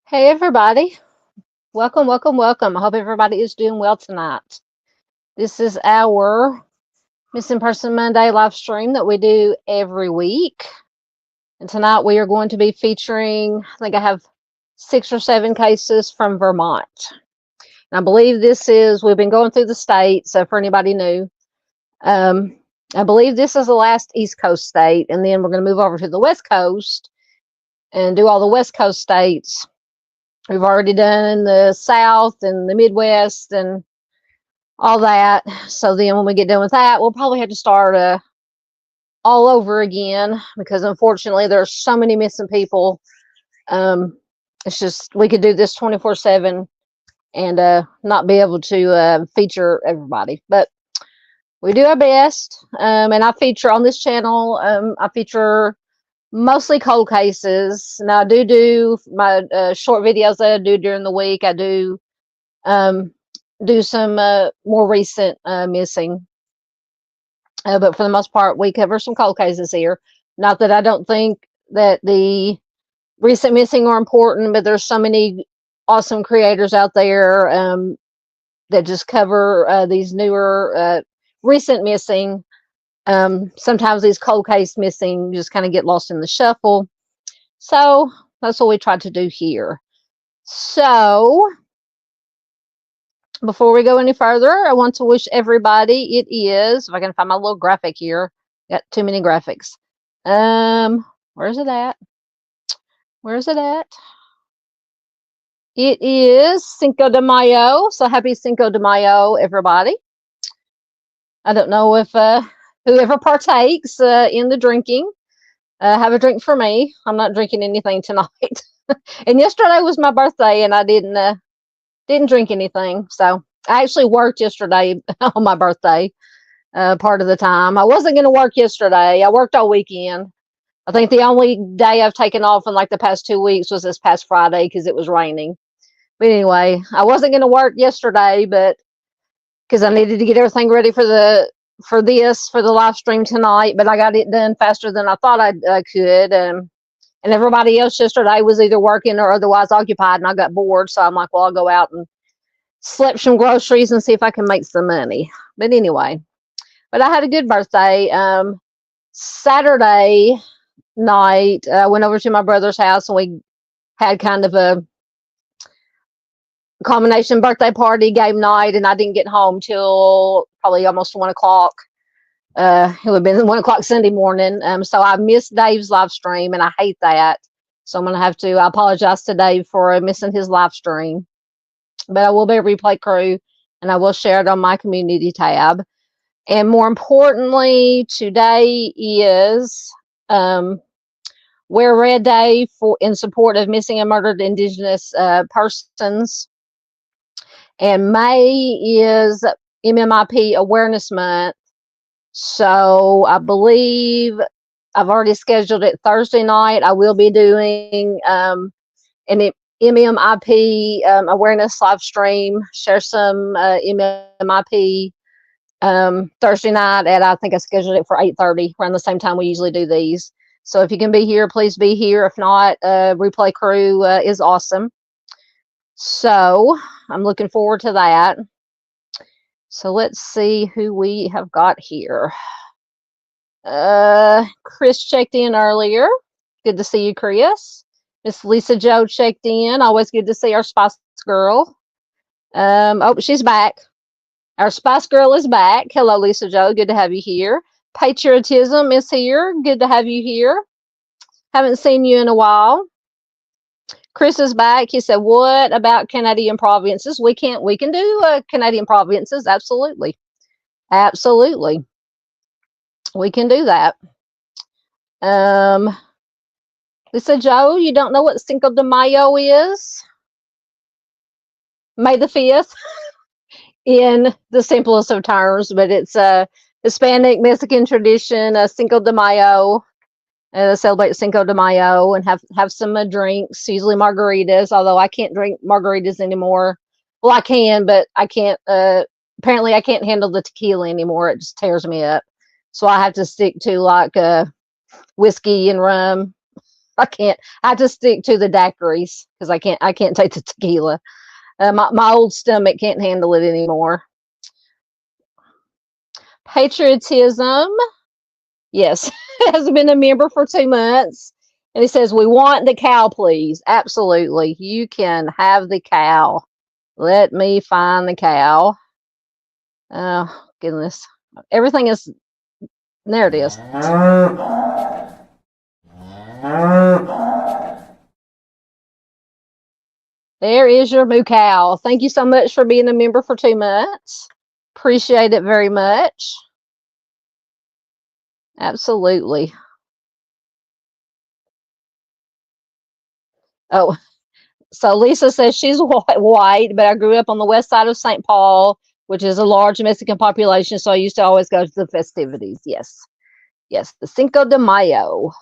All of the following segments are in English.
Hey everybody, welcome, welcome, welcome. I hope everybody is doing well tonight. This is our Missing Person Monday live stream that we do every week. And tonight we are going to be featuring, I think I have 6 or 7 cases from Vermont. And I believe we've been going through the state, so for anybody new, I believe this is the last East Coast state, and then we're going to move over to the West Coast and do all the West Coast states. We've already done the South and the Midwest and all that. So then when we get done with that, we'll probably have to start all over again because unfortunately there's so many missing people. It's just, we could do this 24/7 and not be able to feature everybody. But we do our best. And I feature on this channel, I feature mostly cold cases. Now I do my short videos that I do during the week. I do some more recent missing, but for the most part we cover some cold cases here. Not that I don't think that the recent missing are important, but there's so many awesome creators out there that just cover these newer recent missing. Sometimes these cold case missing just kind of get lost in the shuffle. So that's what we tried to do here. So before we go any further, I want to wish everybody, it is, if I can find my little graphic here, got too many graphics. Where's it at? Where's it at? It is Cinco de Mayo. So happy Cinco de Mayo, everybody. I don't know if whoever partakes in the drinking, have a drink for me. I'm not drinking anything tonight. And yesterday was my birthday, and I didn't drink anything. So I actually worked yesterday on my birthday part of the time. I wasn't going to work yesterday. I worked all weekend. I think the only day I've taken off in like the past 2 weeks was this past Friday because it was raining. But anyway, I wasn't going to work yesterday, but because I needed to get everything ready for the live stream tonight, but I got it done faster than I thought I could. and everybody else yesterday was either working or otherwise occupied, and I got bored. So I'm like, well, I'll go out and slip some groceries and see if I can make some money. But anyway, but I had a good birthday. Saturday night, I went over to my brother's house, and we had kind of a combination birthday party game night, and I didn't get home till probably almost 1 o'clock. It would have been 1 o'clock Sunday morning. So I missed Dave's live stream, and I hate that. So I'm going to have to apologize to Dave for missing his live stream. But I will be a replay crew, and I will share it on my community tab. And more importantly, today is Wear Red Day in support of missing and murdered Indigenous persons. And May is MMIP Awareness Month. So I believe I've already scheduled it Thursday night. I will be doing an MMIP awareness live stream, share some MMIP Thursday night at, I think I scheduled it for 8:30, around the same time we usually do these. So if you can be here, please be here. If not, replay crew is awesome. So I'm looking forward to that. So let's see who we have got here. Chris checked in earlier. Good to see you, Chris. Miss Lisa Joe checked in. Always good to see our Spice Girl. Oh, she's back. Our Spice Girl is back. Hello, Lisa Joe. Good to have you here. Patriotism is here. Good to have you here. Haven't seen you in a while. Chris is back. He said, what about Canadian provinces? We can do Canadian provinces. Absolutely. Absolutely. We can do that. Lisa Joe, you don't know what Cinco de Mayo is? May the 5th, in the simplest of terms, but it's a Hispanic Mexican tradition, Cinco de Mayo. Celebrate Cinco de Mayo and have some drinks, usually margaritas, although I can't drink margaritas anymore. Well, I can, but I can't, apparently I can't handle the tequila anymore. It just tears me up. So I have to stick to like whiskey and rum. I have to stick to the daiquiris because I can't take the tequila. My old stomach can't handle it anymore. Patriotism. Yes, has been a member for 2 months. And he says, we want the cow, please. Absolutely. You can have the cow. Let me find the cow. Oh, goodness. Everything is, there it is. There is your moo cow. Thank you so much for being a member for 2 months. Appreciate it very much. Absolutely. Oh, so Lisa says she's white, but I grew up on the west side of St. Paul, which is a large Mexican population, so I used to always go to the festivities. Yes. Yes, the Cinco de Mayo.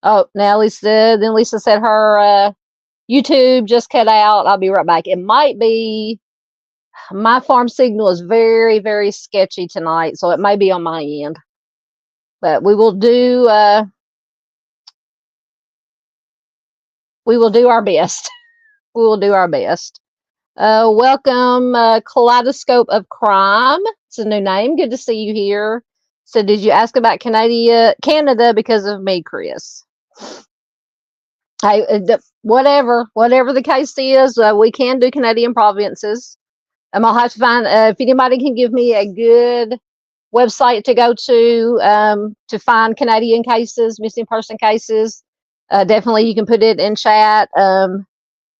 Oh, now Lisa said her YouTube just cut out. I'll be right back. It might be, my farm signal is very, very sketchy tonight, so it may be on my end. But we will do our best. We will do our best. Welcome, Kaleidoscope of Crime. It's a new name. Good to see you here. So did you ask about Canada because of me, Chris? Whatever the case is, we can do Canadian provinces. I'll have to find, if anybody can give me a good website to go to find Canadian cases, missing person cases, definitely you can put it in chat.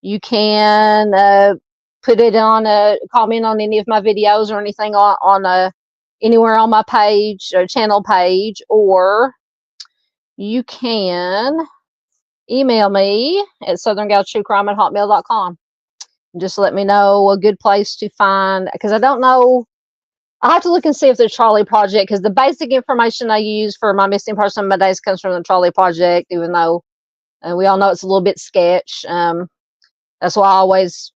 You can put it on a comment on any of my videos or anything on anywhere on my page or channel page, or you can email me at southerngaltruecrime@hotmail.com. Just let me know a good place to find, because I don't know. I'll have to look and see if the Trolley Project, because the basic information I use for my missing person Mondays comes from the Trolley Project, even though we all know it's a little bit sketch. That's why I always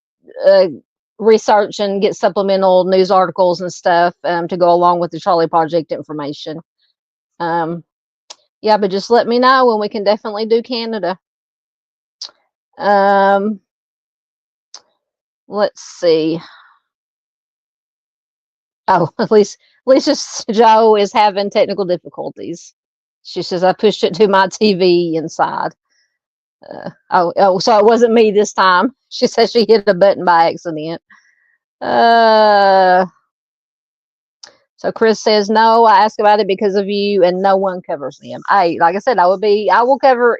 research and get supplemental news articles and stuff to go along with the Trolley Project information. Yeah, but just let me know when we can definitely do Canada. Let's see. Oh, at least Joe is having technical difficulties. She says I pushed it to my TV inside. So it wasn't me this time. She says she hit a button by accident. So Chris says, no, I ask about it because of you and no one covers them. Like I said, I will cover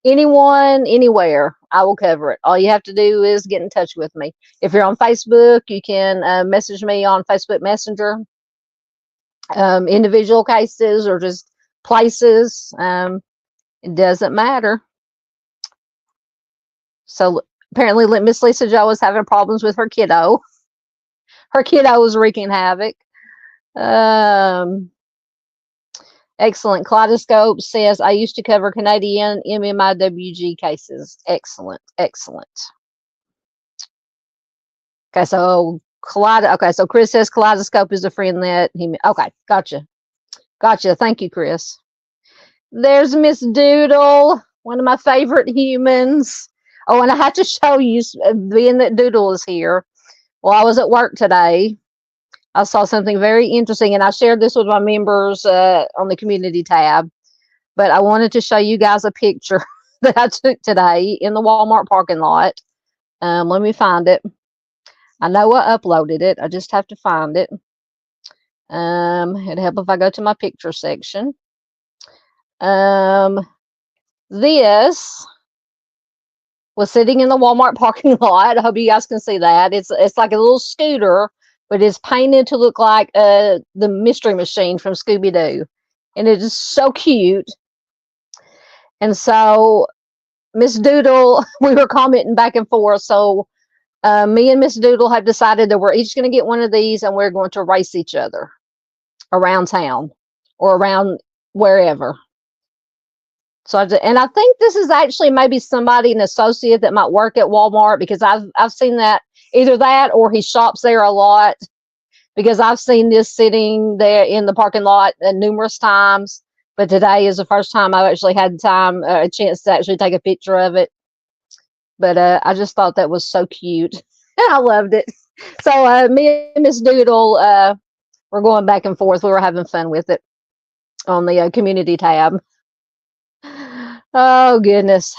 anyone, anywhere. I will cover it. All you have to do is get in touch with me. If you're on Facebook, you can message me on Facebook Messenger, individual cases or just places. It doesn't matter. So apparently Miss Lisa Jo is having problems with her kiddo. Her kiddo is wreaking havoc. Excellent. Kaleidoscope says, I used to cover Canadian MMIWG cases. Excellent. Excellent. Okay, so so Chris says Kaleidoscope is a friend that okay, gotcha. Thank you, Chris. There's Miss Doodle, one of my favorite humans. Oh, and I have to show you, being that Doodle is here. Well, I was at work today. I saw something very interesting, and I shared this with my members on the community tab. But I wanted to show you guys a picture that I took today in the Walmart parking lot. Let me find it. I know I uploaded it. I just have to find it. It'd help if I go to my picture section. This was sitting in the Walmart parking lot. I hope you guys can see that. It's like a little scooter, but it's painted to look like the Mystery Machine from Scooby-Doo. And it is so cute. And so Miss Doodle, we were commenting back and forth. So me and Miss Doodle have decided that we're each going to get one of these and we're going to race each other around town or around wherever. So and I think this is actually maybe somebody, an associate that might work at Walmart, because I've seen that, either that or he shops there a lot, because I've seen this sitting there in the parking lot numerous times. But today is the first time I've actually had time, a chance to actually take a picture of it. But I just thought that was so cute. I loved it. So me and Miss Doodle, we're going back and forth. We were having fun with it on the community tab. Oh, goodness.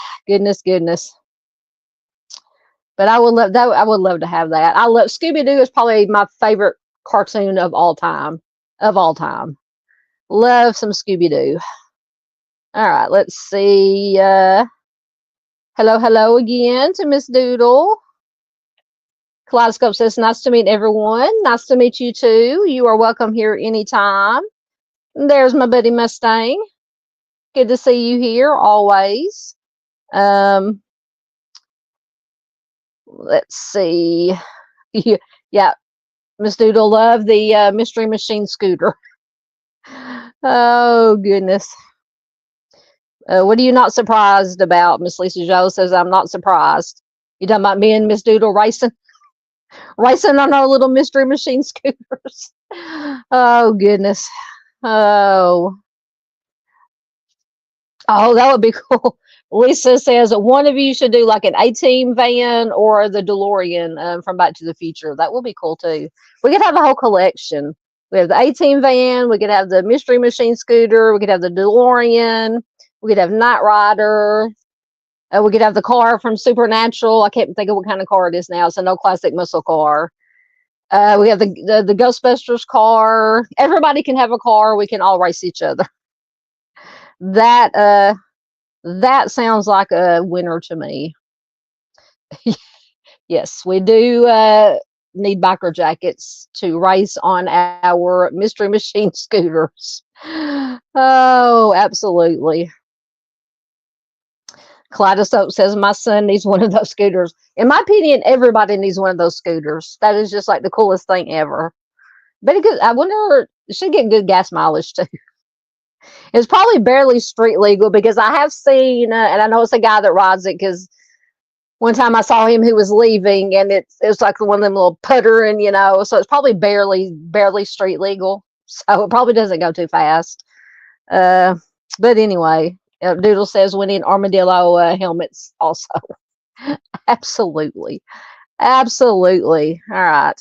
But I would love that. I would love to have that. I love Scooby-Doo is probably my favorite cartoon of all time. Love some Scooby-Doo. All right, let's see. Hello again to Miss Doodle. Kaleidoscope says, nice to meet everyone. Nice to meet you too. You are welcome here anytime. And there's my buddy Mustang. Good to see you here always. Let's see. Yeah, Miss Doodle loved the Mystery Machine scooter. Oh, goodness. What are you not surprised about? Miss Lisa Jo says, I'm not surprised. You talking about me and Miss Doodle racing on our little Mystery Machine scooters? Oh, goodness. Oh, that would be cool. Lisa says one of you should do like an A-Team van or the DeLorean from Back to the Future. That would be cool too. We could have a whole collection. We have the A-Team van. We could have the Mystery Machine scooter. We could have the DeLorean. We could have Knight Rider. We could have the car from Supernatural. I can't think of what kind of car it is now. It's an old classic muscle car. We have the Ghostbusters car. Everybody can have a car. We can all race each other. That sounds like a winner to me. Yes, we do need biker jackets to race on our Mystery Machine scooters. Oh, absolutely. Kaleidoscope says, my son needs one of those scooters. In my opinion, everybody needs one of those scooters. That is just like the coolest thing ever. But I wonder, it should get good gas mileage too. It's probably barely street legal, because I have seen, and I know it's a guy that rides it, because one time I saw him who was leaving, and it's like one of them little puttering, so it's probably barely street legal. So it probably doesn't go too fast. But anyway, Doodle says we need armadillo helmets also. Absolutely. Absolutely. All right.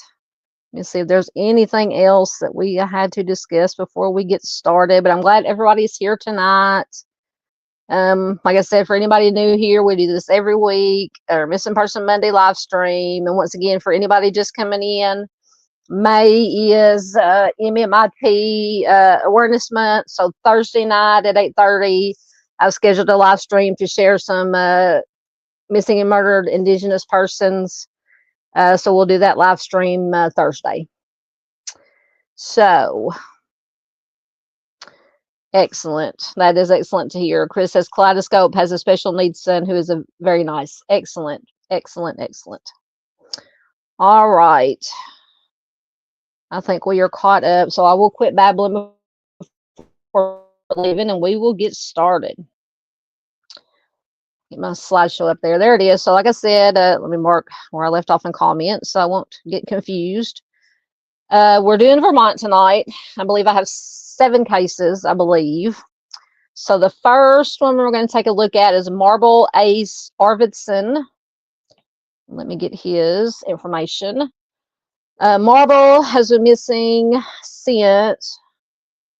Let me see if there's anything else that we had to discuss before we get started. But I'm glad everybody's here tonight. Like I said, for anybody new here, we do this every week, our Missing Person Monday live stream. And once again, for anybody just coming in, May is MMIP Awareness Month. So Thursday night at 8:30, I've scheduled a live stream to share some missing and murdered Indigenous persons. So we'll do that live stream Thursday. So excellent. That is excellent to hear. Chris says Kaleidoscope has a special needs son who is a very nice. Excellent. Excellent. Excellent. All right. I think we are caught up. So I will quit babbling before leaving and we will get started. Get my slideshow up there. There it is. So like I said, let me mark where I left off in comments so I won't get confused. We're doing Vermont tonight. I believe I have 7 cases, I believe. So the first one we're going to take a look at is Marble Ace Arvidson. Let me get his information. Marble has been missing since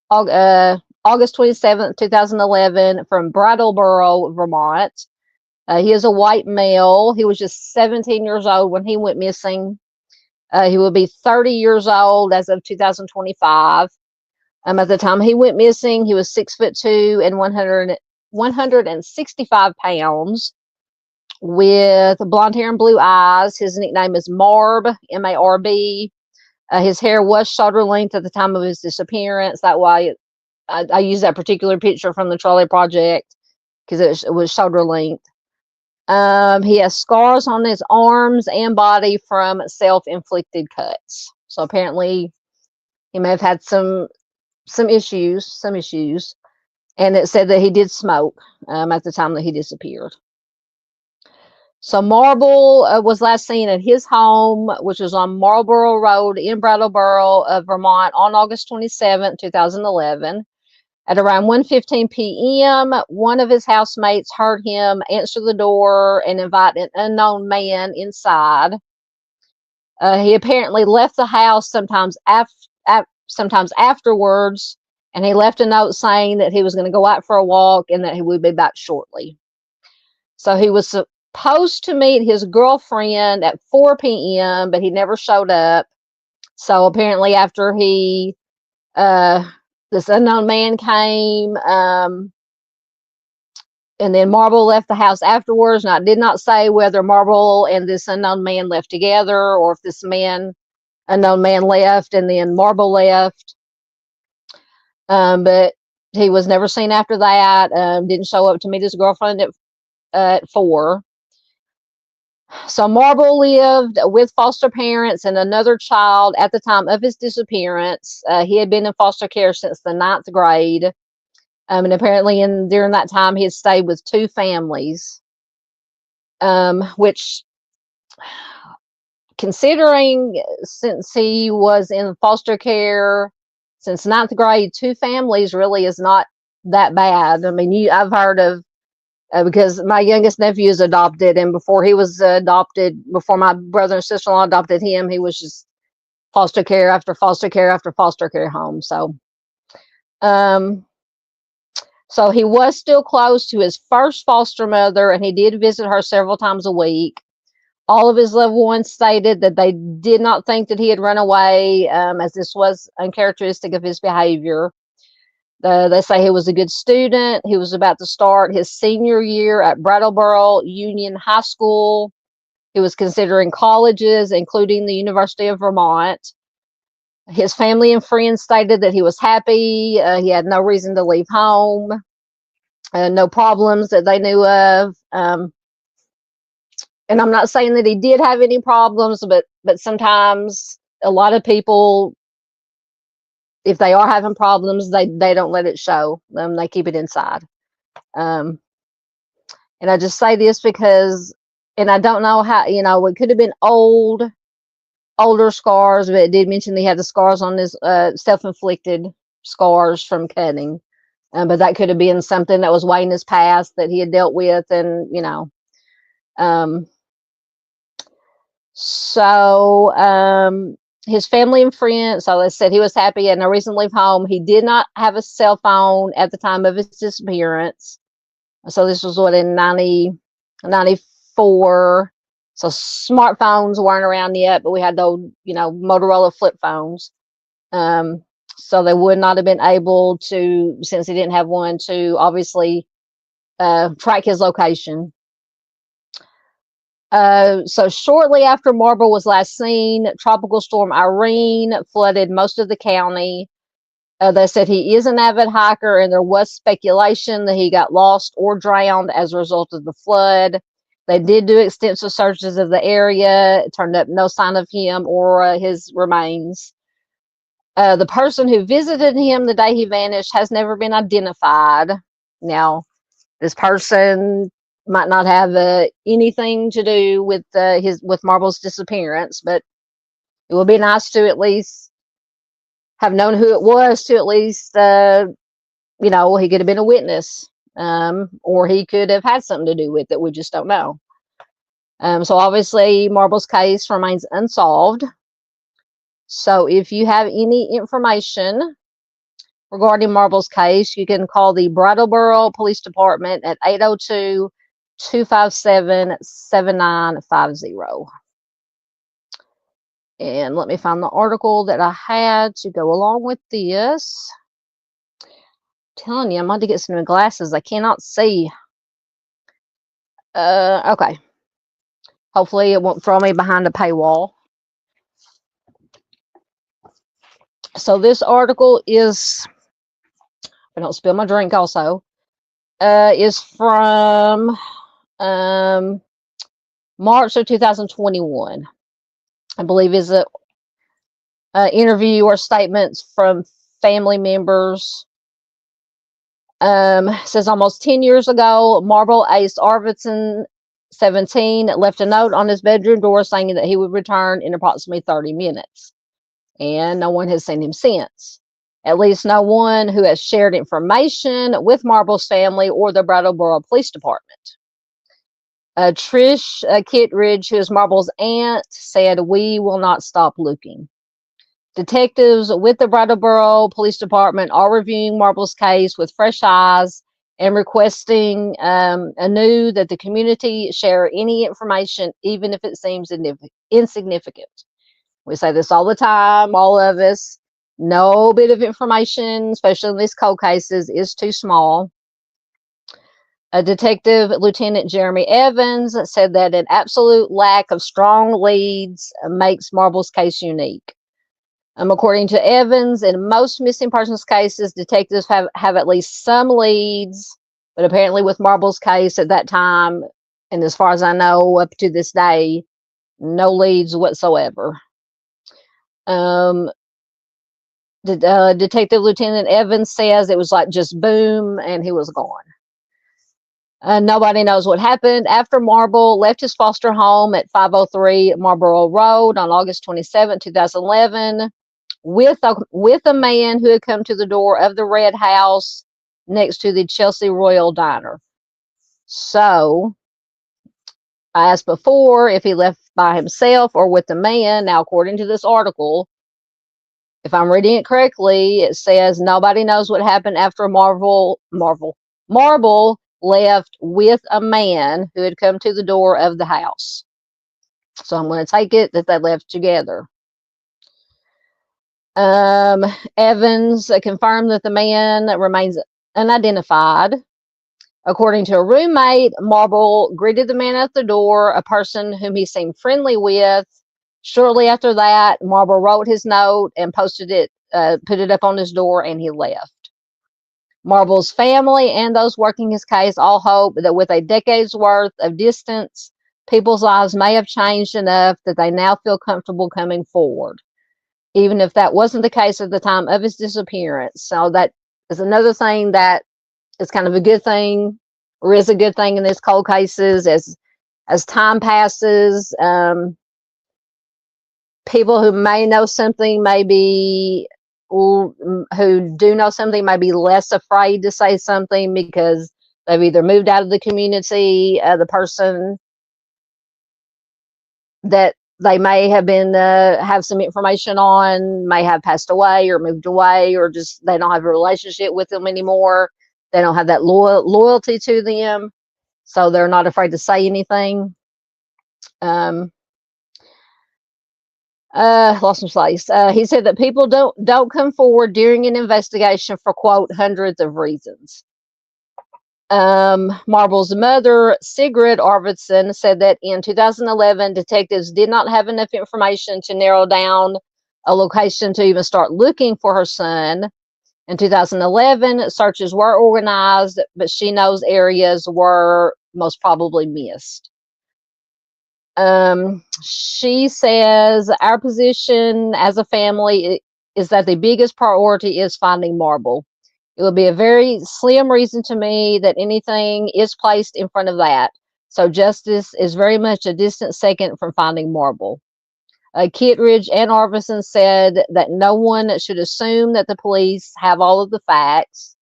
August 27th, 2011 from Brattleboro, Vermont. He is a white male. He was just 17 years old when he went missing. He will be 30 years old as of 2025. At the time he went missing, he was 6'2" and 165 pounds with blonde hair and blue eyes. His nickname is Marb, M-A-R-B. His hair was shoulder length at the time of his disappearance. That's why I use that particular picture from the Trolley Project because it was shoulder length. He has scars on his arms and body from self-inflicted cuts. So apparently he may have had some issues, and it said that he did smoke at the time that he disappeared. So Marble was last seen at his home, which was on Marlborough Road in Brattleboro, Vermont, on August 27, 2011. At around 1:15 p.m., one of his housemates heard him answer the door and invite an unknown man inside. He apparently left the house sometimes afterwards, and he left a note saying that he was going to go out for a walk and that he would be back shortly. So he was supposed to meet his girlfriend at 4 p.m., but he never showed up. So apparently after this unknown man came, and then Marble left the house afterwards, and I did not say whether Marble and this unknown man left together or if this unknown man left and then Marble left. But he was never seen after that. Didn't show up to meet his girlfriend at 4. So Marble lived with foster parents and another child at the time of his disappearance. He had been in foster care since the 9th grade. And apparently during that time, he had stayed with 2 families, which, considering since he was in foster care since 9th grade, 2 families really is not that bad. I mean, I've heard of, because my youngest nephew is adopted, and before he was adopted, before my brother and sister-in-law adopted him, he was just foster care after foster care after foster care home. So he was still close to his first foster mother, and he did visit her several times a week. All of his loved ones stated that they did not think that he had run away, as this was uncharacteristic of his behavior. They say he was a good student. He was about to start his senior year at Brattleboro Union High School. He was considering colleges, including the University of Vermont. His family and friends stated that he was happy. He had no reason to leave home. No problems that they knew of. And I'm not saying that he did have any problems, but sometimes a lot of people, if they are having problems, they don't let it show. They keep it inside. And I just say this because, and I don't know how, it could have been older scars, but it did mention he had the scars on his self-inflicted scars from cutting. But that could have been something that was way in his past that he had dealt with, and his family and friends. So they said he was happy he had no reason to leave home. He did not have a cell phone at the time of his disappearance. So this was what, in 94. So smartphones weren't around yet, but we had those, Motorola flip phones. So they would not have been able to, since he didn't have one, to obviously track his location. So shortly after Marble was last seen, Tropical Storm Irene flooded most of the county. They said he is an avid hiker, and there was speculation that he got lost or drowned as a result of the flood. They did do extensive searches of the area. It turned up no sign of him or his remains. The person who visited him the day he vanished has never been identified. Now, this person might not have anything to do with Marble's disappearance, but it would be nice to at least have known who it was, to at least he could have been a witness, or he could have had something to do with it. We just don't know. So obviously Marble's case remains unsolved. So if you have any information regarding Marble's case, you can call the Brattleboro Police Department at 802-257-7950. And let me find the article that I had to go along with this. I'm telling you, I'm going to get some new glasses. I cannot see. Okay. Hopefully it won't throw me behind a paywall. So this article is, I don't spill my drink also, is from March of 2021. I believe is a interview or statements from family members. Says almost 10 years ago, Marble Ace Arvidson, 17, left a note on his bedroom door saying that he would return in approximately 30 minutes. And no one has seen him since. At least no one who has shared information with Marble's family or the Brattleboro Police Department. Trish Kittredge, who is Marble's aunt, said, "We will not stop looking." Detectives with the Brattleboro Police Department are reviewing Marble's case with fresh eyes and requesting anew that the community share any information, even if it seems insignificant. We say this all the time, all of us. No bit of information, especially in these cold cases, is too small. Detective Lieutenant Jeremy Evans said that an absolute lack of strong leads makes Marble's case unique. According to Evans, in most missing persons cases, detectives have at least some leads, but apparently with Marble's case at that time, and as far as I know, up to this day, no leads whatsoever. Detective Lieutenant Evans says it was like just boom, and he was gone. Nobody knows what happened after Marble left his foster home at 503 Marlborough Road on August 27, 2011, with a man who had come to the door of the Red House next to the Chelsea Royal Diner. So I asked before if he left by himself or with the man. Now, according to this article, if I'm reading it correctly, it says nobody knows what happened after Marble left with a man who had come to the door of the house. So I'm going to take it that they left together. Evans confirmed that the man remains unidentified. According to a roommate, Marble greeted the man at the door, a person whom he seemed friendly with. Shortly after that, Marble wrote his note and posted it, put it up on his door, and he left. Marble's family and those working his case all hope that with a decade's worth of distance, people's lives may have changed enough that they now feel comfortable coming forward, even if that wasn't the case at the time of his disappearance. So that is another thing that is kind of a good thing, or is a good thing in these cold cases. As time passes, people who may know something may be who do know something may be less afraid to say something because they've either moved out of the community, the person that they may have been have some information on may have passed away or moved away, or just they don't have a relationship with them anymore. They don't have that loyalty to them, so they're not afraid to say anything. Lost my place. He said that people don't come forward during an investigation for, quote, hundreds of reasons. Marble's mother, Sigrid Arvidson, said that in 2011, detectives did not have enough information to narrow down a location to even start looking for her son. In 2011, searches were organized, but she knows areas were most probably missed. She says, our position as a family is that the biggest priority is finding Marble. It will be a very slim reason to me that anything is placed in front of that. So justice is very much a distant second from finding Marble. Kittredge and Arvidson said that no one should assume that the police have all of the facts.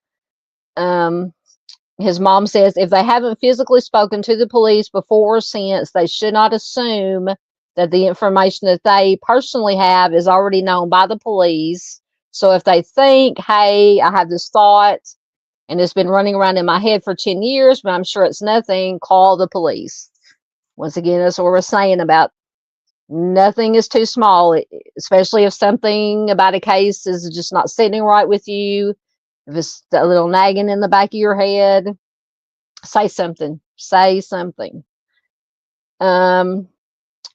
His mom says if they haven't physically spoken to the police before or since, they should not assume that the information that they personally have is already known by the police. So if they think, hey, I have this thought and it's been running around in my head for 10 years, but I'm sure it's nothing, call the police. Once again, that's what we're saying about nothing is too small, especially if something about a case is just not sitting right with you. If it's a little nagging in the back of your head, say something. Say something.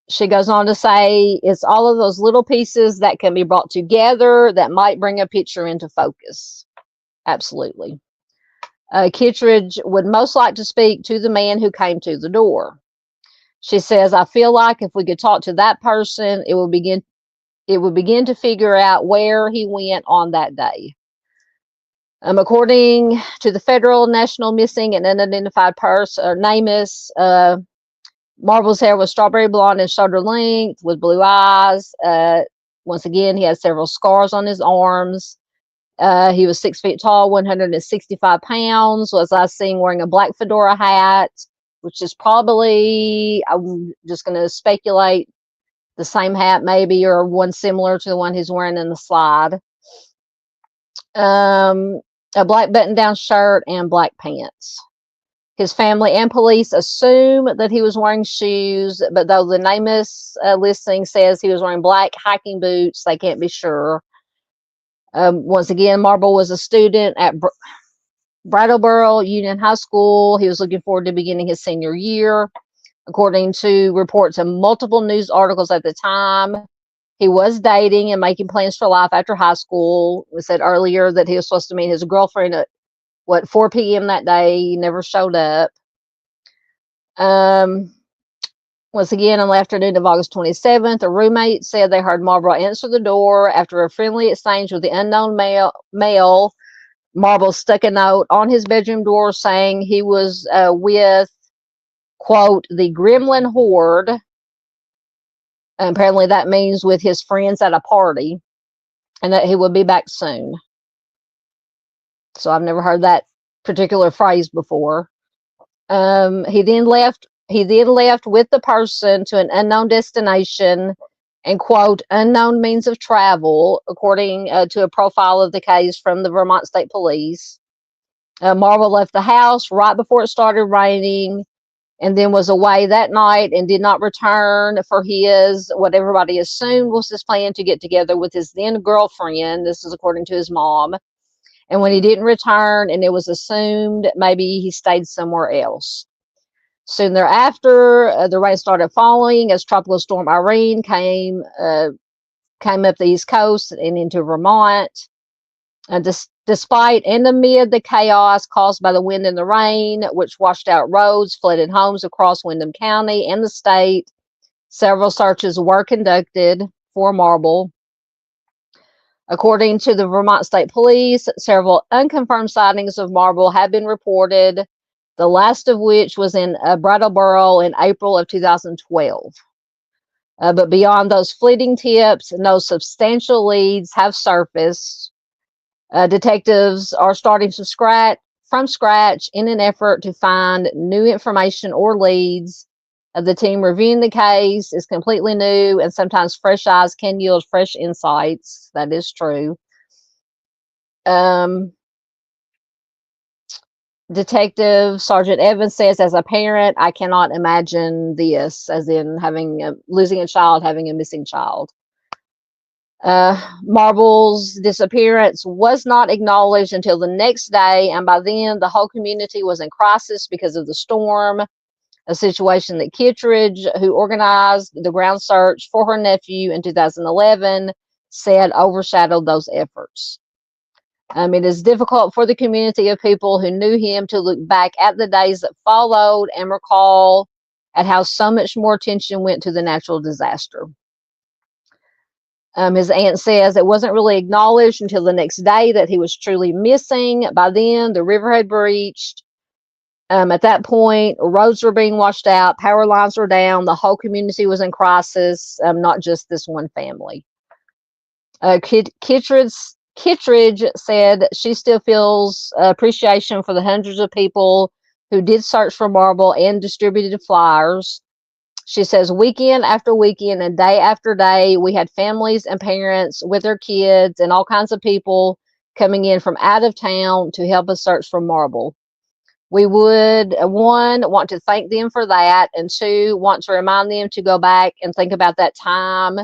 She goes on to say it's all of those little pieces that can be brought together that might bring a picture into focus. Absolutely. Kittredge would most like to speak to the man who came to the door. She says, I feel like if we could talk to that person, it would begin to figure out where he went on that day. According to the Federal National Missing and Unidentified Person, or NamUs, Marble's hair was strawberry blonde and shoulder length with blue eyes. Once again, he had several scars on his arms. He was 6 feet tall, 165 pounds, was last seen wearing a black fedora hat, which is probably, I'm just going to speculate, the same hat maybe, or one similar to the one he's wearing in the slide. A black button-down shirt and black pants. His family and police assume that he was wearing shoes, but though the NamUs listing says he was wearing black hiking boots, they can't be sure. Once again, Marble was a student at Brattleboro Union High School. He was looking forward to beginning his senior year. According to reports in multiple news articles at the time, he was dating and making plans for life after high school. We said earlier that he was supposed to meet his girlfriend at 4 p.m. that day. He never showed up. Once again, on the afternoon of August 27th, a roommate said they heard Marble answer the door. After a friendly exchange with the unknown male, Marble stuck a note on his bedroom door saying he was with, quote, the Gremlin Horde. And apparently that means with his friends at a party, and that he would be back soon. So I've never heard that particular phrase before. He then left with the person to an unknown destination and, quote, unknown means of travel, according to a profile of the case from the Vermont State Police. Marble left the house right before it started raining and then was away that night and did not return for what everybody assumed was his plan to get together with his then girlfriend. This is according to his mom. And when he didn't return, and it was assumed maybe he stayed somewhere else. Soon thereafter, the rain started falling as Tropical Storm Irene came up the East Coast and into Vermont. Despite and amid the chaos caused by the wind and the rain, which washed out roads, flooded homes across Windham County and the state, several searches were conducted for Marble. According to the Vermont State Police, several unconfirmed sightings of Marble have been reported, the last of which was in Brattleboro in April of 2012. But beyond those fleeting tips, no substantial leads have surfaced. Detectives are starting from scratch in an effort to find new information or leads. The team reviewing the case is completely new, and sometimes fresh eyes can yield fresh insights. That is true. Detective Sergeant Evans says, as a parent, I cannot imagine this, as in losing a child, having a missing child. Marble's disappearance was not acknowledged until the next day, and by then the whole community was in crisis because of the storm, a situation that Kittredge, who organized the ground search for her nephew in 2011, said overshadowed those efforts. It is difficult for the community of people who knew him to look back at the days that followed and recall at how so much more attention went to the natural disaster. His aunt says it wasn't really acknowledged until the next day that he was truly missing. By then, the river had breached. At that point, roads were being washed out, power lines were down, the whole community was in crisis, not just this one family. Kittredge said she still feels appreciation for the hundreds of people who did search for Marble and distributed flyers. She says weekend after weekend and day after day, we had families and parents with their kids and all kinds of people coming in from out of town to help us search for Marble. We would, one, want to thank them for that, and two, want to remind them to go back and think about that time.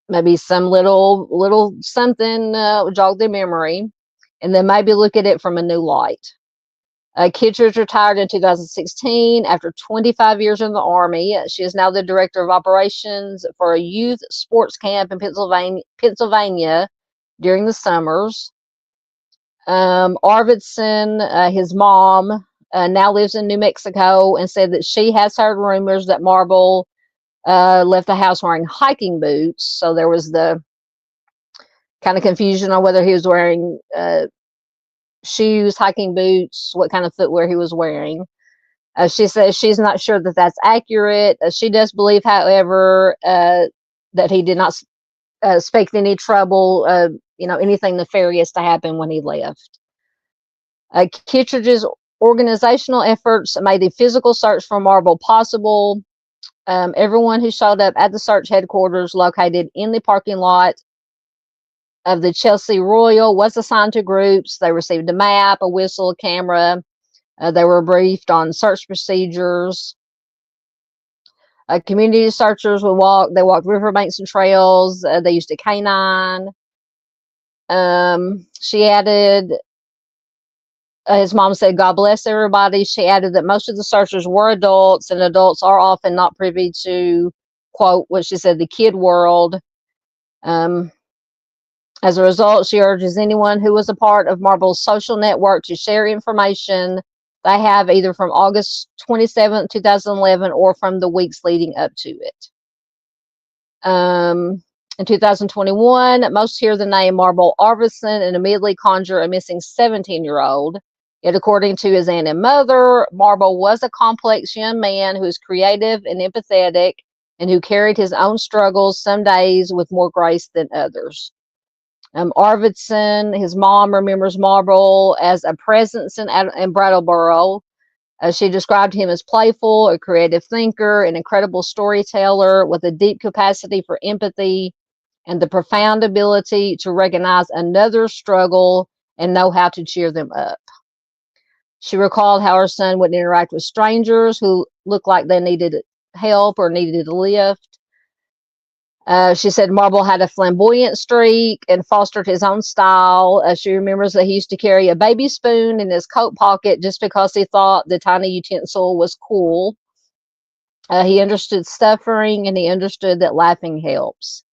Maybe some little something jog their memory, and then maybe look at it from a new light. Kittredge retired in 2016 after 25 years in the Army. She is now the director of operations for a youth sports camp in Pennsylvania during the summers. Arvidson, his mom, now lives in New Mexico, and said that she has heard rumors that Marble left the house wearing hiking boots. So there was the kind of confusion on whether he was wearing shoes, hiking boots, what kind of footwear he was wearing. She says she's not sure that that's accurate. She does believe, however, that he did not expect any trouble, anything nefarious to happen when he left. Kittredge's organizational efforts made the physical search for Marble possible. Everyone who showed up at the search headquarters located in the parking lot of the Chelsea Royal was assigned to groups. They received a map, a whistle, a camera. They were briefed on search procedures. Community searchers would walk. They walked riverbanks and trails. They used a canine. She added, his mom said, God bless everybody. She added that most of the searchers were adults, and adults are often not privy to, quote, what she said, the kid world. As a result, she urges anyone who was a part of Marble's social network to share information they have either from August 27, 2011, or from the weeks leading up to it. In 2021, most hear the name Marble Arvidson and immediately conjure a missing 17-year-old. Yet, according to his aunt and mother, Marble was a complex young man who was creative and empathetic and who carried his own struggles some days with more grace than others. Arvidson, his mom, remembers Marble as a presence in Brattleboro. She described him as playful, a creative thinker, an incredible storyteller with a deep capacity for empathy and the profound ability to recognize another's struggle and know how to cheer them up. She recalled how her son would interact with strangers who looked like they needed help or needed a lift. She said Marble had a flamboyant streak and fostered his own style. She remembers that he used to carry a baby spoon in his coat pocket just because he thought the tiny utensil was cool. He understood suffering, and he understood that laughing helps.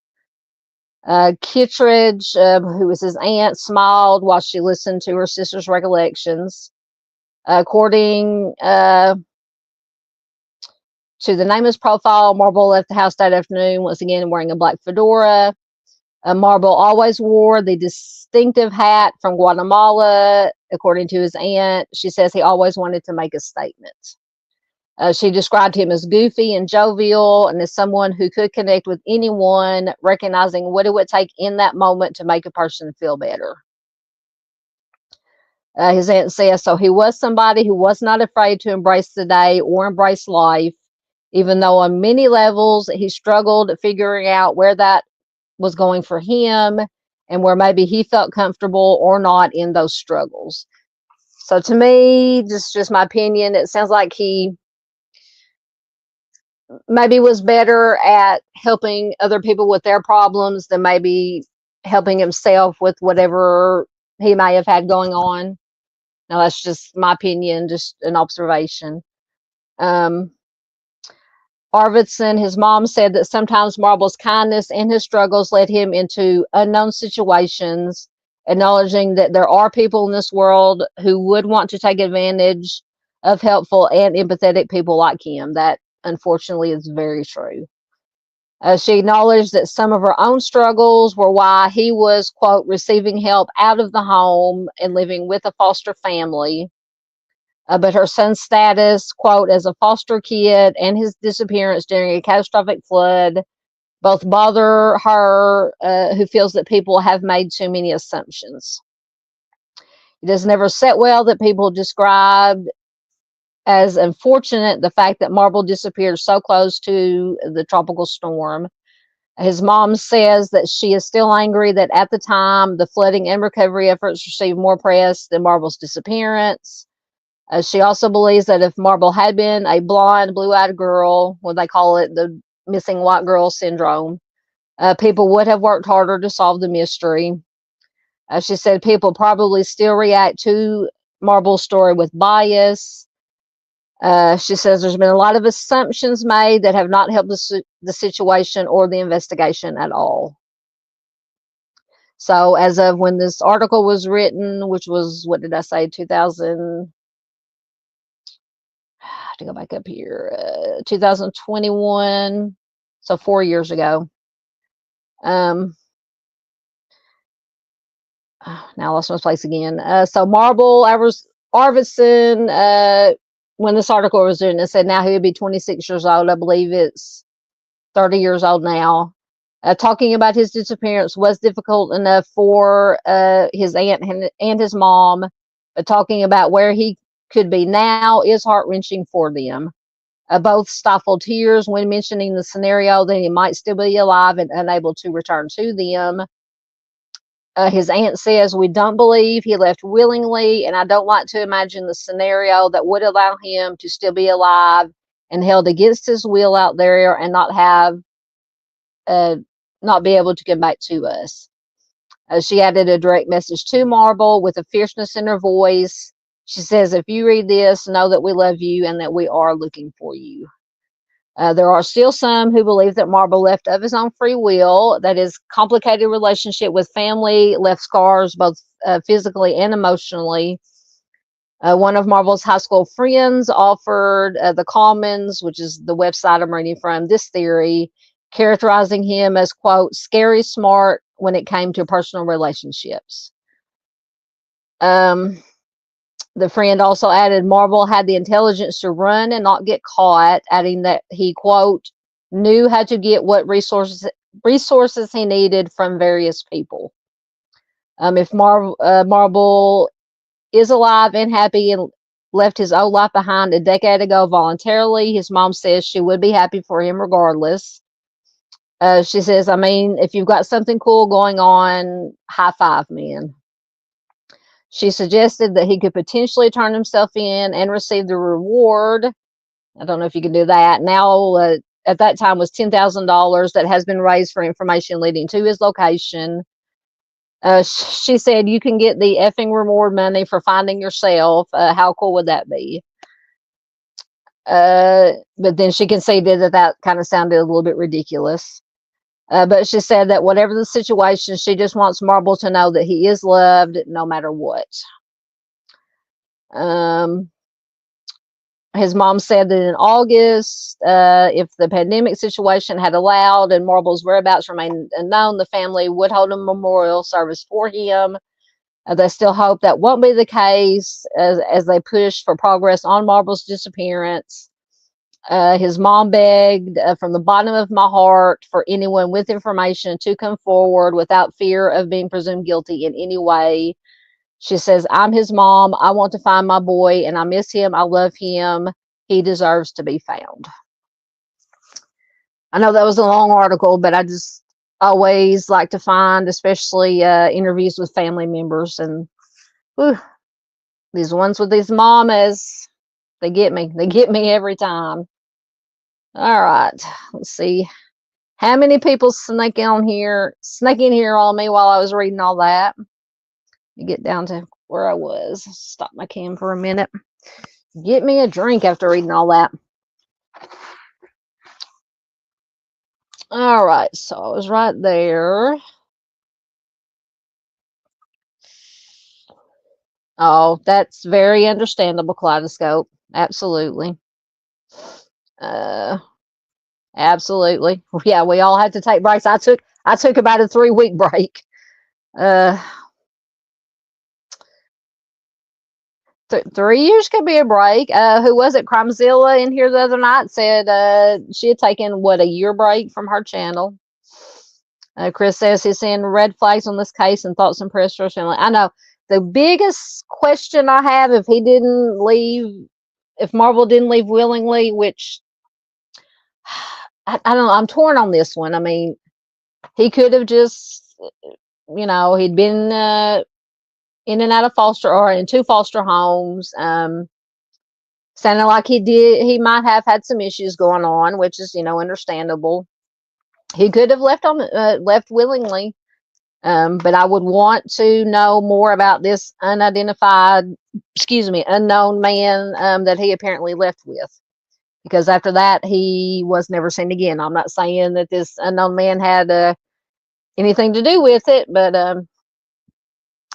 Kittredge, who was his aunt, smiled while she listened to her sister's recollections. According to the name of his profile, Marble left the house that afternoon, once again wearing a black fedora. Marble always wore the distinctive hat from Guatemala. According to his aunt, she says he always wanted to make a statement. She described him as goofy and jovial and as someone who could connect with anyone, recognizing what it would take in that moment to make a person feel better. His aunt says, so he was somebody who was not afraid to embrace the day or embrace life, even though on many levels he struggled figuring out where that was going for him and where maybe he felt comfortable or not in those struggles. So to me, just my opinion, it sounds like he maybe was better at helping other people with their problems than maybe helping himself with whatever he may have had going on. Now, that's just my opinion, just an observation. Arvidson, his mom, said that sometimes Marble's kindness and his struggles led him into unknown situations, acknowledging that there are people in this world who would want to take advantage of helpful and empathetic people like him. That, unfortunately, is very true. She acknowledged that some of her own struggles were why he was, quote, receiving help out of the home and living with a foster family. But her son's status, quote, as a foster kid and his disappearance during a catastrophic flood both bother her, who feels that people have made too many assumptions. It does never sit well that people describe as unfortunate the fact that Marble disappeared so close to the tropical storm. His mom says that she is still angry that at the time the flooding and recovery efforts received more press than Marble's disappearance. She also believes that if Marble had been a blonde, blue-eyed girl, what they call it, the missing white girl syndrome, people would have worked harder to solve the mystery. She said people probably still react to Marble's story with bias. She says there's been a lot of assumptions made that have not helped the situation or the investigation at all. So as of when this article was written, which was, what did I say, 2000, to go back up here, 2021, so 4 years ago. Now I lost my place again. So Marble Arvidson, when this article was written, it said now he would be 26 years old. I believe it's 30 years old now. Talking about his disappearance was difficult enough for his aunt and his mom, but talking about where he could be now is heart-wrenching for them. Both stifled tears when mentioning the scenario that he might still be alive and unable to return to them. His aunt says, we don't believe he left willingly, and I don't like to imagine the scenario that would allow him to still be alive and held against his will out there and not be able to come back to us. She added a direct message to Marble with a fierceness in her voice. She says, if you read this, know that we love you and that we are looking for you. There are still some who believe that Marble left of his own free will, that his complicated relationship with family left scars both physically and emotionally. One of Marble's high school friends offered the Commons, which is the website I'm reading from, this theory, characterizing him as, quote, scary smart when it came to personal relationships. The friend also added Marble had the intelligence to run and not get caught, adding that he, quote, knew how to get what resources he needed from various people. If Marble is alive and happy and left his old life behind a decade ago voluntarily, his mom says she would be happy for him regardless. She says, I mean, if you've got something cool going on, high five, man. She suggested that he could potentially turn himself in and receive the reward. I don't know if you can do that. Now, at that time, was $10,000 that has been raised for information leading to his location. She said, you can get the effing reward money for finding yourself. How cool would that be? But then she conceded that kind of sounded a little bit ridiculous. But she said that whatever the situation, she just wants Marble to know that he is loved no matter what. His mom said that in August, if the pandemic situation had allowed and Marble's whereabouts remained unknown, the family would hold a memorial service for him. They still hope that won't be the case as they push for progress on Marble's disappearance. His mom begged from the bottom of my heart for anyone with information to come forward without fear of being presumed guilty in any way. She says, I'm his mom. I want to find my boy, and I miss him. I love him. He deserves to be found. I know that was a long article, but I just always like to find, especially interviews with family members. And whew, these ones with these mamas, they get me. They get me every time. All right, let's see. How many people snuck in here on me while I was reading all that? You get down to where I was. Stop my cam for a minute. Get me a drink after reading all that. All right, so I was right there. Oh, that's very understandable, Kaleidoscope. Absolutely. Absolutely. Yeah, we all had to take breaks. I took about a 3-week break. 3 years could be a break. Who was it? Crimezilla in here the other night said she had taken a year break from her channel. Chris says he's seeing red flags on this case and thoughts and prayers for his family. I know the biggest question I have, if Marvel didn't leave willingly, which I don't know, I'm torn on this one. I mean, he could have just, he'd been in and out of foster or in 2 foster homes. Sounded like he might have had some issues going on, which is, understandable. He could have left willingly. But I would want to know more about this unknown man that he apparently left with. Because after that, he was never seen again. I'm not saying that this unknown man had anything to do with it, but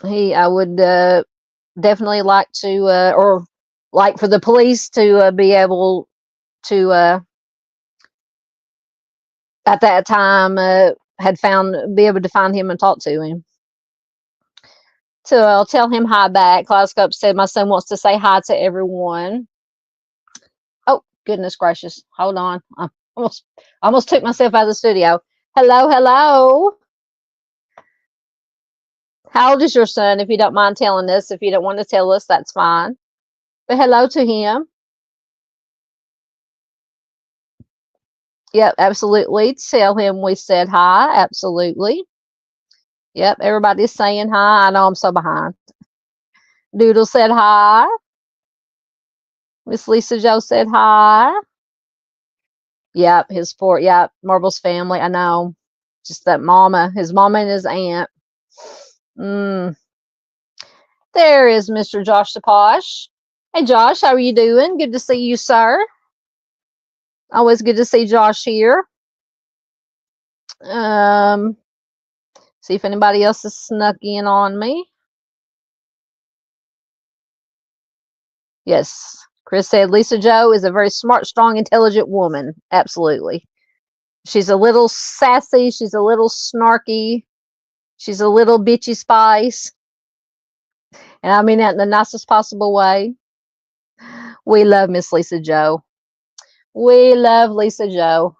I would definitely like to, or like for the police to be able to, at that time, be able to find him and talk to him. So I'll tell him hi back. Kaleidoscope said my son wants to say hi to everyone. Oh, goodness gracious. Hold on. I almost took myself out of the studio. Hello, hello. How old is your son? If you don't mind telling us. If you don't want to tell us, that's fine. But hello to him. Yep, absolutely. Tell him we said hi. Absolutely. Yep, everybody's saying hi. I know I'm so behind. Doodle said hi. Miss Lisa Joe said hi. Yep, Marble's family. I know. Just that his mama and his aunt. There is Mr. Josh Taposh. Hey, Josh, how are you doing? Good to see you, sir. Always good to see Josh here. See if anybody else has snuck in on me. Yes, Chris said Lisa Joe is a very smart, strong, intelligent woman. Absolutely. She's a little sassy. She's a little snarky. She's a little bitchy spice. And I mean that in the nicest possible way. We love Miss Lisa Joe. We love Lisa Joe.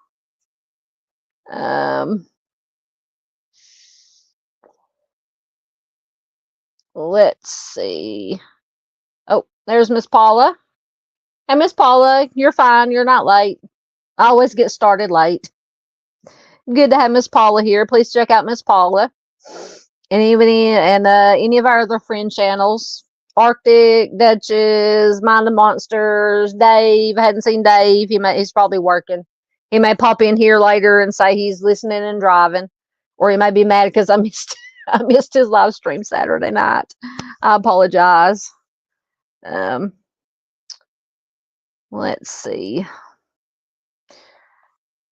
Let's see. Oh, there's Miss Paula. Hey, Miss Paula, you're fine. You're not late. I always get started late. Good to have Miss Paula here. Please check out Miss Paula. And any of our other friend channels. Arctic, Duchess, Mind the Monsters, Dave. I hadn't seen Dave. He's probably working. He may pop in here later and say he's listening and driving. Or he may be mad because I missed his live stream Saturday night. I apologize. Let's see.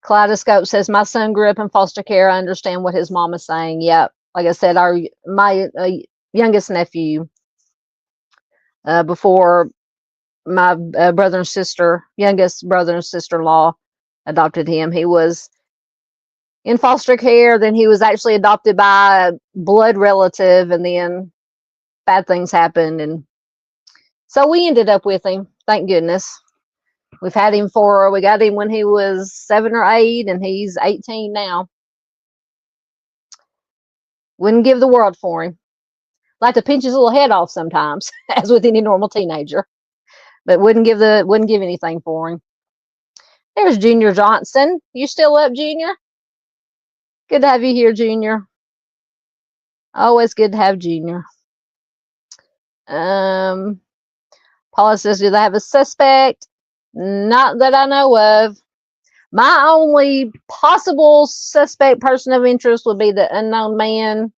Kaleidoscope says my son grew up in foster care. I understand what his mom is saying. Yep. Like I said, my youngest nephew, before my youngest brother and sister-in-law adopted him, he was in foster care. Then he was actually adopted by a blood relative, and then bad things happened, and so we ended up with him. Thank goodness. We got him when he was 7 or 8, and he's 18 now. Wouldn't give the world for him. Like to pinch his little head off sometimes, as with any normal teenager. But wouldn't give anything for him. There's Junior Johnson. You still up, Junior? Good to have you here, Junior. Always good to have Junior. Paula says, do they have a suspect? Not that I know of. My only possible suspect person of interest would be the unknown man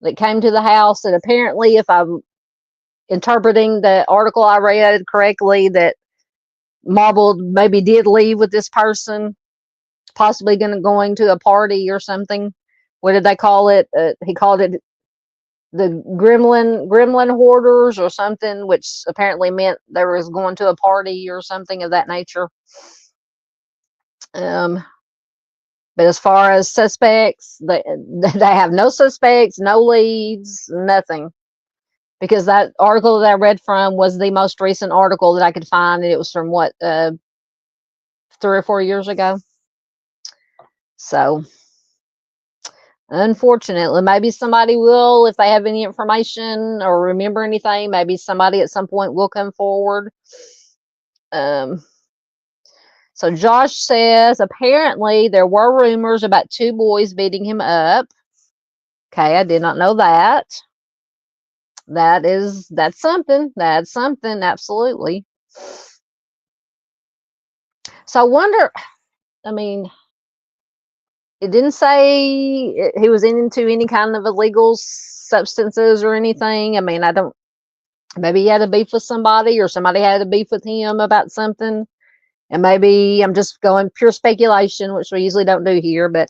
that came to the house. And apparently, if I'm interpreting the article I read correctly, that Marble maybe did leave with this person, possibly going to a party or something. What did they call it? He called it the gremlin hoarders or something, which apparently meant they was going to a party or something of that nature. But as far as suspects, they have no suspects, no leads, nothing. Because that article that I read from was the most recent article that I could find, and it was from what, 3 or 4 years ago. So, unfortunately, maybe somebody will, if they have any information or remember anything, maybe somebody at some point will come forward. So Josh says, apparently there were rumors about 2 boys beating him up. Okay, I did not know that. That's something. That's something, absolutely. So I wonder, I mean, it didn't say he was into any kind of illegal substances or anything. I mean, maybe he had a beef with somebody, or somebody had a beef with him about something. And maybe I'm just going pure speculation, which we usually don't do here, but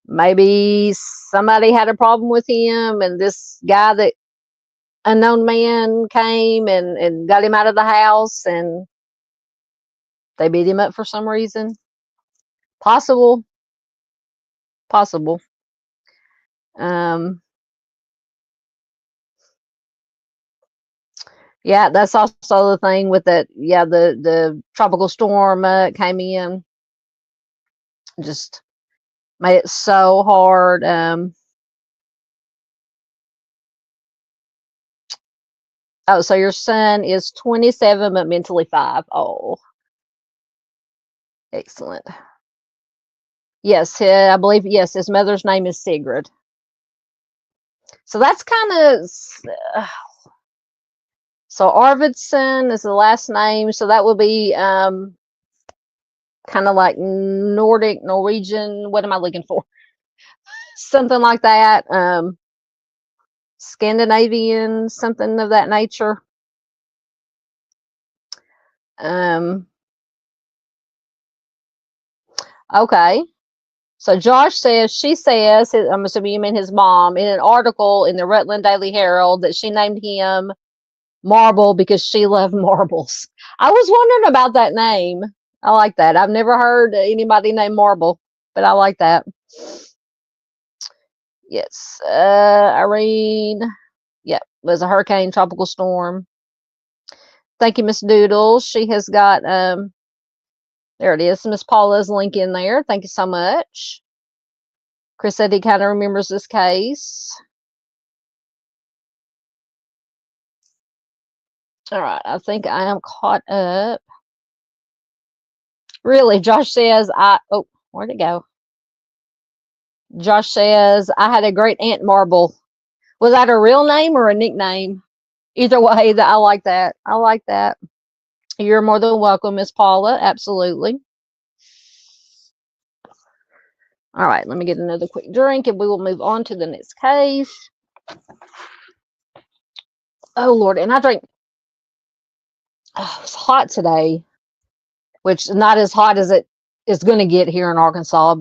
maybe somebody had a problem with him, and this guy, that unknown man, came and got him out of the house, and they beat him up for some reason. Possible. Yeah, that's also the thing with that. Yeah, the tropical storm came in, just made it so hard. Oh, so your son is 27 but mentally 5. Oh, excellent. Yes, I believe, yes, his mother's name is Sigrid. So that's kind of, so Arvidson is the last name, so that would be kind of like Norwegian. What am I looking for? Something like that. Scandinavian, something of that nature. Okay. So Josh says, she says, I'm assuming you mean his mom, in an article in the Rutland Daily Herald, that she named him Marble because she loved marbles. I was wondering about that name. I like that. I've never heard anybody named Marble, but I like that. Yes. Irene. Yep. Was a hurricane, tropical storm. Thank you, Miss Doodles. She has got, there it is. Miss Paula's link in there. Thank you so much. Chris said he kind of remembers this case. All right. I think I am caught up. Really, Josh says, oh, where'd it go? Josh says, I had a great Aunt Marble. Was that a real name or a nickname? Either way, I like that. I like that. You're more than welcome, Miss Paula. Absolutely. All right, let me get another quick drink and we will move on to the next case. Oh, Lord. And I drank, it's hot today, which is not as hot as it is going to get here in Arkansas,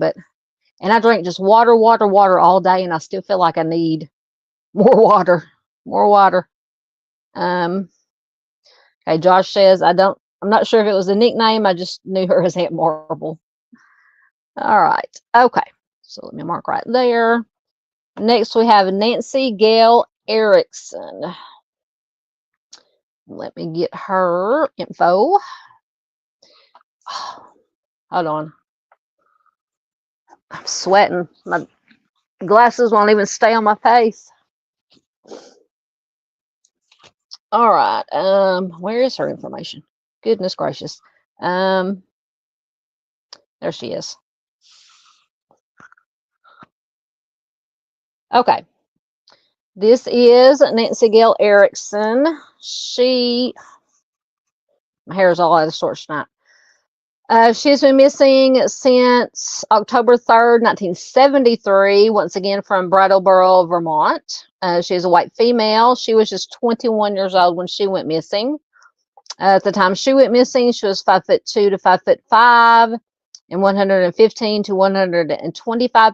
and I drank just water all day, and I still feel like I need more water. Okay, Josh says, I'm not sure if it was a nickname. I just knew her as Aunt Marble. All right. Okay. So let me mark right there. Next, we have Nancy Gail Erickson. Let me get her info. Hold on. I'm sweating. My glasses won't even stay on my face. All right. Where is her information? Goodness gracious. There she is. Okay. This is Nancy Gail Erickson. My hair is all out of sorts tonight. She's been missing since October 3rd, 1973, once again from Brattleboro, Vermont. She is a white female. She was just 21 years old when she went missing. At the time she went missing, she was 5'2" to 5'5" and 115 to 125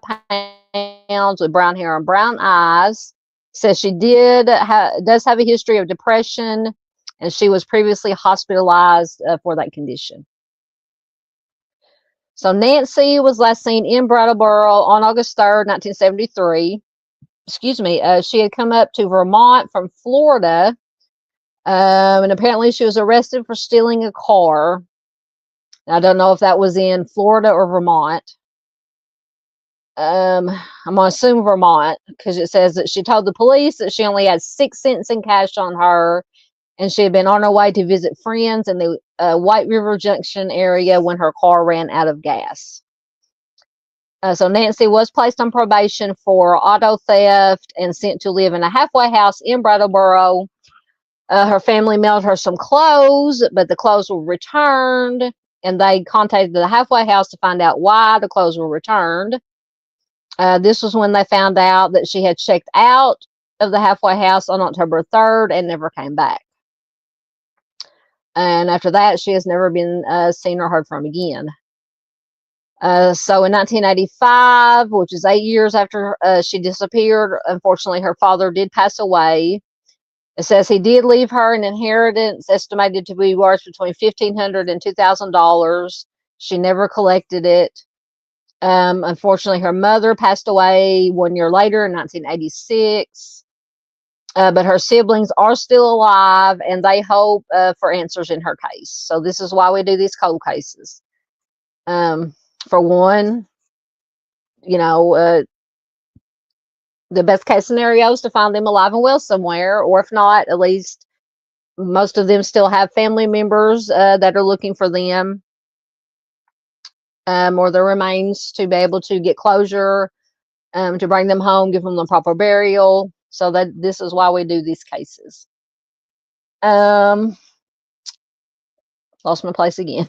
pounds with brown hair and brown eyes. Says she does have a history of depression, and she was previously hospitalized for that condition. So Nancy was last seen in Brattleboro on August 3rd, 1973. Excuse me. She had come up to Vermont from Florida, and apparently she was arrested for stealing a car. I don't know if that was in Florida or Vermont. I'm going to assume Vermont, because it says that she told the police that she only had 6 cents in cash on her, and she had been on her way to visit friends in the White River Junction area when her car ran out of gas. So Nancy was placed on probation for auto theft and sent to live in a halfway house in Brattleboro. Her family mailed her some clothes, but the clothes were returned, and they contacted the halfway house to find out why the clothes were returned. This was when they found out that she had checked out of the halfway house on October 3rd and never came back. And after that, she has never been seen or heard from again. So in 1985, which is 8 years after she disappeared, unfortunately, her father did pass away. It says he did leave her an inheritance estimated to be worth between $1,500 and $2,000. She never collected it. Unfortunately, her mother passed away 1 year later in 1986. But her siblings are still alive, and they hope for answers in her case. So this is why we do these cold cases. For one, the best case scenario is to find them alive and well somewhere, or if not, at least most of them still have family members that are looking for them, or their remains, to be able to get closure, to bring them home, give them the proper burial. So that this is why we do these cases. Lost my place again.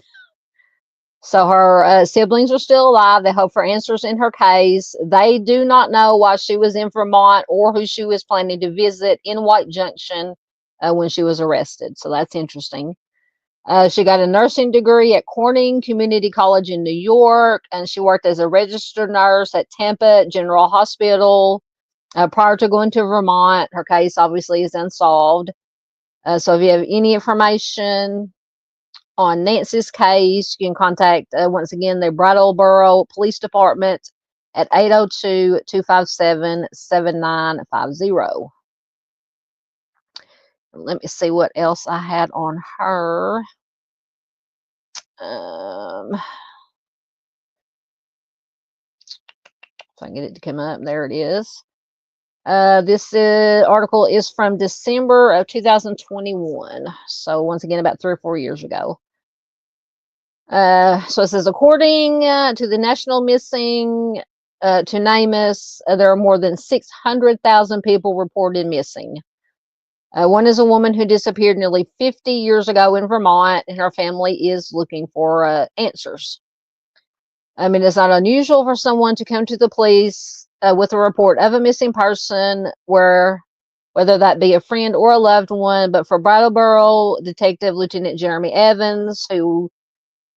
So her siblings are still alive. They hope for answers in her case. They do not know why she was in Vermont or who she was planning to visit in White Junction when she was arrested. So that's interesting. She got a nursing degree at Corning Community College in New York, and she worked as a registered nurse at Tampa General Hospital. Prior to going to Vermont, her case obviously is unsolved. So if you have any information on Nancy's case, you can contact, once again, the Brattleboro Police Department at 802-257-7950. Let me see what else I had on her. If I can get it to come up, there it is. This article is from December of 2021. So once again, about 3 or 4 years ago. So it says, according to the National Missing to NamUs, there are more than 600,000 people reported missing. One is a woman who disappeared nearly 50 years ago in Vermont, and her family is looking for answers. It's not unusual for someone to come to the police with a report of a missing person, whether that be a friend or a loved one. But for Brattleboro Detective Lieutenant Jeremy Evans, who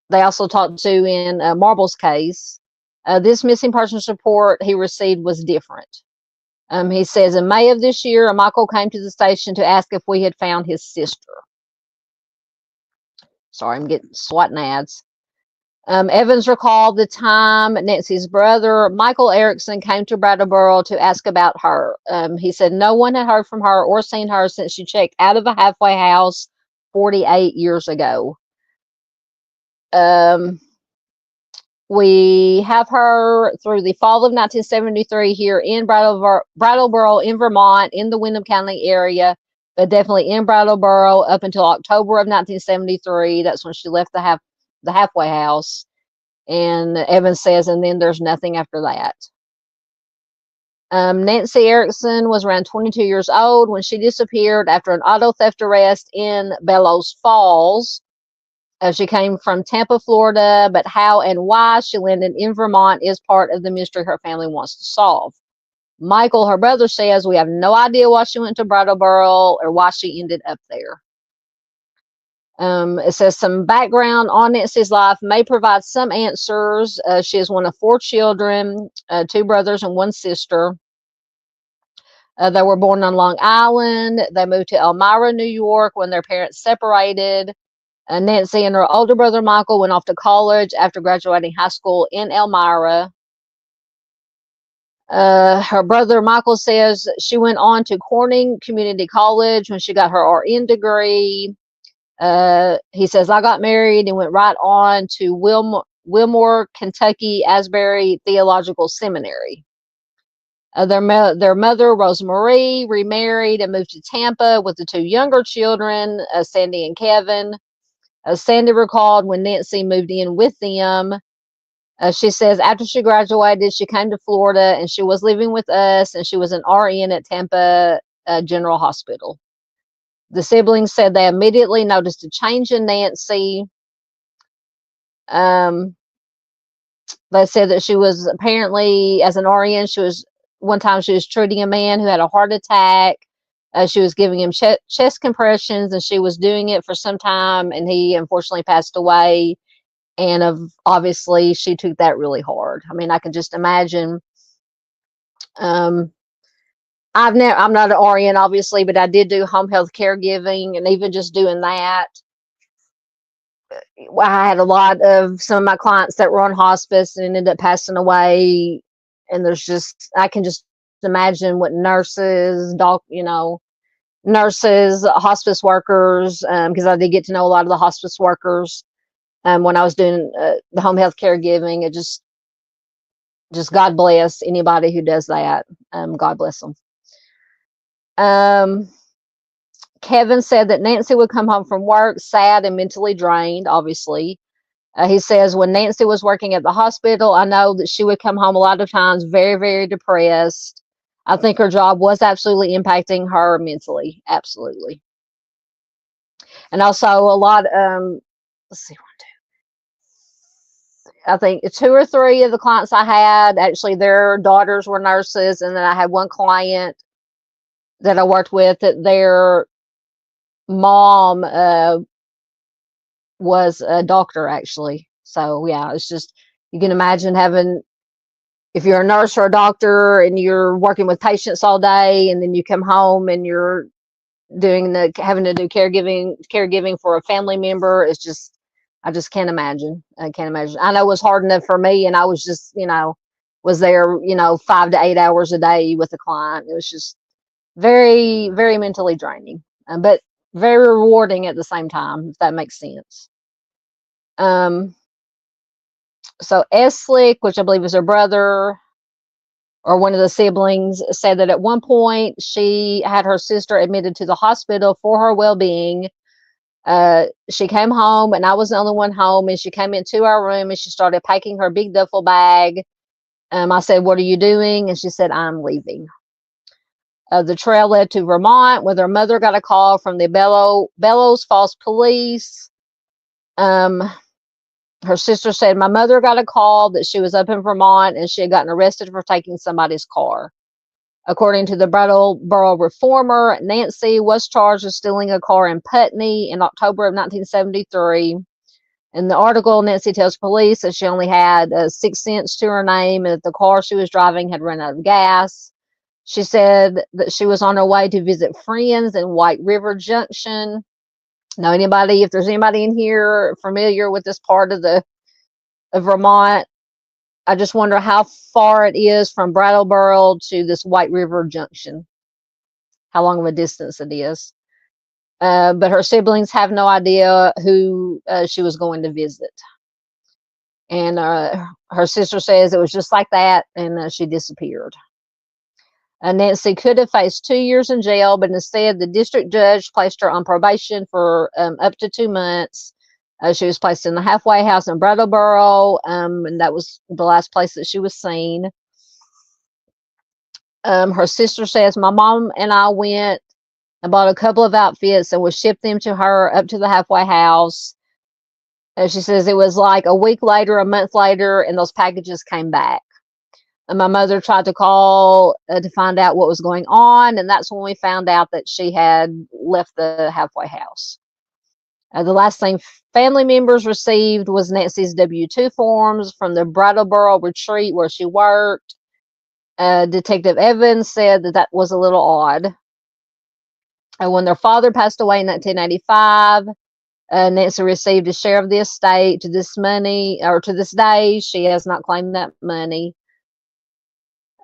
they also talked to in Marble's case, this missing persons report he received was different. He says, in May of this year, Michael came to the station to ask if we had found his sister. Sorry, I'm getting swatting ads. Evans recalled the time Nancy's brother, Michael Erickson, came to Brattleboro to ask about her. He said no one had heard from her or seen her since she checked out of a halfway house 48 years ago. We have her through the fall of 1973 here in Brattleboro in Vermont, in the Windham County area, but definitely in Brattleboro up until October of 1973. That's when she left the halfway house. And Evans says, and then there's nothing after that. Nancy Erickson was around 22 years old when she disappeared after an auto theft arrest in Bellows Falls. She came from Tampa, Florida, but how and why she landed in Vermont is part of the mystery her family wants to solve. Michael, her brother, says we have no idea why she went to Brattleboro or why she ended up there. It says some background on Nancy's life may provide some answers. She is one of 4 children, 2 brothers and 1 sister. They were born on Long Island. They moved to Elmira, New York when their parents separated. Nancy and her older brother Michael went off to college after graduating high school in Elmira. Her brother Michael says she went on to Corning Community College when she got her RN degree. He says, I got married and went right on to Wilmore, Kentucky, Asbury Theological Seminary. Their mother, Rosemarie, remarried and moved to Tampa with the 2 younger children, Sandy and Kevin. Sandy recalled when Nancy moved in with them. She says after she graduated, she came to Florida and she was living with us, and she was an RN at Tampa General Hospital. The siblings said they immediately noticed a change in Nancy. They said that she was apparently, as an RN, one time she was treating a man who had a heart attack. She was giving him chest compressions, and she was doing it for some time, and he unfortunately passed away. And obviously, she took that really hard. I mean, I can just imagine. I'm not an RN, obviously, but I did do home health caregiving, and even just doing that, I had a lot of some of my clients that were on hospice and ended up passing away. And I can just imagine what nurses, hospice workers, because I did get to know a lot of the hospice workers when I was doing the home health caregiving. It just God bless anybody who does that. God bless them. Kevin said that Nancy would come home from work sad and mentally drained, obviously. He says, when Nancy was working at the hospital, I know that she would come home a lot of times very, very depressed. I think her job was absolutely impacting her mentally. Absolutely. And also a lot, let's see, I think 2 or 3 of the clients I had, actually their daughters were nurses. And then I had one client that I worked with that their mom was a doctor, actually. So yeah, it's just, you can imagine if you're a nurse or a doctor and you're working with patients all day, and then you come home and you're having to do caregiving for a family member. It's just, I just can't imagine. I can't imagine. I know it was hard enough for me, and I was just, was there, 5 to 8 hours a day with a client. It was just very, very mentally draining, but very rewarding at the same time, if that makes sense. So Eslick, which I believe is her brother or one of the siblings, said that at one point she had her sister admitted to the hospital for her well-being. She came home, and I was the only one home, and she came into our room and she started packing her big duffel bag. I said, "What are you doing?" And she said, "I'm leaving." The trail led to Vermont, where their mother got a call from the Bellows Falls police. Her sister said, my mother got a call that she was up in Vermont and she had gotten arrested for taking somebody's car. According to the Brattleboro Reformer, Nancy was charged with stealing a car in Putney in October of 1973. In the article, Nancy tells police that she only had 6 cents to her name and that the car she was driving had run out of gas. She said that she was on her way to visit friends in White River Junction. Now, if there's anybody in here familiar with this part of Vermont, I just wonder how far it is from Brattleboro to this White River Junction, how long of a distance it is. But her siblings have no idea who she was going to visit. And her sister says it was just like that, and she disappeared. Nancy could have faced 2 years in jail, but instead the district judge placed her on probation for up to 2 months. She was placed in the halfway house in Brattleboro, and that was the last place that she was seen. Her sister says, my mom and I went and bought a couple of outfits and we shipped them to her up to the halfway house. She says it was like a week later, a month later, and those packages came back. And my mother tried to call to find out what was going on, and that's when we found out that she had left the halfway house. The last thing family members received was Nancy's W-2 forms from the Brattleboro retreat where she worked. Detective Evans said that was a little odd. When their father passed away in 1985, Nancy received a share of the estate. To this day, she has not claimed that money.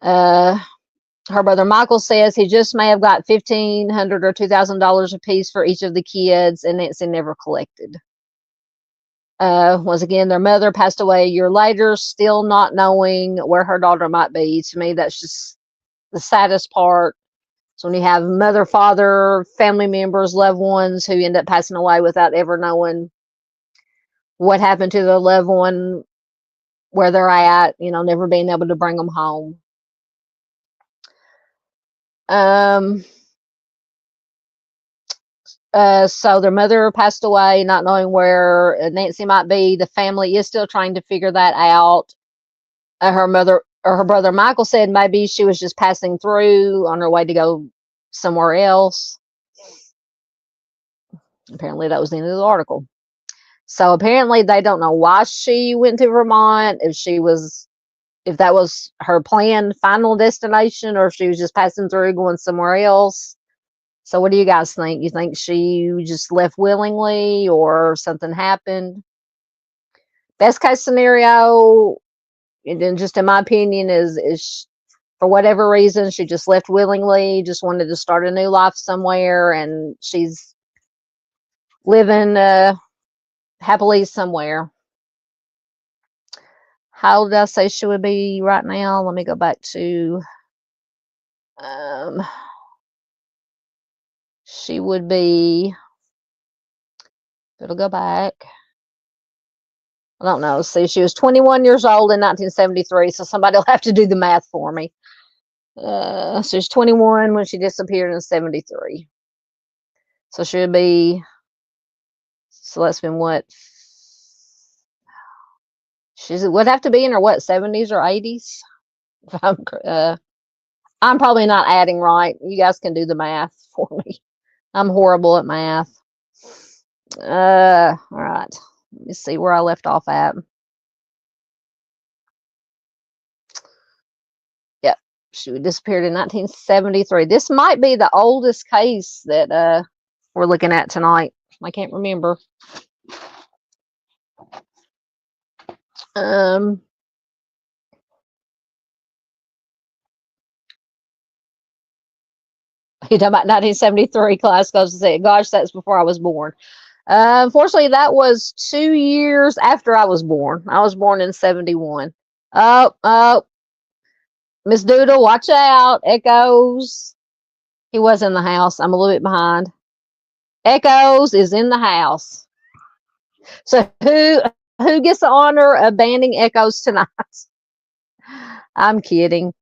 Her brother Michael says he just may have got $1,500 or $2,000 apiece for each of the kids, and Nancy never collected. Once again, their mother passed away a year later, still not knowing where her daughter might be. To me, that's just the saddest part. So when you have mother, father, family members, loved ones who end up passing away without ever knowing what happened to their loved one, where they're at, never being able to bring them home. So their mother passed away, not knowing where Nancy might be. The family is still trying to figure that out. Her brother Michael said maybe she was just passing through on her way to go somewhere else. Apparently that was the end of the article. So apparently they don't know why she went to Vermont, if that was her planned final destination, or if she was just passing through going somewhere else. So what do you guys think? You think she just left willingly, or something happened? Best case scenario, and then just in my opinion, is for whatever reason, she just left willingly, just wanted to start a new life somewhere, and she's living happily somewhere. How old did I say she would be right now? Let me go back to, she would be, it'll go back. I don't know. See, she was 21 years old in 1973, so somebody will have to do the math for me. So she's 21 when she disappeared in 73. So she'll be, so that's been what? She would have to be in her, 70s or 80s? I'm probably not adding right. You guys can do the math for me. I'm horrible at math. All right. Let me see where I left off at. Yep. She disappeared in 1973. This might be the oldest case that we're looking at tonight. I can't remember. You talking about 1973 class goes to say, gosh, that's before I was born. Unfortunately, that was 2 years after I was born. I was born in 71. Oh, Miss Doodle, watch out. Echoes. He was in the house. I'm a little bit behind. Echoes is in the house. So who gets the honor of banning Echoes tonight? I'm kidding.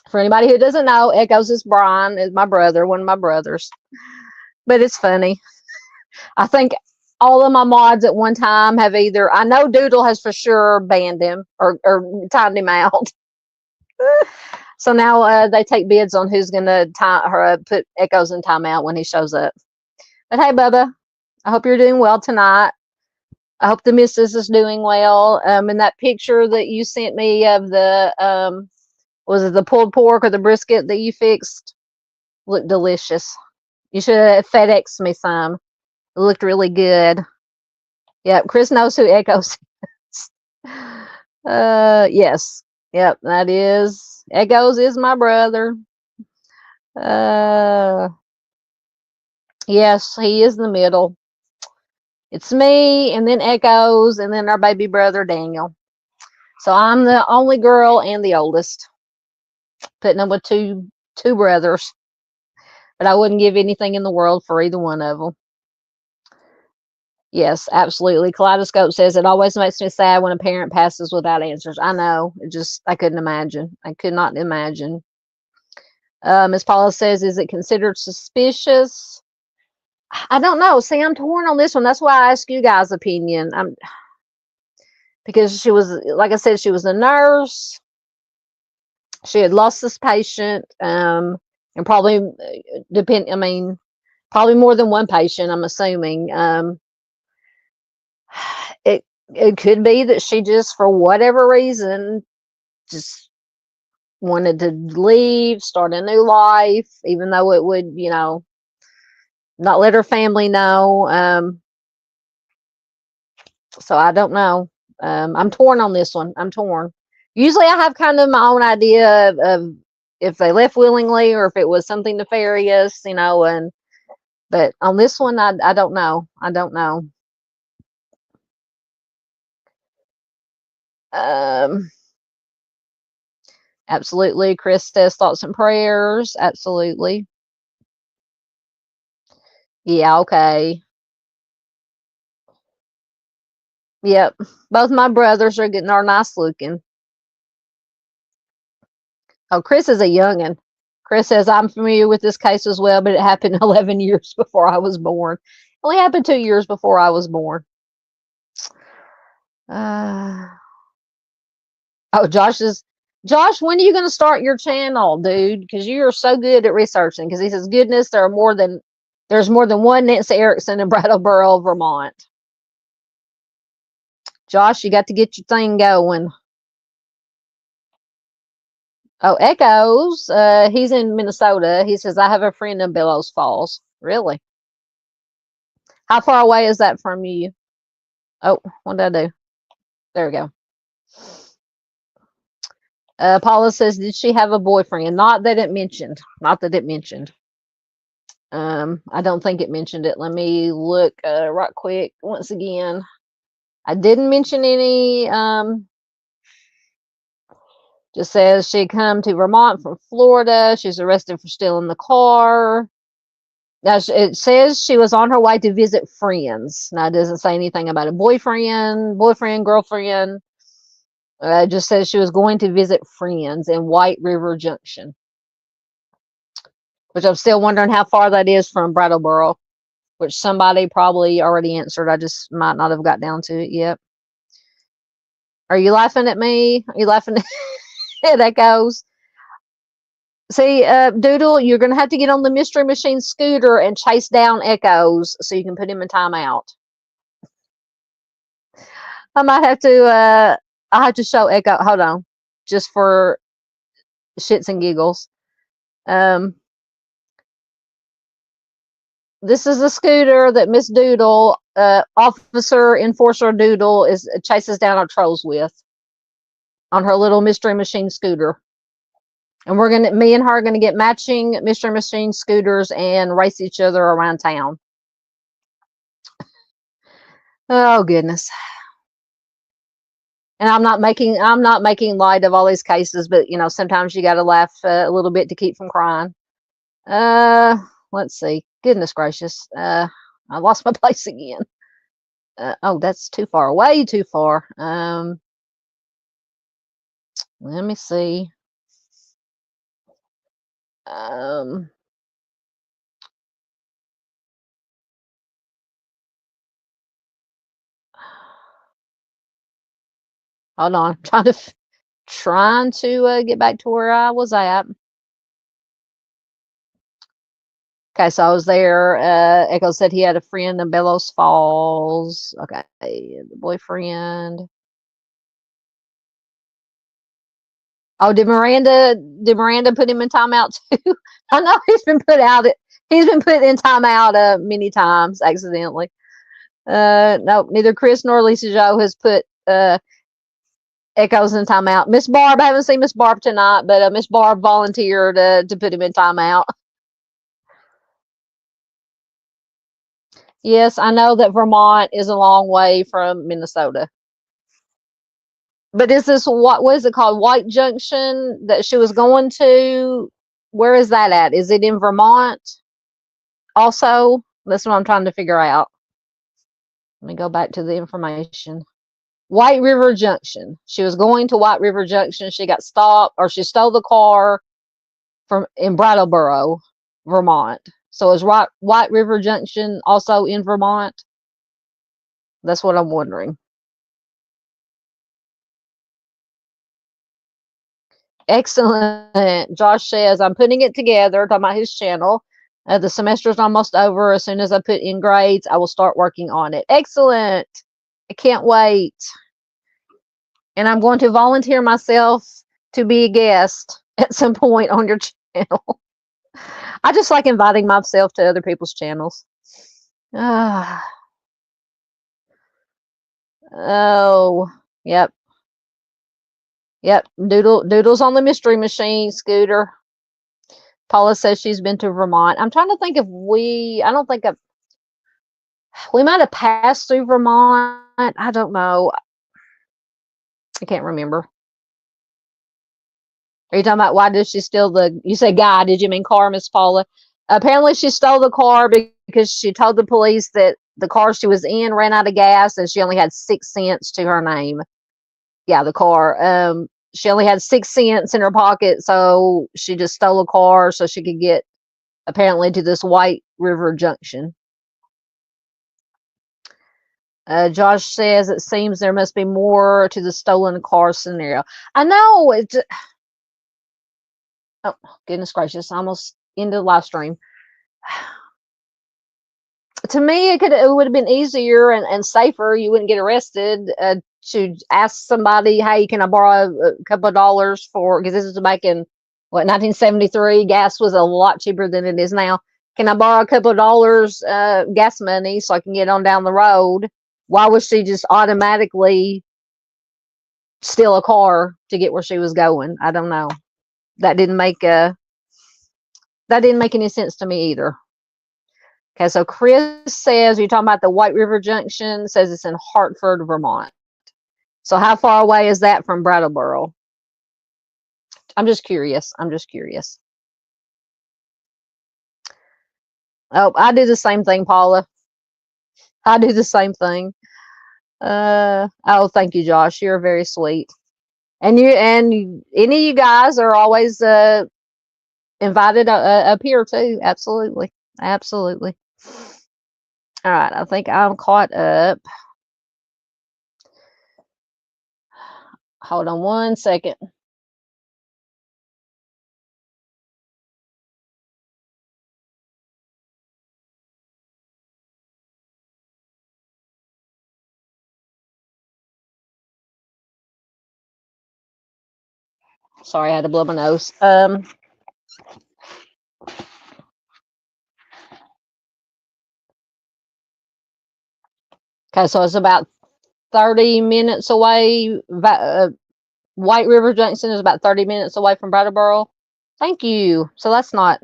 For anybody who doesn't know, Echoes is Brian, is my brother, one of my brothers. But it's funny. I think all of my mods at one time have either, I know Doodle has for sure banned him or timed him out. So now they take bids on who's going to put Echoes in timeout when he shows up. But hey, Bubba, I hope you're doing well tonight. I hope the missus is doing well. And that picture that you sent me of the, was it the pulled pork or the brisket that you fixed? Looked delicious. You should have FedExed me some. It looked really good. Yep, Chris knows who Echoes is. Yes. Yep, that is. Echoes is my brother. Yes, he is the middle. It's me, and then Echoes, and then our baby brother, Daniel. So I'm the only girl and the oldest, putting up with two brothers. But I wouldn't give anything in the world for either one of them. Yes, absolutely. Kaleidoscope says it always makes me sad when a parent passes without answers. I know. I couldn't imagine. I could not imagine. Miss Paula says, is it considered suspicious? I don't know. See, I'm torn on this one. That's why I ask you guys' opinion. Because she was, like I said, she was a nurse. She had lost this patient, and probably probably more than one patient, I'm assuming. It could be that she just, for whatever reason, just wanted to leave, start a new life, even though it would, not let her family know. So I don't know. I'm torn on this one. I'm torn. Usually I have kind of my own idea of if they left willingly or if it was something nefarious, but on this one, I don't know. I don't know. Absolutely. Chris says thoughts and prayers. Absolutely. Yeah, okay. Yep. Both my brothers are nice looking. Oh, Chris is a youngin'. Chris says, I'm familiar with this case as well, but it happened 11 years before I was born. It only happened 2 years before I was born. Oh, Josh, when are you going to start your channel, dude? Because you are so good at researching. Because he says, goodness, there's more than one Nancy Erickson in Brattleboro, Vermont. Josh, you got to get your thing going. Oh, Echoes. He's in Minnesota. He says, I have a friend in Bellows Falls. Really? How far away is that from you? Oh, what did I do? There we go. Paula says, did she have a boyfriend? Not that it mentioned. Not that it mentioned. I don't think it mentioned it. Let me look right quick once again. I didn't mention any. Just says she come to Vermont from Florida. She's arrested for stealing the car. Now it says she was on her way to visit friends. Now it doesn't say anything about a boyfriend, girlfriend. It just says she was going to visit friends in White River Junction, which I'm still wondering how far that is from Brattleboro, which somebody probably already answered. I just might not have got down to it yet. Are you laughing at me? Are you laughing at Echoes? See, Doodle, you're going to have to get on the Mystery Machine scooter and chase down Echoes so you can put him in timeout. I might have to, I'll have to show Echo. Hold on. Just for shits and giggles. This is the scooter that Miss Doodle, Officer Enforcer Doodle, chases down our trolls with on her little Mystery Machine scooter. And me and her are gonna get matching Mystery Machine scooters and race each other around town. Oh goodness. And I'm not making light of all these cases, but sometimes you got to laugh a little bit to keep from crying. Let's see. Goodness gracious. I lost my place again. Oh, that's too far. Way too far. Let me see. Hold on. Trying to get back to where I was at. Okay, so I was there. Echo said he had a friend in Bellows Falls. Okay, the boyfriend. Oh, did Miranda put him in timeout too? I know he's been put in timeout many times accidentally. No, neither Chris nor Lisa Joe has put Echoes in timeout. Miss Barb, I haven't seen Miss Barb tonight, but Miss Barb volunteered to put him in timeout. Yes, I know that Vermont is a long way from Minnesota. But is this, what was it called? White Junction that she was going to? Where is that at? Is it in Vermont also? That's what I'm trying to figure out. Let me go back to the information. White River Junction. She was going to White River Junction. She got stopped, or she stole the car from in Brattleboro, Vermont. So is White River Junction also in Vermont? That's what I'm wondering. Excellent. Josh says, I'm putting it together, talking about his channel. The semester's almost over. As soon as I put in grades, I will start working on it. Excellent. I can't wait. And I'm going to volunteer myself to be a guest at some point on your channel. I just like inviting myself to other people's channels. Oh, yep. Yep. Doodles on the mystery machine, Scooter. Paula says she's been to Vermont. I'm trying to think if we might have passed through Vermont. I don't know. I can't remember. Are you talking about why did she steal you said guy, did you mean car, Miss Paula? Apparently she stole the car because she told the police that the car she was in ran out of gas and she only had 6 cents to her name. Yeah, the car. She only had 6 cents in her pocket, so she just stole a car so she could get apparently to this White River Junction. Josh says it seems there must be more to the stolen car scenario. I know it's. Oh goodness gracious! Almost into the live stream. To me, it would have been easier and safer. You wouldn't get arrested to ask somebody, "Hey, can I borrow a couple of dollars for?" Because this is back in what 1973. Gas was a lot cheaper than it is now. Can I borrow a couple of dollars gas money so I can get on down the road? Why was she just automatically steal a car to get where she was going? I don't know. That didn't make any sense to me either. Okay, so Chris says, you're talking about the White River Junction, says it's in Hartford, Vermont. So how far away is that from Brattleboro? I'm just curious. Oh, I do the same thing, Paula. I do the same thing. Oh, thank you, Josh. You're very sweet. And any of you guys are always invited up here too. Absolutely. Absolutely. All right. I think I'm caught up. Hold on one second. Sorry, I had to blow my nose. Okay, so it's about 30 minutes away. White River Junction is about 30 minutes away from Brattleboro. Thank you. So that's not.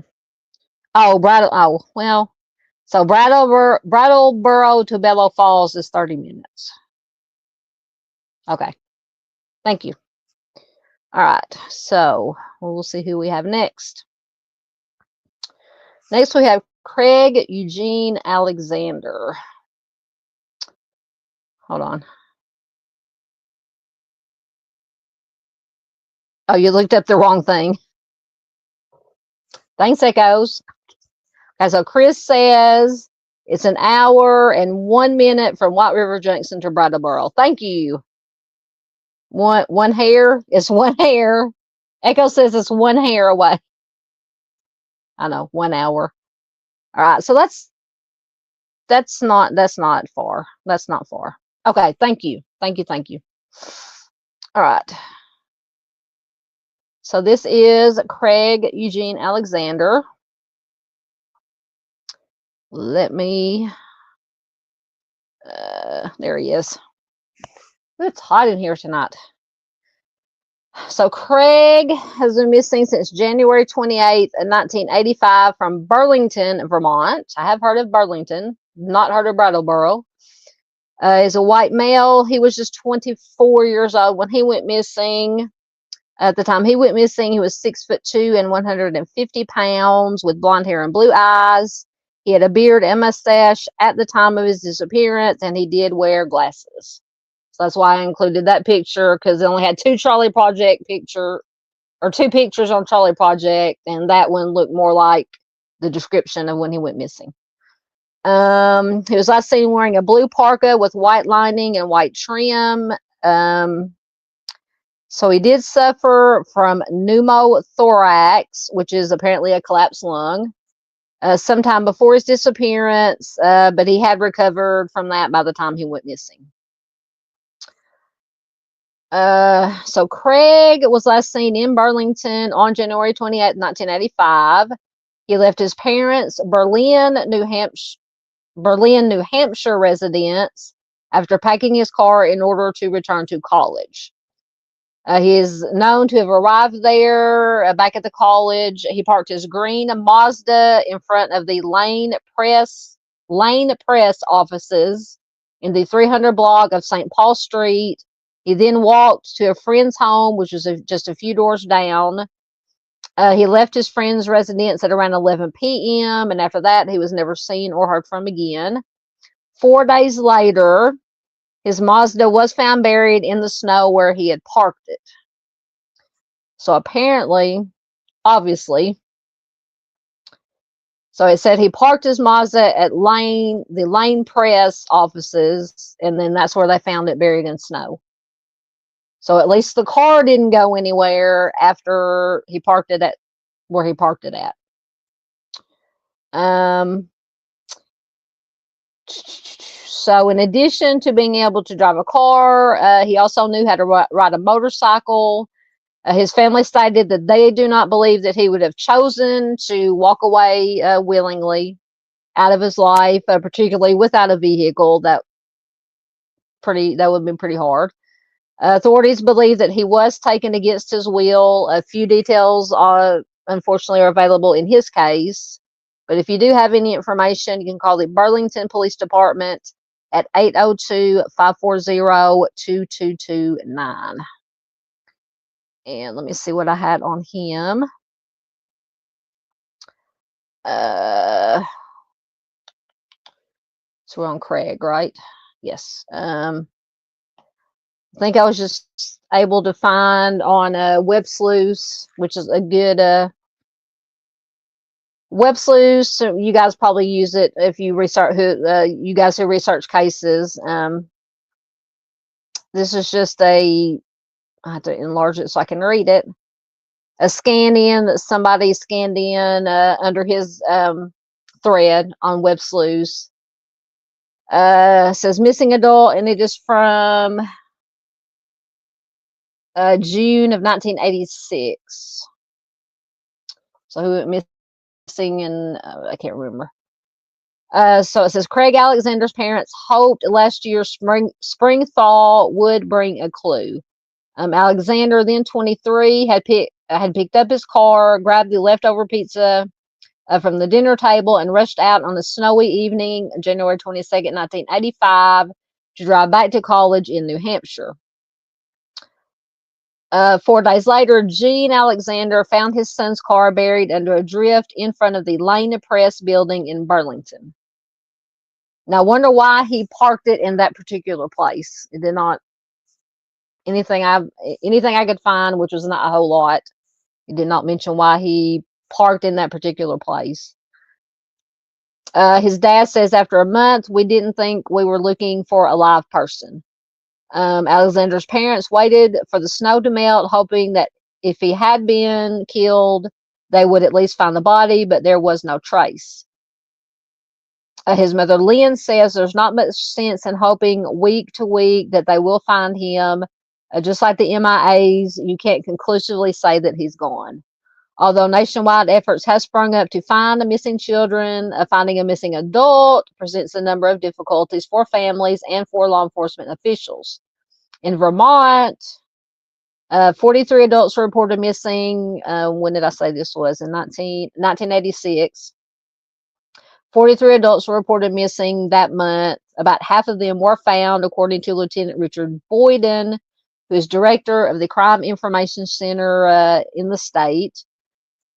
Oh, well. So Brattleboro to Bellow Falls is 30 minutes. Okay. Thank you. All right. So we'll see who we have next. Next, we have Craig Eugene Alexander. Hold on. Oh, you looked up the wrong thing. Thanks, Echoes. Okay, so Chris says it's an hour and 1 minute from White River Junction to Brattleboro. Thank you. One hair? It's 1 hair. Echo says it's 1 hair away. I know, 1 hour. All right, so that's not far. That's not far. Okay, thank you. Thank you. All right. So this is Craig Eugene Alexander. Let me, there he is. It's hot in here tonight. So Craig has been missing since January 28th, 1985 from Burlington, Vermont. I have heard of Burlington, not heard of Brattleboro. Is a white male. He was just 24 years old when he went missing. At the time he went missing, he was 6'2" and 150 pounds with blonde hair and blue eyes. He had a beard and mustache at the time of his disappearance, and he did wear glasses. So that's why I included that picture, because they only had two pictures on Charlie Project, and that one looked more like the description of when he went missing. He was last seen wearing a blue parka with white lining and white trim. So he did suffer from pneumothorax, which is apparently a collapsed lung, sometime before his disappearance, but he had recovered from that by the time he went missing. So Craig was last seen in Burlington on January 28, 1985. He left his parents' Berlin, New Hampshire residence after packing his car in order to return to college. He is known to have arrived there back at the college. He parked his green Mazda in front of the Lane Press offices in the 300 block of St. Paul Street. He then walked to a friend's home, which was just a few doors down. He left his friend's residence at around 11 p.m., and after that, he was never seen or heard from again. 4 days later, his Mazda was found buried in the snow where he had parked it. So apparently, obviously, so it said he parked his Mazda at the Lane Press offices, and then that's where they found it buried in snow. So at least the car didn't go anywhere after he parked it at where he parked it at. So in addition to being able to drive a car, he also knew how to ride a motorcycle. His family stated that they do not believe that he would have chosen to walk away willingly out of his life, particularly without a vehicle. That would have been pretty hard. Authorities believe that he was taken against his will. A few details, unfortunately, are available in his case. But if you do have any information, you can call the Burlington Police Department at 802-540-2229. And let me see what I had on him. So we're on Craig, right? Yes. I think I was just able to find on Web Sleuth, which is a good Web Sleuth. So you guys probably use it if you research you guys who research cases. This is just I have to enlarge it so I can read it. A scan in that somebody scanned in under his thread on Web Sleuth. Says missing adult, and it is from June of 1986. So who went missing in, I can't remember. So it says Craig Alexander's parents hoped last year's spring thaw would bring a clue. Alexander, then 23, had picked up his car, grabbed the leftover pizza from the dinner table, and rushed out on a snowy evening, January 22nd, 1985, to drive back to college in New Hampshire. 4 days later, Gene Alexander found his son's car buried under a drift in front of the Lane Press building in Burlington. Now, I wonder why he parked it in that particular place. It did not, anything I could find, which was not a whole lot, it did not mention why he parked in that particular place. His dad says, after a month, we didn't think we were looking for a live person. Alexander's parents waited for the snow to melt, hoping that if he had been killed, they would at least find the body, but there was no trace. His mother, Lynn, says there's not much sense in hoping week to week that they will find him. Just like the MIAs, you can't conclusively say that he's gone. Although nationwide efforts have sprung up to find the missing children, finding a missing adult presents a number of difficulties for families and for law enforcement officials. In Vermont, 43 adults were reported missing. When did I say this was? In 1986. 43 adults were reported missing that month. About half of them were found, according to Lieutenant Richard Boyden, who is director of the Crime Information Center in the state.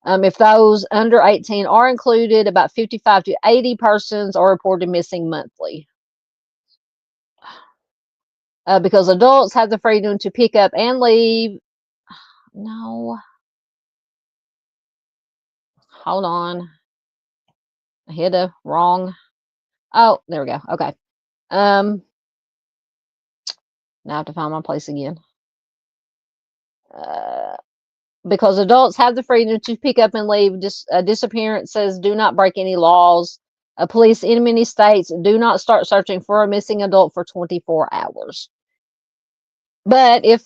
If those under 18 are included, about 55 to 80 persons are reported missing monthly. Because adults have the freedom to pick up and leave. No. Hold on. I hit a wrong. Oh, there we go. Okay. Now I have to find my place again. Because adults have the freedom to pick up and leave. Disappearances do not break any laws. Police in many states do not start searching for a missing adult for 24 hours. But if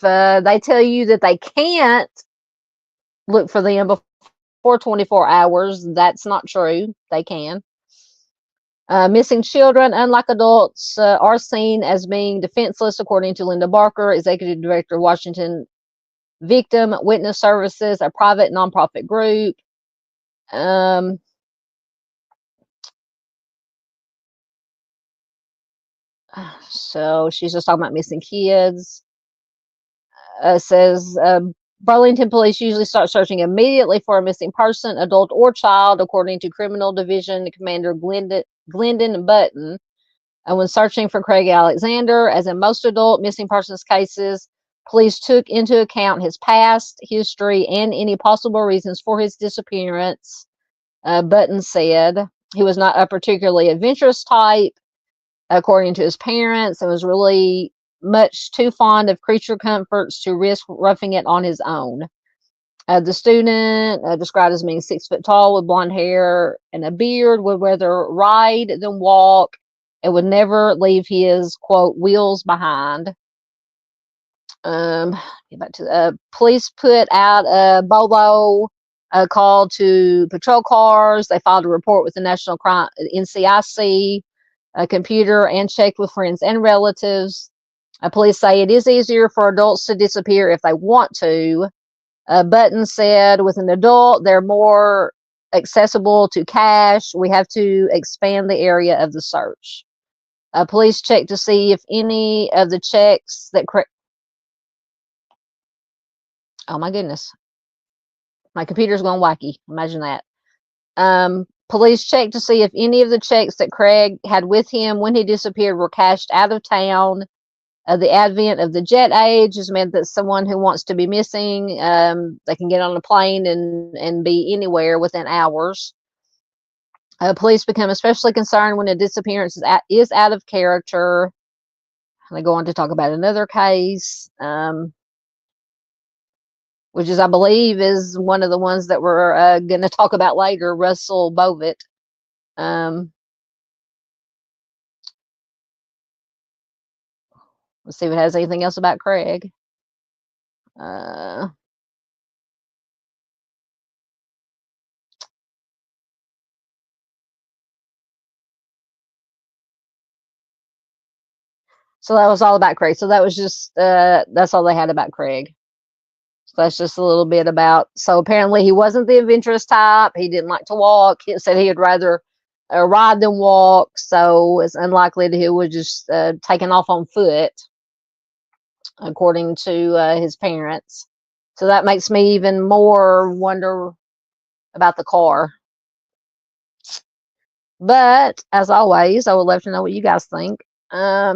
they tell you that they can't look for them before 24 hours, that's not true. They can. Missing children, unlike adults, are seen as being defenseless, according to Linda Barker, Executive Director of Washington Victim Witness Services, a private nonprofit group. So she's just talking about missing kids. Says Burlington police usually start searching immediately for a missing person, adult or child, according to Criminal Division Commander Glendon Button. And when searching for Craig Alexander, as in most adult missing persons cases, police took into account his past history and any possible reasons for his disappearance. Button said he was not a particularly adventurous type, according to his parents, and was really much too fond of creature comforts to risk roughing it on his own. The student, described as being 6 foot tall with blonde hair and a beard, would rather ride than walk and would never leave his, quote, wheels behind. Police put out a BOLO call to patrol cars. They filed a report with the National Crime NCIC computer and checked with friends and relatives. Police say it is easier for adults to disappear if they want to. Button said with an adult, they're more accessible to cash. We have to expand the area of the search. Police checked to see if any of the checks that... Oh my goodness. My computer's going wacky. Imagine that. Police checked to see if any of the checks that Craig had with him when he disappeared were cashed out of town. The advent of the jet age has meant that someone who wants to be missing, they can get on a plane and be anywhere within hours. Police become especially concerned when a disappearance is out of character. They go on to talk about another case, which is, I believe, is one of the ones that we're going to talk about later, Russell Bovit. Let's see if it has anything else about Craig. So that was all about Craig. So that was just, that's all they had about Craig. So that's just a little bit about, so apparently he wasn't the adventurous type. He didn't like to walk. He said he'd rather ride than walk. So it's unlikely that he would just taken off on foot, according to his parents. So that makes me even more wonder about the car. But as always, I would love to know what you guys think. I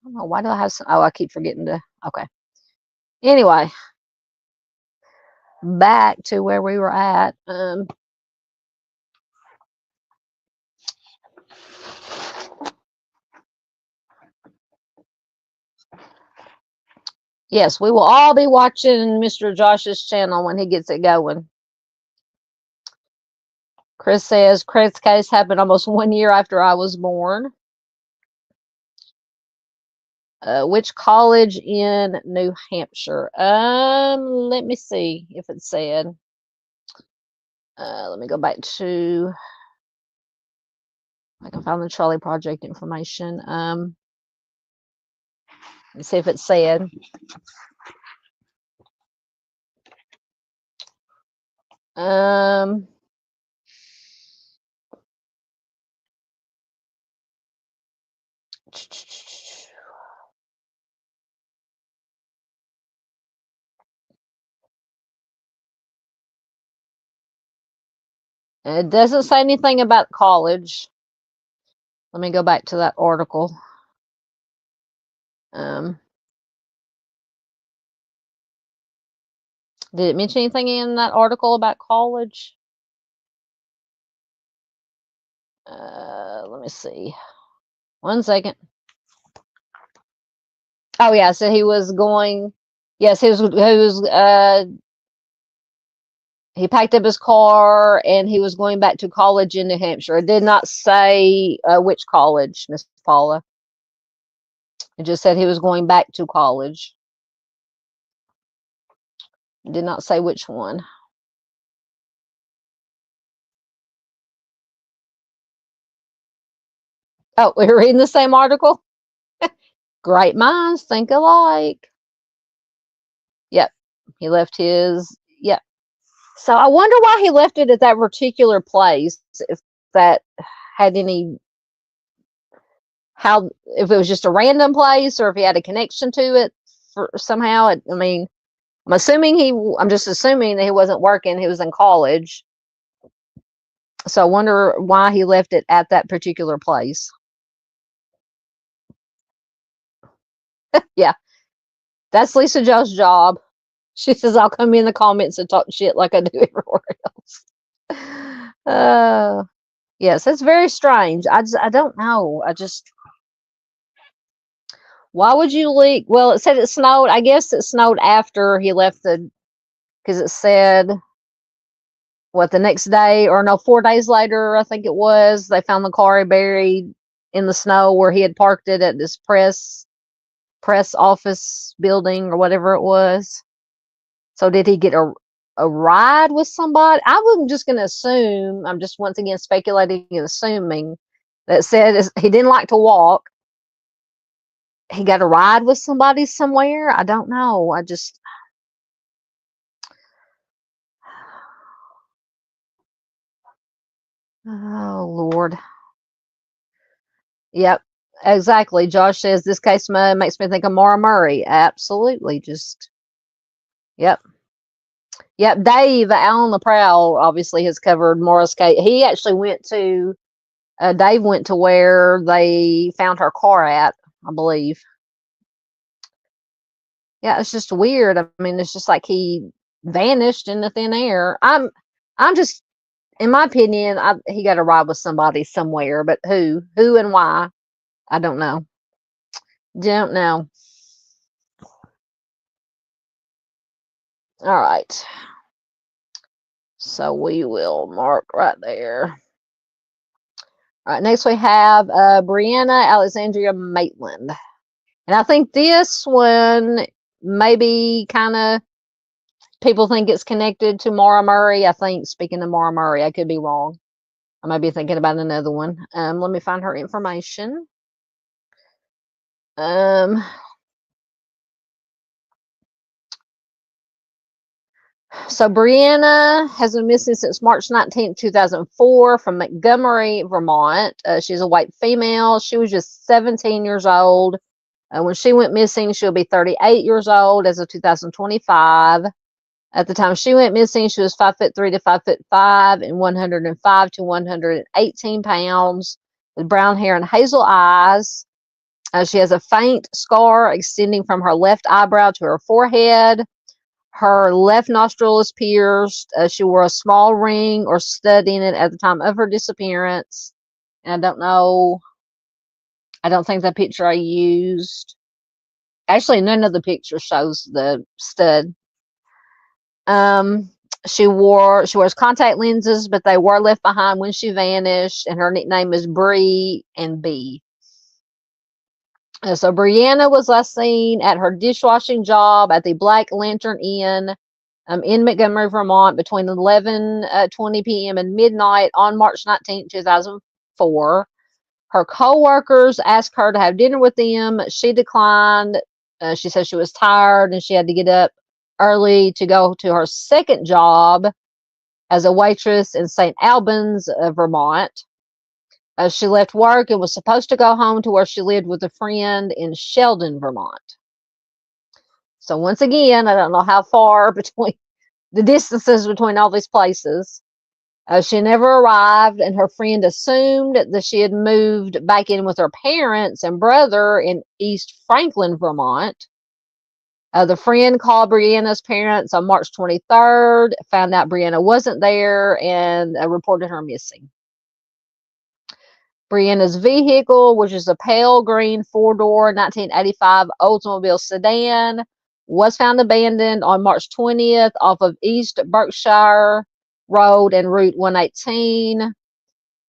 don't know, why do I have some? Oh, I keep forgetting to. Okay. Anyway, back to where we were at. Yes, we will all be watching Mr. Josh's channel when he gets it going. Chris says Craig's case happened almost 1 year after I was born. Which college in New Hampshire? Let me see if it said. Let me go back to. I can find the Trolley Project information. Let's see if it said. Um, it doesn't say anything about college. Let me go back to that article. Did it mention anything in that article about college? Let me see. 1 second. Oh yeah, so he was going. Yes, he packed up his car and he was going back to college in New Hampshire. It did not say which college, Miss Paula. It just said he was going back to college. It did not say which one. Oh, we're reading the same article? Great minds think alike. Yep, he left his. Yep. So I wonder why he left it at that particular place. If that had any, how, if it was just a random place or if he had a connection to it for somehow. I mean, I'm just assuming that he wasn't working. He was in college. So I wonder why he left it at that particular place. Yeah, that's Lisa Jo's job. She says, I'll come in the comments and talk shit like I do everywhere else. Yes, it's very strange. I don't know. Why would you leak? Well, it said it snowed. I guess it snowed after he left because it said, what, the next day, or no, 4 days later, I think it was, they found the car buried in the snow where he had parked it at this press office building or whatever it was. So did he get a ride with somebody? I'm just going to assume, I'm just once again speculating and assuming, that said he didn't like to walk. He got a ride with somebody somewhere. I don't know. Oh, Lord. Yep, exactly. Josh says this case makes me think of Maura Murray. Absolutely. Yep. Yep. Dave, out on the prowl, obviously has covered Maura's case. He actually Dave went to where they found her car at, I believe. Yeah, it's just weird. I mean, it's just like he vanished in the thin air. I'm just, in my opinion, he got a ride with somebody somewhere, but who and why, I don't know. Don't know. All right. So we will mark right there. All right, next we have Brianna Alexandria Maitland. And I think this one maybe kind of people think it's connected to Maura Murray. I think, speaking of Maura Murray, I could be wrong. I might be thinking about another one. Let me find her information. So Brianna has been missing since March 19th, 2004 from Montgomery, Vermont. She's a white female. She was just 17 years old. When she went missing, she'll be 38 years old as of 2025. At the time she went missing, she was 5'3" to 5'5" and 105 to 118 pounds with brown hair and hazel eyes. She has a faint scar extending from her left eyebrow to her forehead. Her left nostril is pierced. She wore a small ring or stud in it at the time of her disappearance. And I don't know. I don't think the picture I used. Actually, none of the pictures shows the stud. She wears contact lenses, but they were left behind when she vanished, and her nickname is Bree and B. So Brianna was last seen at her dishwashing job at the Black Lantern Inn in Montgomery, Vermont between 11:20 p.m. and midnight on March 19, 2004. Her co-workers asked her to have dinner with them. She declined. She said she was tired and she had to get up early to go to her second job as a waitress in St. Albans, Vermont. She left work and was supposed to go home to where she lived with a friend in Sheldon, Vermont. So once again, I don't know how far between the distances between all these places. She never arrived, and her friend assumed that she had moved back in with her parents and brother in East Franklin, Vermont. The friend called Brianna's parents on March 23rd, found out Brianna wasn't there, and reported her missing. Brianna's vehicle, which is a pale green four-door 1985 Oldsmobile sedan, was found abandoned on March 20th off of East Berkshire Road and Route 118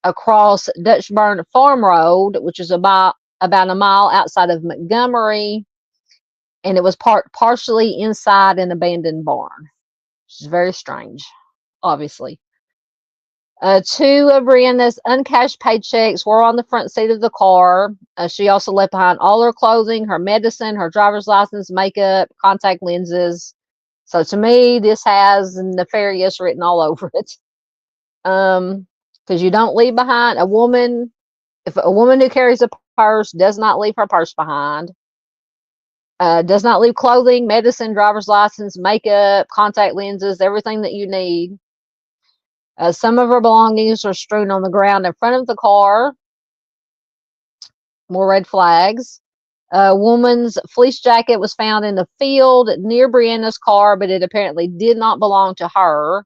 across Dutchburn Farm Road, which is about a mile outside of Montgomery, and it was parked partially inside an abandoned barn, which is very strange, obviously. Two of Brianna's uncashed paychecks were on the front seat of the car. She also left behind all her clothing, her medicine, her driver's license, makeup, contact lenses. So to me, this has nefarious written all over it. Because you don't leave behind a woman. If a woman who carries a purse does not leave her purse behind, does not leave clothing, medicine, driver's license, makeup, contact lenses, everything that you need. Some of her belongings are strewn on the ground in front of the car. More red flags. A woman's fleece jacket was found in the field near Brianna's car, but it apparently did not belong to her.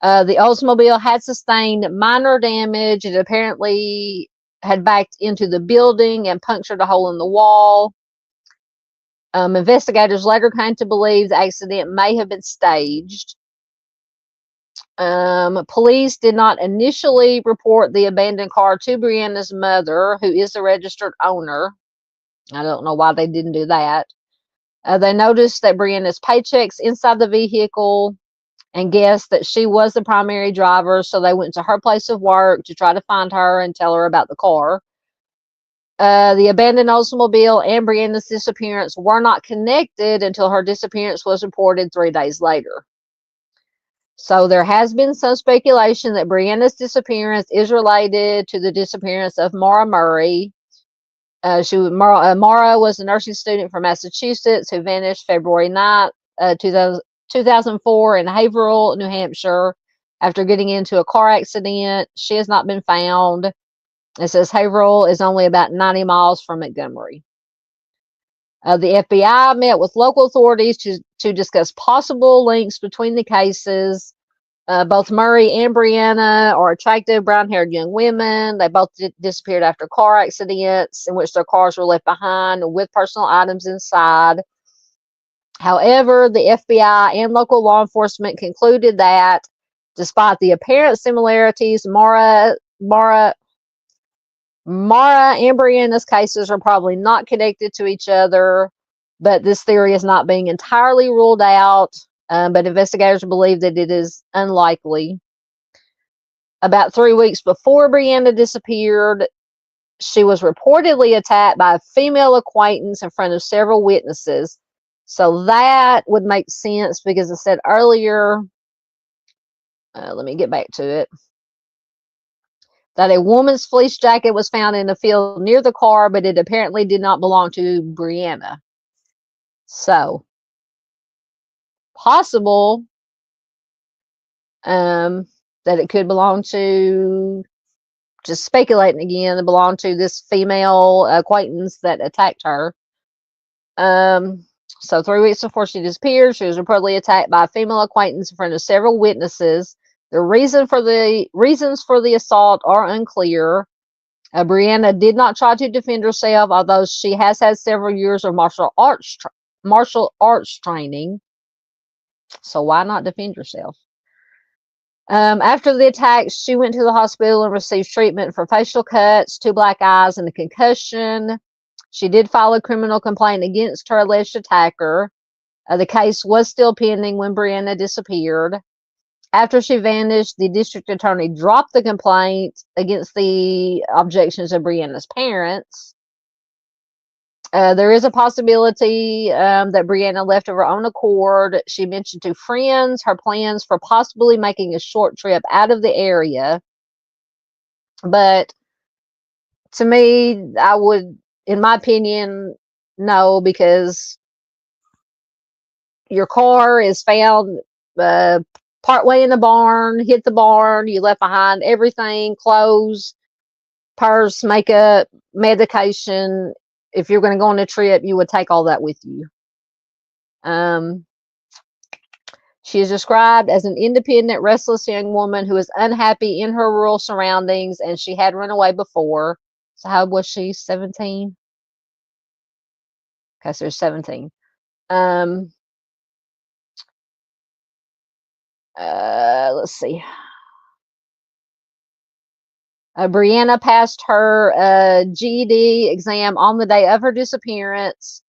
The Oldsmobile had sustained minor damage. It apparently had backed into the building and punctured a hole in the wall. Investigators later came to believe the accident may have been staged. Police did not initially report the abandoned car to Brianna's mother, who is the registered owner. I don't know why they didn't do that. They noticed that Brianna's paychecks inside the vehicle and guessed that she was the primary driver, so they went to her place of work to try to find her and tell her about the car. The abandoned Oldsmobile and Brianna's disappearance were not connected until her disappearance was reported 3 days later. So there has been some speculation that Brianna's disappearance is related to the disappearance of Mara Murray. Mara was a nursing student from Massachusetts who vanished February 9th, 2004 in Haverhill, New Hampshire, after getting into a car accident. She has not been found. It says Haverhill is only about 90 miles from Montgomery. The FBI met with local authorities to discuss possible links between the cases. Both Murray and Brianna are attractive, brown-haired young women. They both disappeared after car accidents in which their cars were left behind with personal items inside. However, the FBI and local law enforcement concluded that, despite the apparent similarities, Mara and Brianna's cases are probably not connected to each other, but this theory is not being entirely ruled out, but investigators believe that it is unlikely. About 3 weeks before Brianna disappeared, she was reportedly attacked by a female acquaintance in front of several witnesses. So that would make sense because I said earlier, let me get back to it, that a woman's fleece jacket was found in the field near the car, but it apparently did not belong to Brianna. So, possible that it could belong to, just speculating again, it belonged to this female acquaintance that attacked her. So 3 weeks before she disappeared, she was reportedly attacked by a female acquaintance in front of several witnesses. The reasons for the assault are unclear. Brianna did not try to defend herself, although she has had several years of martial arts training. So why not defend yourself? After the attack, she went to the hospital and received treatment for facial cuts, 2 black eyes, and a concussion. She did file a criminal complaint against her alleged attacker. The case was still pending when Brianna disappeared. After she vanished, the district attorney dropped the complaint against the objections of Brianna's parents. There is a possibility that Brianna left of her own accord. She mentioned to friends her plans for possibly making a short trip out of the area. But to me, I would, in my opinion, no, because your car is found partway in the barn, hit the barn, you left behind everything, clothes, purse, makeup, medication. If you're going to go on a trip, you would take all that with you. She is described as an independent, restless young woman who is unhappy in her rural surroundings, and she had run away before. So how was she? 17? Okay, so 17. Let's see. Brianna passed her GED exam on the day of her disappearance.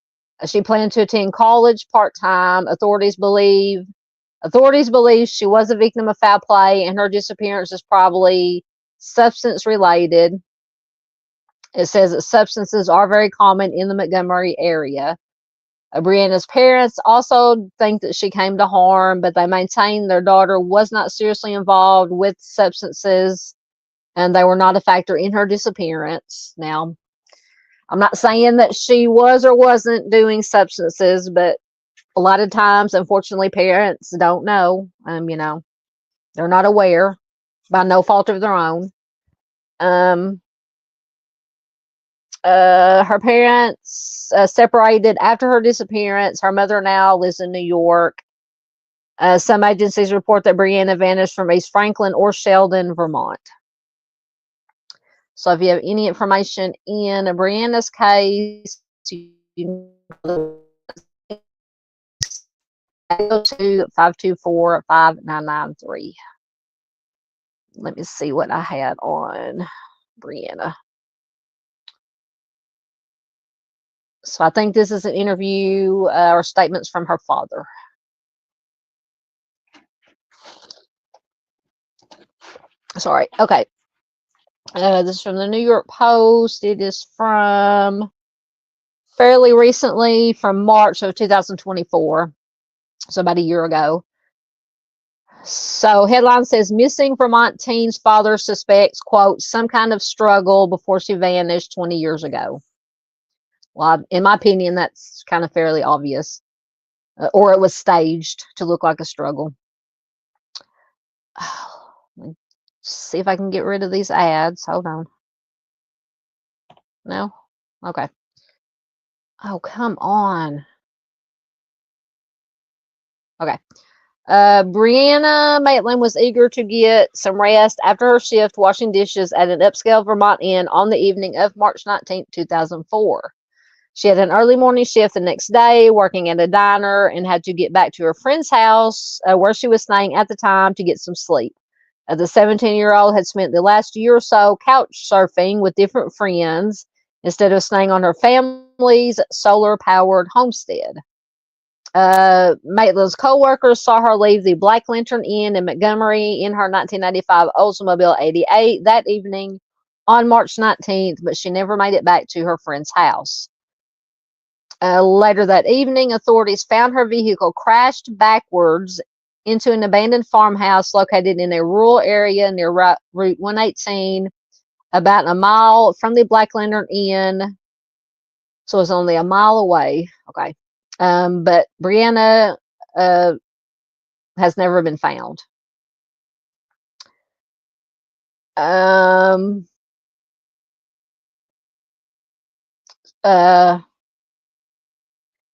She planned to attend college part-time. Authorities believe she was a victim of foul play, and her disappearance is probably substance related. It says that substances are very common in the Montgomery area. Brianna's parents also think that she came to harm, but they maintain their daughter was not seriously involved with substances, and they were not a factor in her disappearance. Now, I'm not saying that she was or wasn't doing substances, but a lot of times, unfortunately, parents don't know. They're not aware by no fault of their own. Her parents separated after her disappearance. Her mother now lives in New York. Some agencies report that Brianna vanished from East Franklin or Sheldon, Vermont. So if you have any information in Brianna's case, you can go to 524-5993. Let me see what I had on Brianna. So I think this is an interview or statements from her father. Sorry. Okay. This is from the New York Post. It is from fairly recently, from March of 2024. So about a year ago. So headline says, missing Vermont teen's father suspects, quote, some kind of struggle before she vanished 20 years ago. Well, in my opinion, that's kind of fairly obvious. Or it was staged to look like a struggle. Let's see if I can get rid of these ads. Hold on. No? Okay. Oh, come on. Okay. Brianna Maitland was eager to get some rest after her shift washing dishes at an upscale Vermont inn on the evening of March 19, 2004. She had an early morning shift the next day, working at a diner, and had to get back to her friend's house where she was staying at the time to get some sleep. The 17-year-old had spent the last year or so couch surfing with different friends instead of staying on her family's solar-powered homestead. Maitland's co-workers saw her leave the Black Lantern Inn in Montgomery in her 1995 Oldsmobile 88 that evening on March 19th, but she never made it back to her friend's house. Later that evening, authorities found her vehicle crashed backwards into an abandoned farmhouse located in a rural area near Route 118, about a mile from the Black Lantern Inn. So it's only a mile away. Okay. But Brianna has never been found.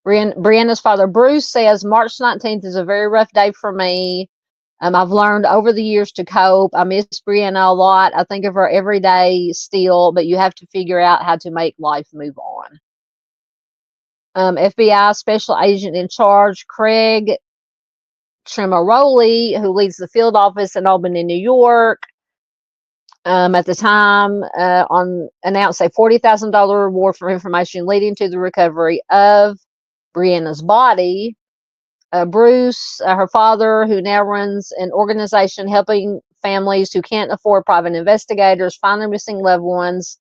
Brianna's father, Bruce, says March 19th is a very rough day for me. I've learned over the years to cope. I miss Brianna a lot. I think of her every day still, but you have to figure out how to make life move on. FBI Special Agent in Charge, Craig Tremaroli, who leads the field office in Albany, New York, at the time announced a $40,000 reward for information leading to the recovery of Brianna's body. Bruce, her father, who now runs an organization helping families who can't afford private investigators find their missing loved ones,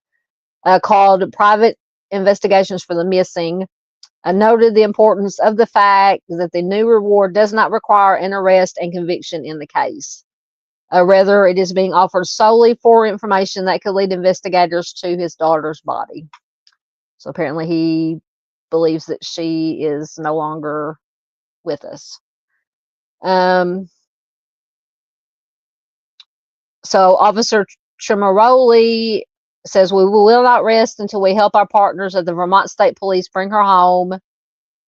called Private investigations for the missing, noted the importance of the fact that the new reward does not require an arrest and conviction in the case. Rather, it is being offered solely for information that could lead investigators to his daughter's body. So apparently he believes that she is no longer with us. So Officer Tremaroli says, we will not rest until we help our partners at the Vermont State Police bring her home.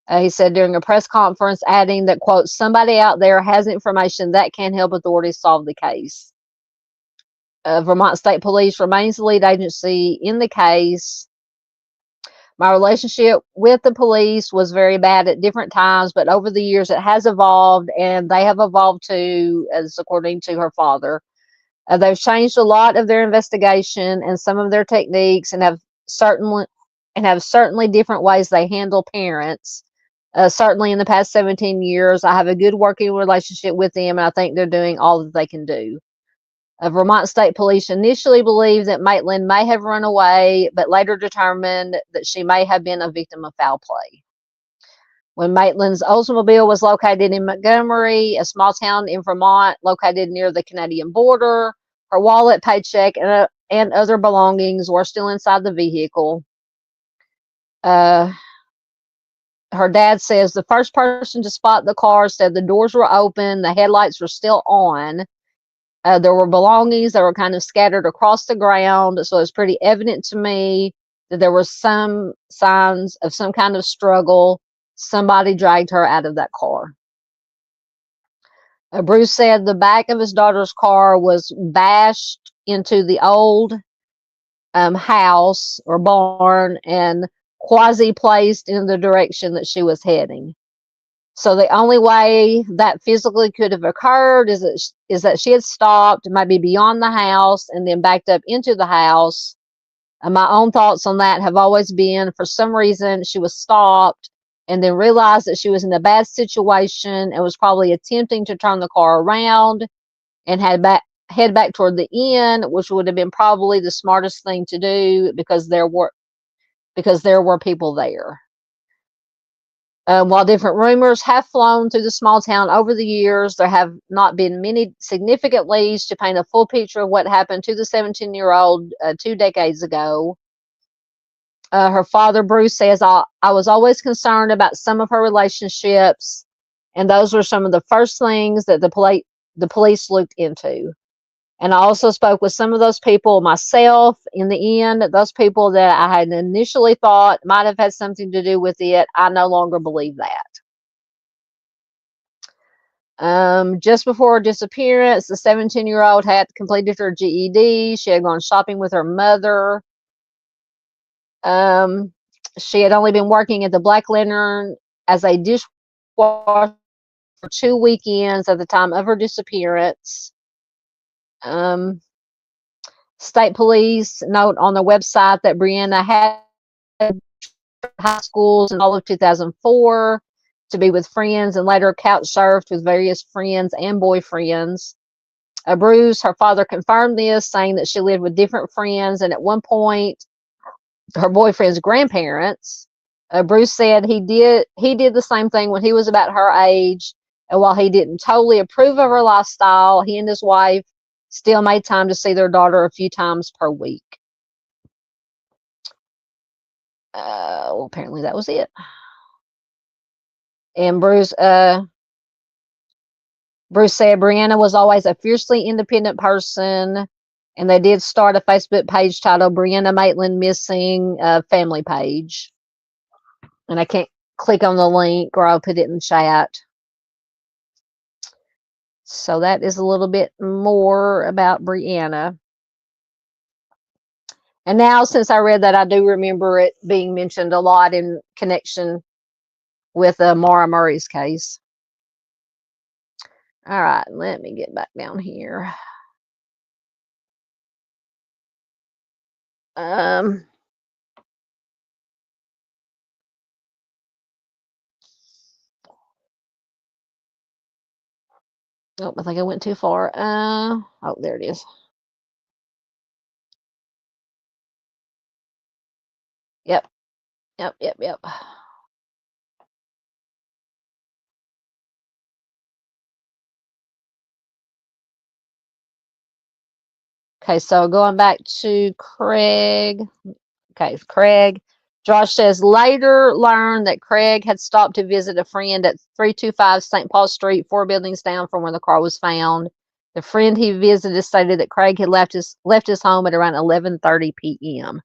He said during a press conference, adding that, quote, somebody out there has information that can help authorities solve the case. Vermont State Police remains the lead agency in the case. My relationship with the police was very bad at different times, but over the years it has evolved, and they have evolved too, as according to her father. They've changed a lot of their investigation and some of their techniques, and have certainly different ways they handle parents. Certainly in the past 17 years, I have a good working relationship with them, and I think they're doing all that they can do. Vermont State Police initially believed that Maitland may have run away, but later determined that she may have been a victim of foul play. When Maitland's Oldsmobile was located in Montgomery, a small town in Vermont located near the Canadian border, her wallet, paycheck, and other belongings were still inside the vehicle. Her dad says the first person to spot the car said the doors were open, the headlights were still on. There were belongings that were kind of scattered across the ground, so it's pretty evident to me that there were some signs of some kind of struggle. Somebody dragged her out of that car. Bruce said the back of his daughter's car was bashed into the old house or barn and quasi placed in the direction that she was heading. So the only way that physically could have occurred is that she had stopped maybe beyond the house and then backed up into the house. And my own thoughts on that have always been, for some reason, she was stopped and then realized that she was in a bad situation and was probably attempting to turn the car around and head back toward the inn, which would have been probably the smartest thing to do because there were people there. While different rumors have flown through the small town over the years, there have not been many significant leads to paint a full picture of what happened to the 17-year-old 2 decades ago. Her father, Bruce, says, I was always concerned about some of her relationships, and those were some of the first things that the police looked into. And I also spoke with some of those people myself. In the end, those people that I had initially thought might have had something to do with it, I no longer believe that. Just before her disappearance, the 17-year-old had completed her GED. She had gone shopping with her mother. She had only been working at the Black Lantern as a dishwasher for 2 weekends at the time of her disappearance. State police note on the website that Brianna had high schools in all of 2004 to be with friends and later couch surfed with various friends and boyfriends. Bruce, her father, confirmed this, saying that she lived with different friends and at one point her boyfriend's grandparents. Bruce said he did the same thing when he was about her age, and while he didn't totally approve of her lifestyle, he and his wife still made time to see their daughter a few times per week. Well, apparently that was it. And Bruce said Brianna was always a fiercely independent person, and they did start a Facebook page titled Brianna Maitland Missing Family Page. And I can't click on the link, or I'll put it in the chat. So that is a little bit more about Brianna. And now, since I read that, I do remember it being mentioned a lot in connection with Maura Murray's case. All right, let me get back down here. Oh, I think I went too far. Oh, there it is. Yep. Yep, yep, yep. Okay, so going back to Craig. Okay, Craig. Josh says later learned that Craig had stopped to visit a friend at 325 St. Paul Street, 4 buildings down from where the car was found. The friend he visited stated that Craig had left his home at around 11:30 p.m.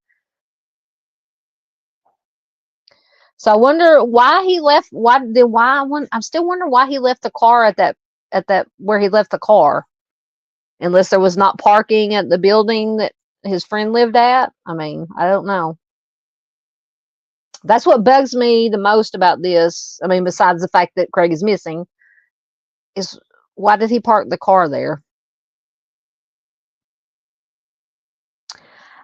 So I wonder why he left. I'm still wondering why he left the car at that where he left the car, unless there was not parking at the building that his friend lived at. I mean, I don't know. That's what bugs me the most about this. I mean, besides the fact that Craig is missing, is why did he park the car there?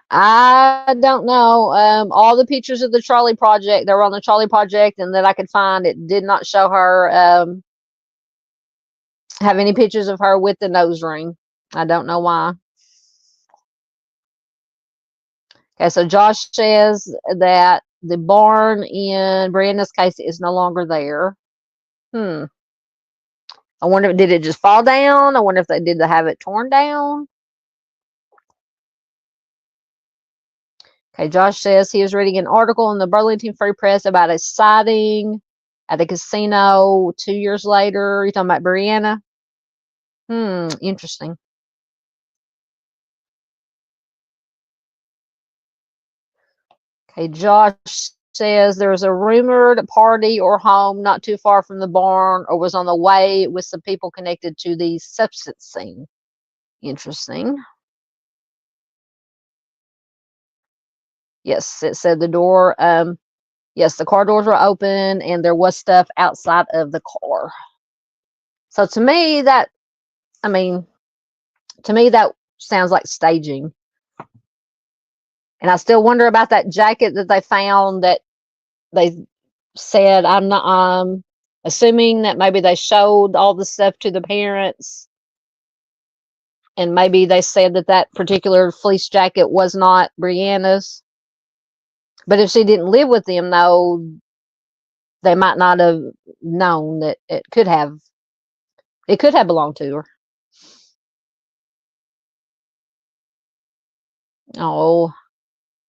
I don't know. All the pictures of the trolley project that were on the trolley project and that I could find, it did not show her have any pictures of her with the nose ring. I don't know why. Okay, so Josh says that the barn in Brianna's case is no longer there. I wonder, did it just fall down? I wonder if they have it torn down. Okay, Josh says he was reading an article in the Burlington Free Press about a sighting at a casino 2 years later. You talking about Brianna? Interesting. Okay, Josh says there was a rumored party or home not too far from the barn, or was on the way with some people connected to the substance scene. Interesting. Yes, it said the door. Yes, the car doors were open and there was stuff outside of the car. So to me, that sounds like staging. And I still wonder about that jacket that they found that they said, I'm assuming that maybe they showed all the stuff to the parents, and maybe they said that particular fleece jacket was not Brianna's. But if she didn't live with them, though, they might not have known that it could have belonged to her. Oh,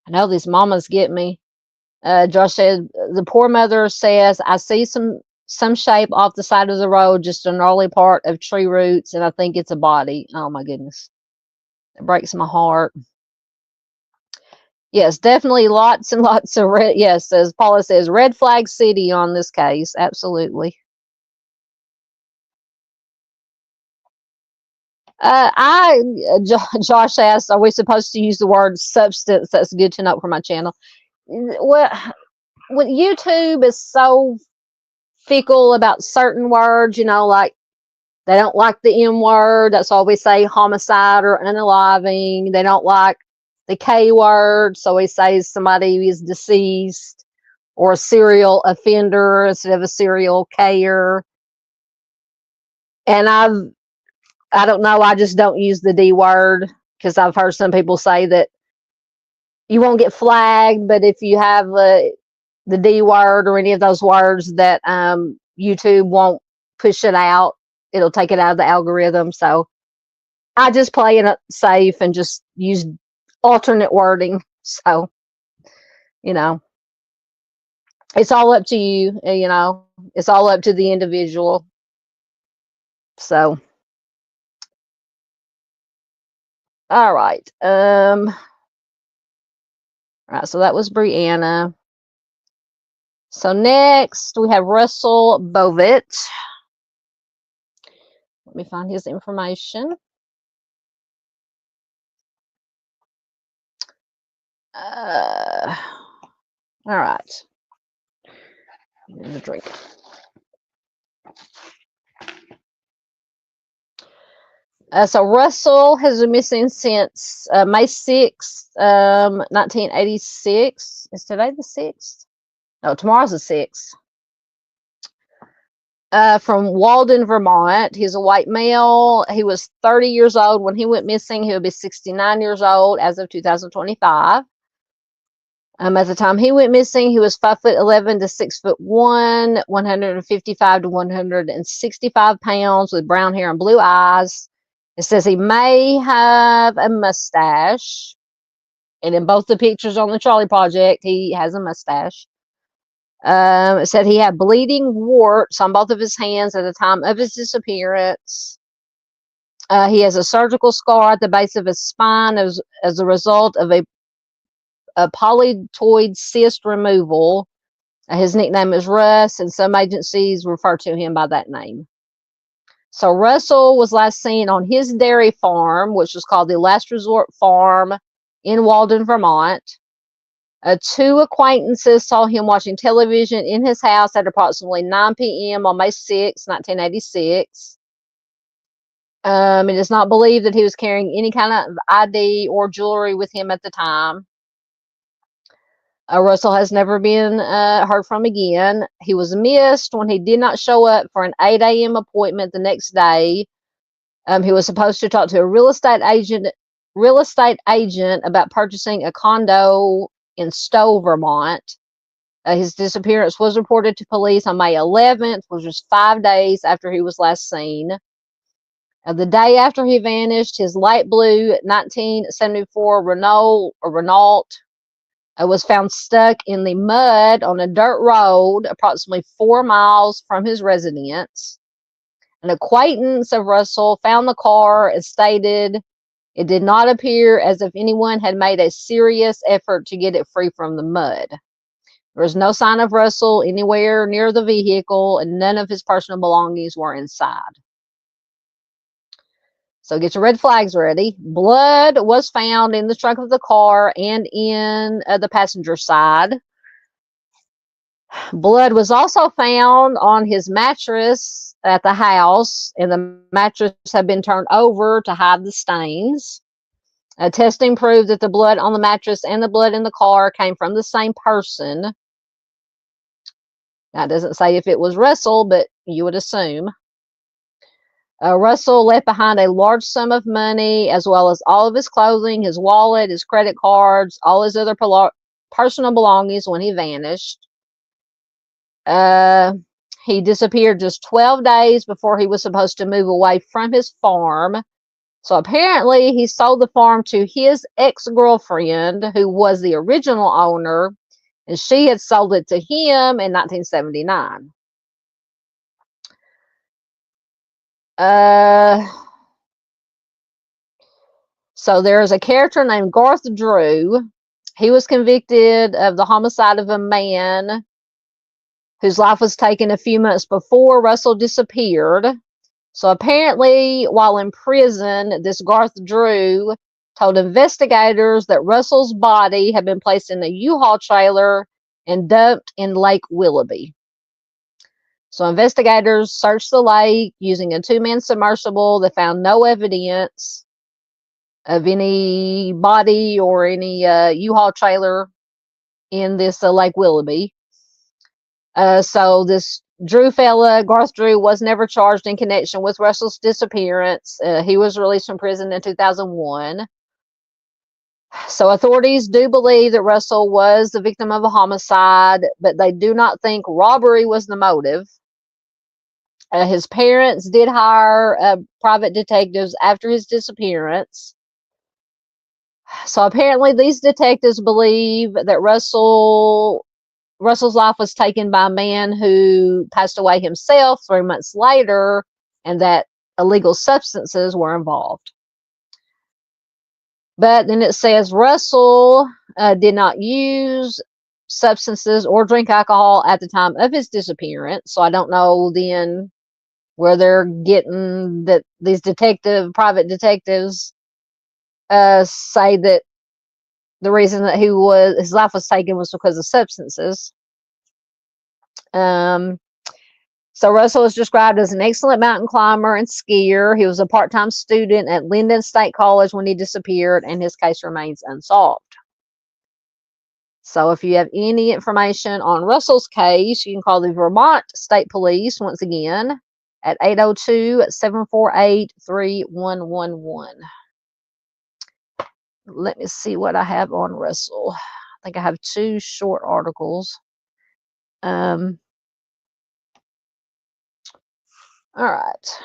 I know these mamas get me. Josh said the poor mother says, I see some shape off the side of the road, just an early part of tree roots, and I think it's a body. Oh my goodness. It breaks my heart. Yes, definitely lots and lots of red. Yes, as Paula says, red flag city on this case. Absolutely. Josh asked, are we supposed to use the word substance? That's good to know for my channel. Well, when YouTube is so fickle about certain words, like they don't like the M word. That's why we say homicide or unaliving. They don't like the K word, so we say somebody is deceased, or a serial offender instead of a serial K-er. And I don't know, I just don't use the D word, because I've heard some people say that you won't get flagged, but if you have the D word or any of those words, that YouTube won't push it out. It'll take it out of the algorithm. So I just play it safe and just use alternate wording. So, it's all up to you. It's all up to the individual. So, all right. All right. So that was Brianna. So next we have Russell Bovit. Let me find his information. All right. Here's a drink. So Russell has been missing since May 6th, 1986. Is today the 6th? No, tomorrow's the 6th. From Walden, Vermont. He's a white male. He was 30 years old when he went missing. He'll be 69 years old as of 2025. At the time he went missing, he was 5'11" to 6'1", 155 to 165 pounds, with brown hair and blue eyes. It says he may have a mustache, and in both the pictures on the Charlie Project, he has a mustache. It said he had bleeding warts on both of his hands at the time of his disappearance. He has a surgical scar at the base of his spine as a result of a polytoid cyst removal. His nickname is Russ, and some agencies refer to him by that name. So Russell was last seen on his dairy farm, which was called the Last Resort Farm in Walden, Vermont. Two acquaintances saw him watching television in his house at approximately 9 p.m. on May 6, 1986. It is not believed that he was carrying any kind of ID or jewelry with him at the time. Russell has never been heard from again. He was missed when he did not show up for an 8 a.m. appointment the next day. He was supposed to talk to a real estate agent about purchasing a condo in Stowe, Vermont. His disappearance was reported to police on May 11th, which was 5 days after he was last seen. The day after he vanished, his light blue 1974 Renault was found stuck in the mud on a dirt road approximately 4 miles from his residence. An acquaintance of Russell found the car and stated it did not appear as if anyone had made a serious effort to get it free from the mud. There was no sign of Russell anywhere near the vehicle, and none of his personal belongings were inside. So get your red flags ready. Blood was found in the trunk of the car and in the passenger side. Blood was also found on his mattress at the house, and the mattress had been turned over to hide the stains. Testing proved that the blood on the mattress and the blood in the car came from the same person. Now, it doesn't say if it was Russell, but you would assume. Russell left behind a large sum of money, as well as all of his clothing, his wallet, his credit cards, all his other personal belongings when he vanished. He disappeared just 12 days before he was supposed to move away from his farm. So apparently he sold the farm to his ex-girlfriend, who was the original owner, and she had sold it to him in 1979. So there's a character named Garth Drew. He was convicted of the homicide of a man whose life was taken a few months before Russell disappeared. So apparently, while in prison, this Garth Drew told investigators that Russell's body had been placed in a U-Haul trailer and dumped in Lake Willoughby. So investigators searched the lake using a 2-man submersible. They found no evidence of any body or any U-Haul trailer in this Lake Willoughby. So this Drew fella, Garth Drew, was never charged in connection with Russell's disappearance. He was released from prison in 2001. So authorities do believe that Russell was the victim of a homicide, but they do not think robbery was the motive. His parents did hire private detectives after his disappearance. So apparently these detectives believe that Russell's life was taken by a man who passed away himself 3 months later, and that illegal substances were involved. But then it says Russell did not use substances or drink alcohol at the time of his disappearance. So I don't know then where they're getting that these private detectives say that the reason that his life was taken was because of substances. So Russell is described as an excellent mountain climber and skier. He was a part-time student at Linden State College when he disappeared, and his case remains unsolved. So if you have any information on Russell's case, you can call the Vermont State Police once again at 802-748-3111. Let me see what I have on Russell. think I have 2 short articles. All right.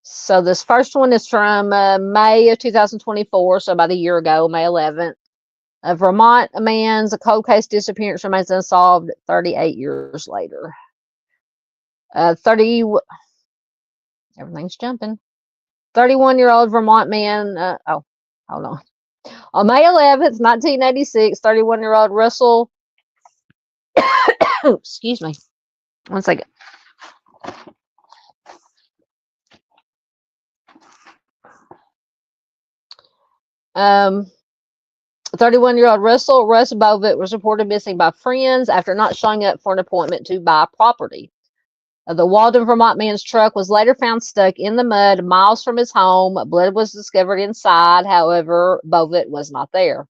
So this first one is from May of 2024, so about a year ago, May 11th. A Vermont man's cold case disappearance remains unsolved 38 years later. 31-year-old Vermont man. Hold on. On May 11th, 1986, 31-year-old Russell. Excuse me. One second. Um, 31-year-old Russ Bovit was reported missing by friends after not showing up for an appointment to buy property. The Walden, Vermont man's truck was later found stuck in the mud miles from his home. Blood was discovered inside. However, Bovit was not there.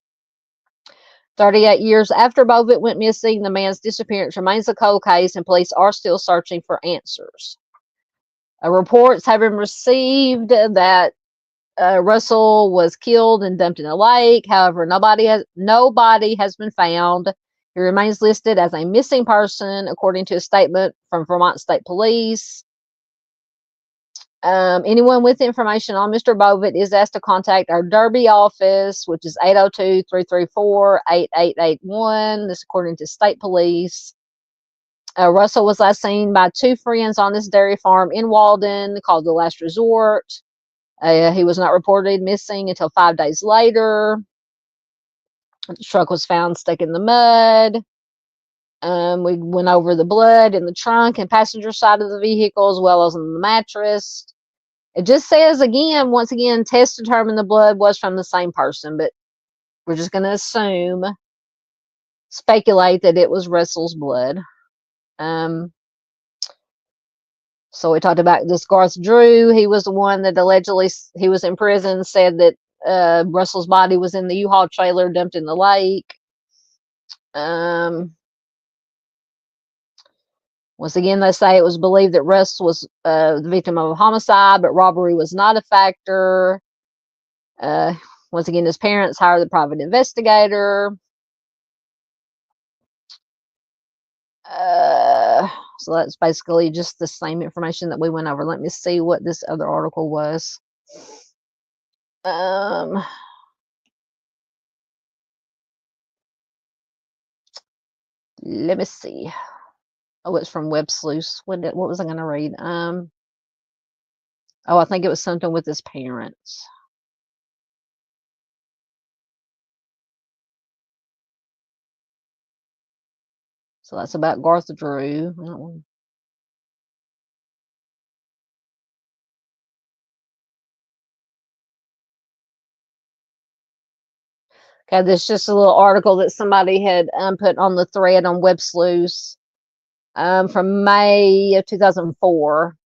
38 years after Bovit went missing, the man's disappearance remains a cold case, and police are still searching for answers. Reports have been received that Russell was killed and dumped in a lake. However, nobody has been found. He remains listed as a missing person, according to a statement from Vermont State Police. Anyone with information on Mr. Bovit is asked to contact our Derby office, which is 802-334-8881. This according to State Police. Russell was last seen by 2 friends on this dairy farm in Walden called The Last Resort. He was not reported missing until 5 days later. The truck was found stuck in the mud. We went over the blood in the trunk and passenger side of the vehicle, as well as on the mattress. It just says once again, tests determined the blood was from the same person, but we're just going to speculate that it was Russell's blood. So we talked about this Garth Drew. He was the one that allegedly, he was in prison, said that Russell's body was in the U-Haul trailer dumped in the lake. Once again, they say it was believed that Russ was the victim of a homicide, but robbery was not a factor. Once again, his parents hired the private investigator. So that's basically just the same information that we went over. Let me see what this other article was. Let me see. Oh, it's from Web Sleuth. What was I going to read? I think it was something with his parents. So that's about Garth Drew. Okay, there's just a little article that somebody had put on the thread on Web Sleuth from May of 2004.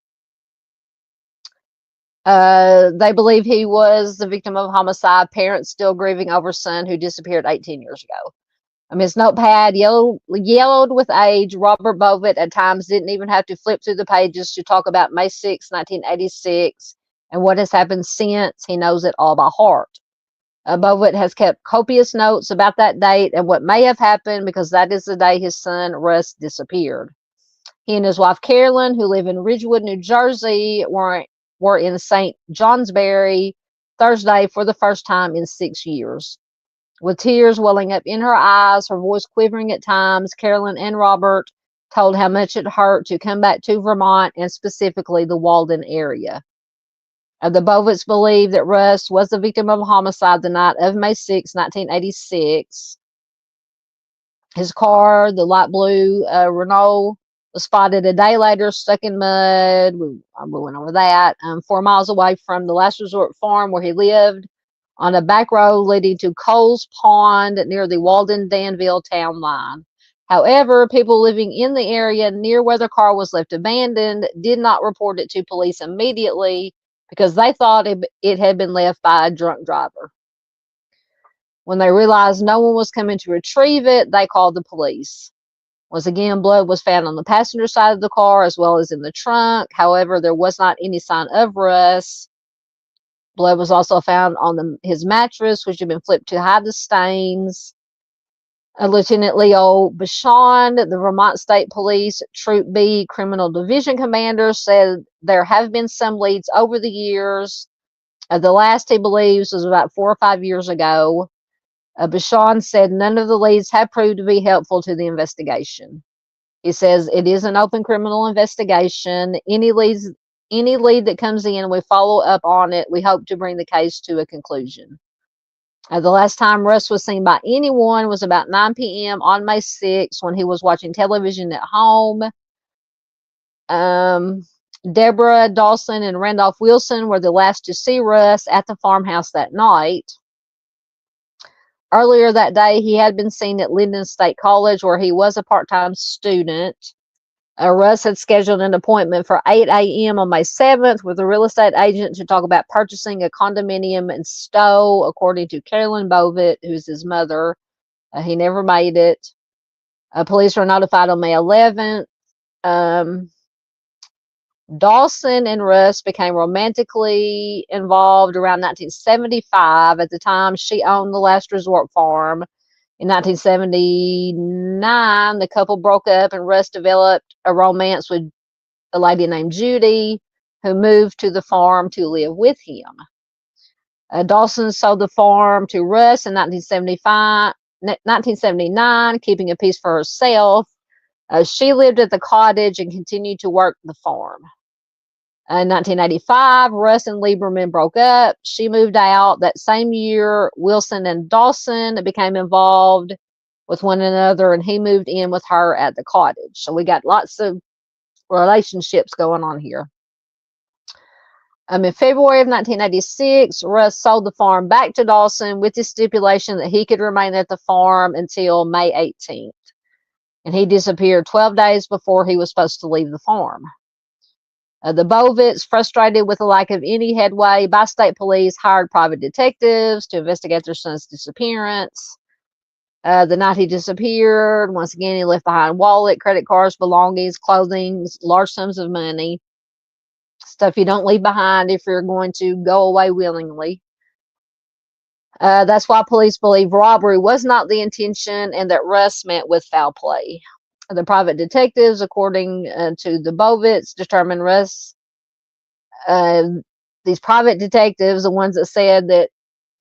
They believe he was the victim of homicide. Parents still grieving over son who disappeared 18 years ago. His notepad yellowed with age. Robert Bovit at times didn't even have to flip through the pages to talk about May 6, 1986, and what has happened since. He knows it all by heart. Bovit has kept copious notes about that date and what may have happened, because that is the day his son Russ disappeared. He and his wife Carolyn, who live in Ridgewood, New Jersey, were in St. Johnsbury Thursday for the first time in 6 years. With tears welling up in her eyes, her voice quivering at times, Carolyn and Robert told how much it hurt to come back to Vermont, and specifically the Walden area. The Bovits believe that Russ was the victim of a homicide the night of May 6, 1986. His car, the light blue Renault, was spotted a day later stuck in mud. We went over that. 4 miles away from the Last Resort farm where he lived, on a back road leading to Coles Pond near the Walden-Danville town line. However, people living in the area near where the car was left abandoned did not report it to police immediately, because they thought it had been left by a drunk driver. When they realized no one was coming to retrieve it, they called the police. Once again, blood was found on the passenger side of the car as well as in the trunk. However, there was not any sign of Russ. Blood was also found on his mattress, which had been flipped to hide the stains. Lieutenant Leo Bichon, the Vermont State Police Troop B Criminal Division Commander, said there have been some leads over the years. The last, he believes, was about 4 or 5 years ago. Bichon said none of the leads have proved to be helpful to the investigation. He says it is an open criminal investigation. Any lead that comes in, we follow up on it. We hope to bring the case to a conclusion. The last time Russ was seen by anyone was about 9 p.m. on May 6th when he was watching television at home. Deborah Dawson and Randolph Wilson were the last to see Russ at the farmhouse that night. Earlier that day, he had been seen at Linden State College, where he was a part-time student. Russ had scheduled an appointment for 8 a.m. on May 7th with a real estate agent to talk about purchasing a condominium in Stowe, according to Carolyn Bovit, who's his mother. He never made it. Police were notified on May 11th. Dawson and Russ became romantically involved around 1975. At the time, she owned the Last Resort farm. In 1979, the couple broke up and Russ developed a romance with a lady named Judy, who moved to the farm to live with him. Dawson sold the farm to Russ in 1979, keeping a piece for herself. She lived at the cottage and continued to work the farm. In 1985, Russ and Lieberman broke up. She moved out. That same year, Wilson and Dawson became involved with one another, and he moved in with her at the cottage. So we got lots of relationships going on here. In February of 1986, Russ sold the farm back to Dawson with the stipulation that he could remain at the farm until May 18th. And he disappeared 12 days before he was supposed to leave the farm. The Bovits, frustrated with the lack of any headway by state police, hired private detectives to investigate their son's disappearance. The night he disappeared, once again, he left behind wallet, credit cards, belongings, clothing, large sums of money. Stuff you don't leave behind if you're going to go away willingly. That's why police believe robbery was not the intention and that Russ met with foul play. The private detectives, according to the Bovits, determined Russ. These private detectives, the ones that said that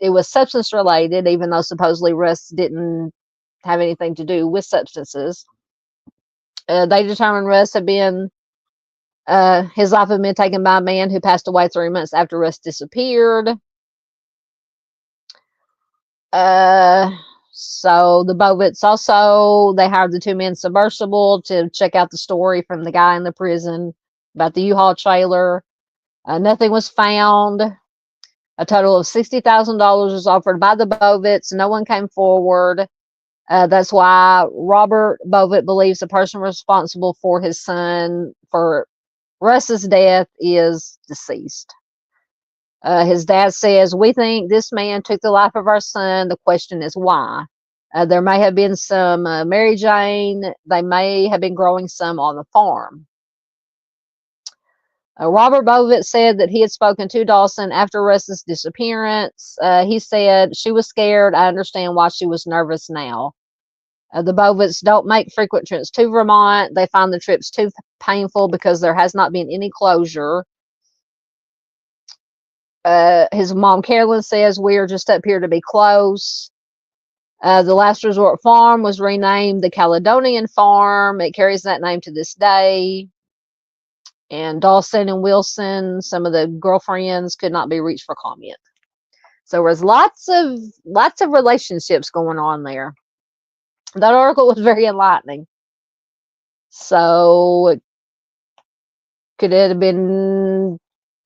it was substance related, even though supposedly Russ didn't have anything to do with substances. They determined Russ had been, his life had been taken by a man who passed away 3 months after Russ disappeared. So the Bovits also, they hired the 2-man submersible to check out the story from the guy in the prison about the U-Haul trailer. Nothing was found. A total of $60,000 was offered by the Bovits. No one came forward. That's why Robert Bovit believes the person responsible for his son, for Russ's death, is deceased. His dad says, "We think this man took the life of our son. The question is why." There may have been some Mary Jane. They may have been growing some on the farm. Robert Bovit said that he had spoken to Dawson after Russ's disappearance. He said, "She was scared. I understand why she was nervous now." The Bovits don't make frequent trips to Vermont. They find the trips too painful because there has not been any closure. His mom, Carolyn, says, "We are just up here to be close." The Last Resort farm was renamed the Caledonian Farm. It carries that name to this day. And Dawson and Wilson, some of the girlfriends, could not be reached for comment. So there was lots of relationships going on there. That article was very enlightening. So could it have been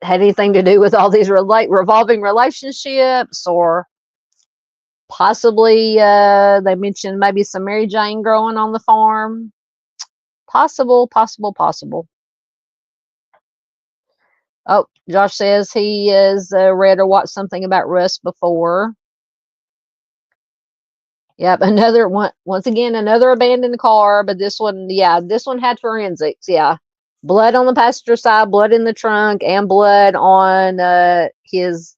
had anything to do with all these revolving relationships, or possibly they mentioned maybe some Mary Jane growing on the farm? Possible. Oh, Josh says he has read or watched something about Russ before. Yep, another one. Once again, another abandoned car, but this one had forensics. Yeah, blood on the passenger side, blood in the trunk, and blood on his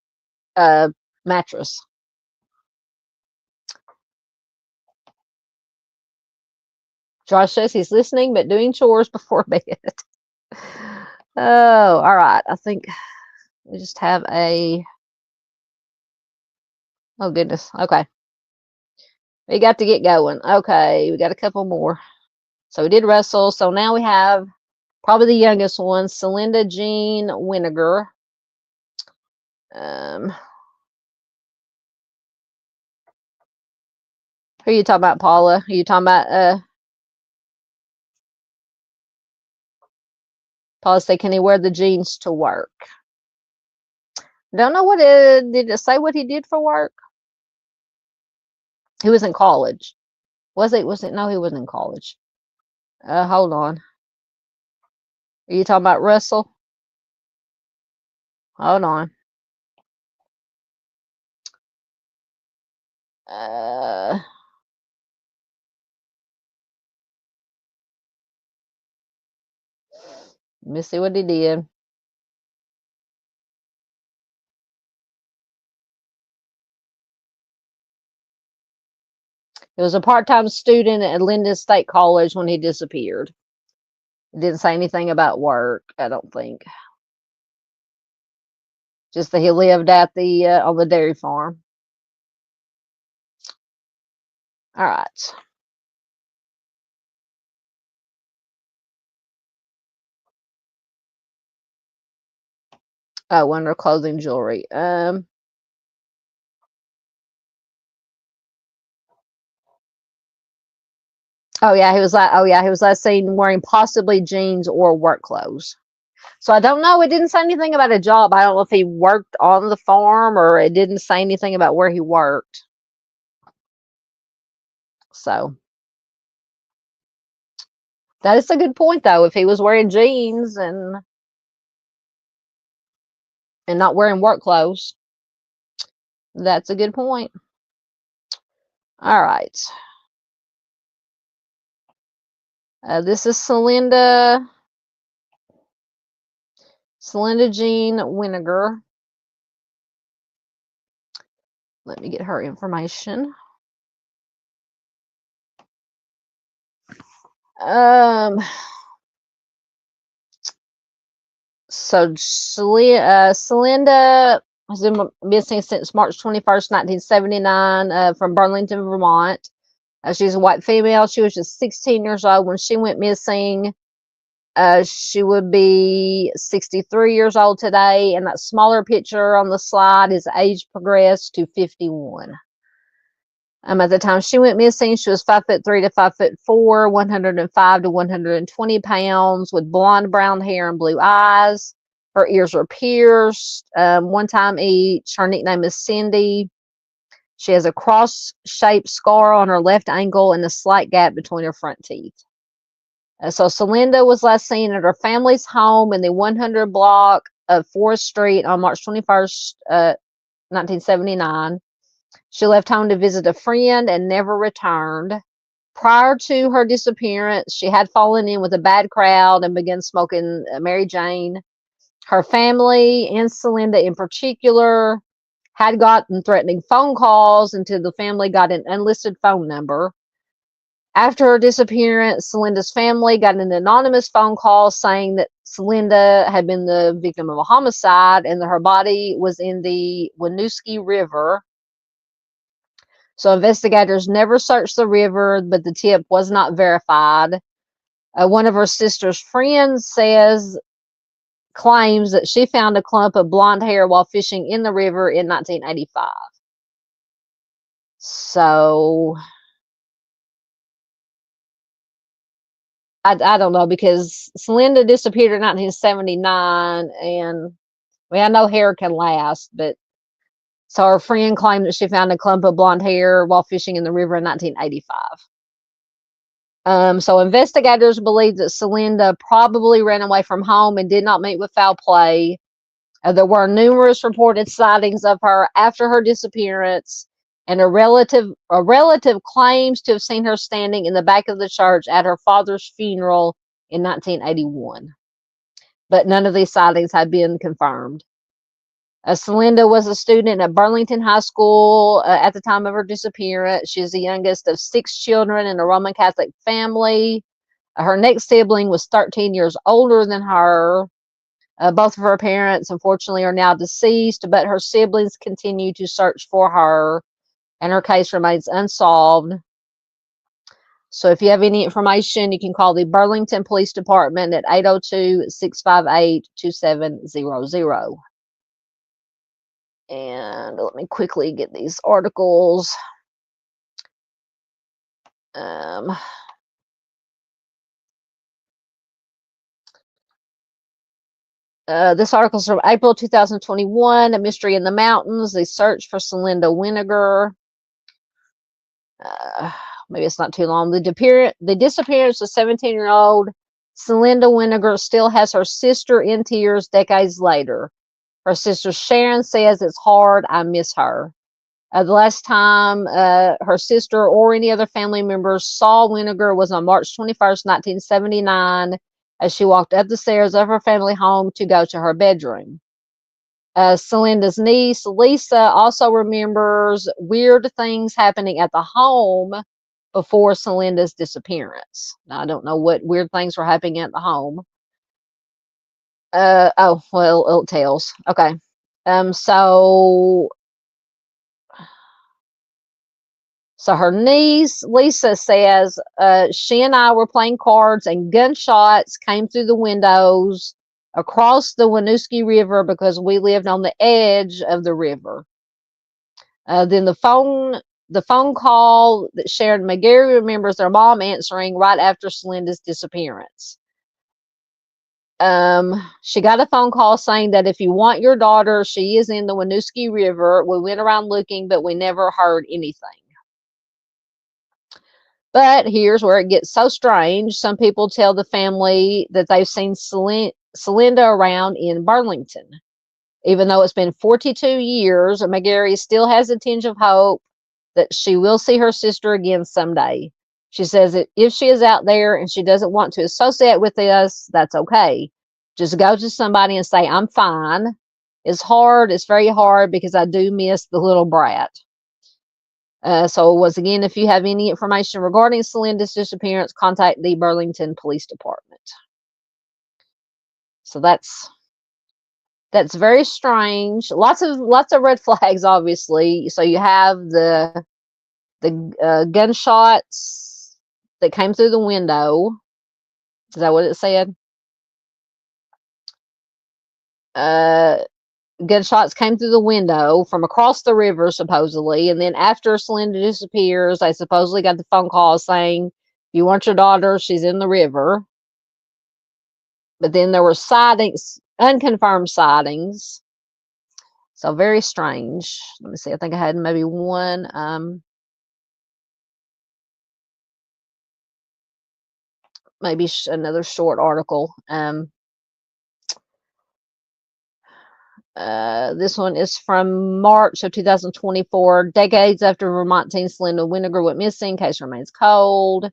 mattress. Josh says he's listening but doing chores before bed. Oh, all right. I think we just have a. Oh, goodness. Okay. We got to get going. Okay. We got a couple more. So we did Russell. So now we have probably the youngest one, Selinda Jean Winegar. Who are you talking about, Paula? Are you talking about Paula say, can he wear the jeans to work? Don't know what did it say what he did for work? He was in college. Was it? No, he wasn't in college. Hold on. Are you talking about Russell? Hold on. Let me see what he did. He was a part-time student at Linden State College when he disappeared. It didn't say anything about work, I don't think. Just that he lived at the on the dairy farm. All right. Oh, under clothing jewelry. Oh yeah, he was last seen wearing possibly jeans or work clothes. So I don't know. It didn't say anything about a job. I don't know if he worked on the farm or it didn't say anything about where he worked. So that is a good point, though. If he was wearing jeans and not wearing work clothes, that's a good point. All right. This is Selinda Jean Winegar. Let me get her information. So Selinda has been missing since March 21st, 1979, from Burlington, Vermont. She's a white female. She was just 16 years old when she went missing. She would be 63 years old today, and that smaller picture on the slide, his age progressed to 51. At the time she went missing, she was 5'3" to 5'4", 105 to 120 pounds, with blonde brown hair and blue eyes. Her ears were pierced, one time each. Her nickname is Cindy. She has a cross-shaped scar on her left ankle and a slight gap between her front teeth. So Selinda was last seen at her family's home in the 100 block of Forest Street on March 21st, 1979. She left home to visit a friend and never returned. Prior to her disappearance, she had fallen in with a bad crowd and began smoking Mary Jane. Her family, and Selinda in particular, had gotten threatening phone calls until the family got an unlisted phone number. After her disappearance, Selinda's family got an anonymous phone call saying that Selinda had been the victim of a homicide and that her body was in the Winooski River. So investigators never searched the river, but the tip was not verified. One of her sister's friends claims that she found a clump of blonde hair while fishing in the river in 1985. So I don't know, because Selinda disappeared in 1979, and I know hair can last, but so her friend claimed that she found a clump of blonde hair while fishing in the river in 1985. So investigators believe that Selinda probably ran away from home and did not meet with foul play. There were numerous reported sightings of her after her disappearance, and a relative claims to have seen her standing in the back of the church at her father's funeral in 1981. But none of these sightings have been confirmed. Selinda was a student at Burlington High School at the time of her disappearance. She is the youngest of 6 children in a Roman Catholic family. Her next sibling was 13 years older than her. Both of her parents, unfortunately, are now deceased, but her siblings continue to search for her, and her case remains unsolved. So if you have any information, you can call the Burlington Police Department at 802-658-2700. And let me quickly get these articles. This article is from April 2021, A Mystery in the Mountains, the search for Selinda Winegar. Maybe it's not too long. The disappearance of 17-year-old Selinda Winegar still has her sister in tears decades later. Her sister Sharon says, "It's hard. I miss her." The last time her sister or any other family members saw Winegar was on March 21st, 1979, as she walked up the stairs of her family home to go to her bedroom. Selinda's niece, Lisa, also remembers weird things happening at the home before Selinda's disappearance. Now, I don't know what weird things were happening at the home. Oh, well, it tells. Okay. So her niece, Lisa, says she and I were playing cards and gunshots came through the windows across the Winooski River because we lived on the edge of the river. Then the phone call that Sharon McGarry remembers their mom answering right after Selinda's disappearance. She got a phone call saying that if you want your daughter, she is in the Winooski River. We went around looking, but we never heard anything. But here's where it gets so strange. Some people tell the family that they've seen Selinda around in Burlington. Even though it's been 42 years, McGarry still has a tinge of hope that she will see her sister again someday. She says that if she is out there and she doesn't want to associate with us, that's okay. Just go to somebody and say, "I'm fine." It's hard. It's very hard because I do miss the little brat. So once again, if you have any information regarding Selinda's disappearance, contact the Burlington Police Department. So that's very strange. Lots of red flags, obviously. So you have the gunshots that came through the window. Is that what it said? Gunshots came through the window from across the river, supposedly. And then after Selinda disappears, they supposedly got the phone call saying, "If you want your daughter, she's in the river." But then there were sightings, unconfirmed sightings. So very strange. Let me see. I think I had maybe one, maybe another short article. This one is from March of 2024. Decades after Vermont teen Selinda Winegar went missing, case remains cold.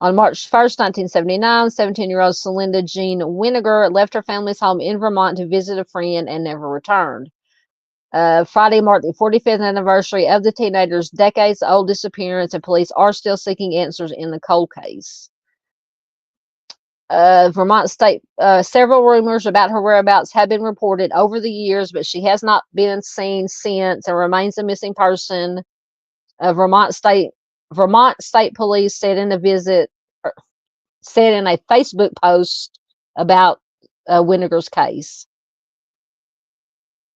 On March 1st, 1979, 17-year-old Selinda Jean Winegar left her family's home in Vermont to visit a friend and never returned. Friday marked the 45th anniversary of the teenager's decades-old disappearance, and police are still seeking answers in the cold case. Vermont State, several rumors about her whereabouts have been reported over the years, but she has not been seen since and remains a missing person. Vermont State Police said in a Facebook post about Winegar's case.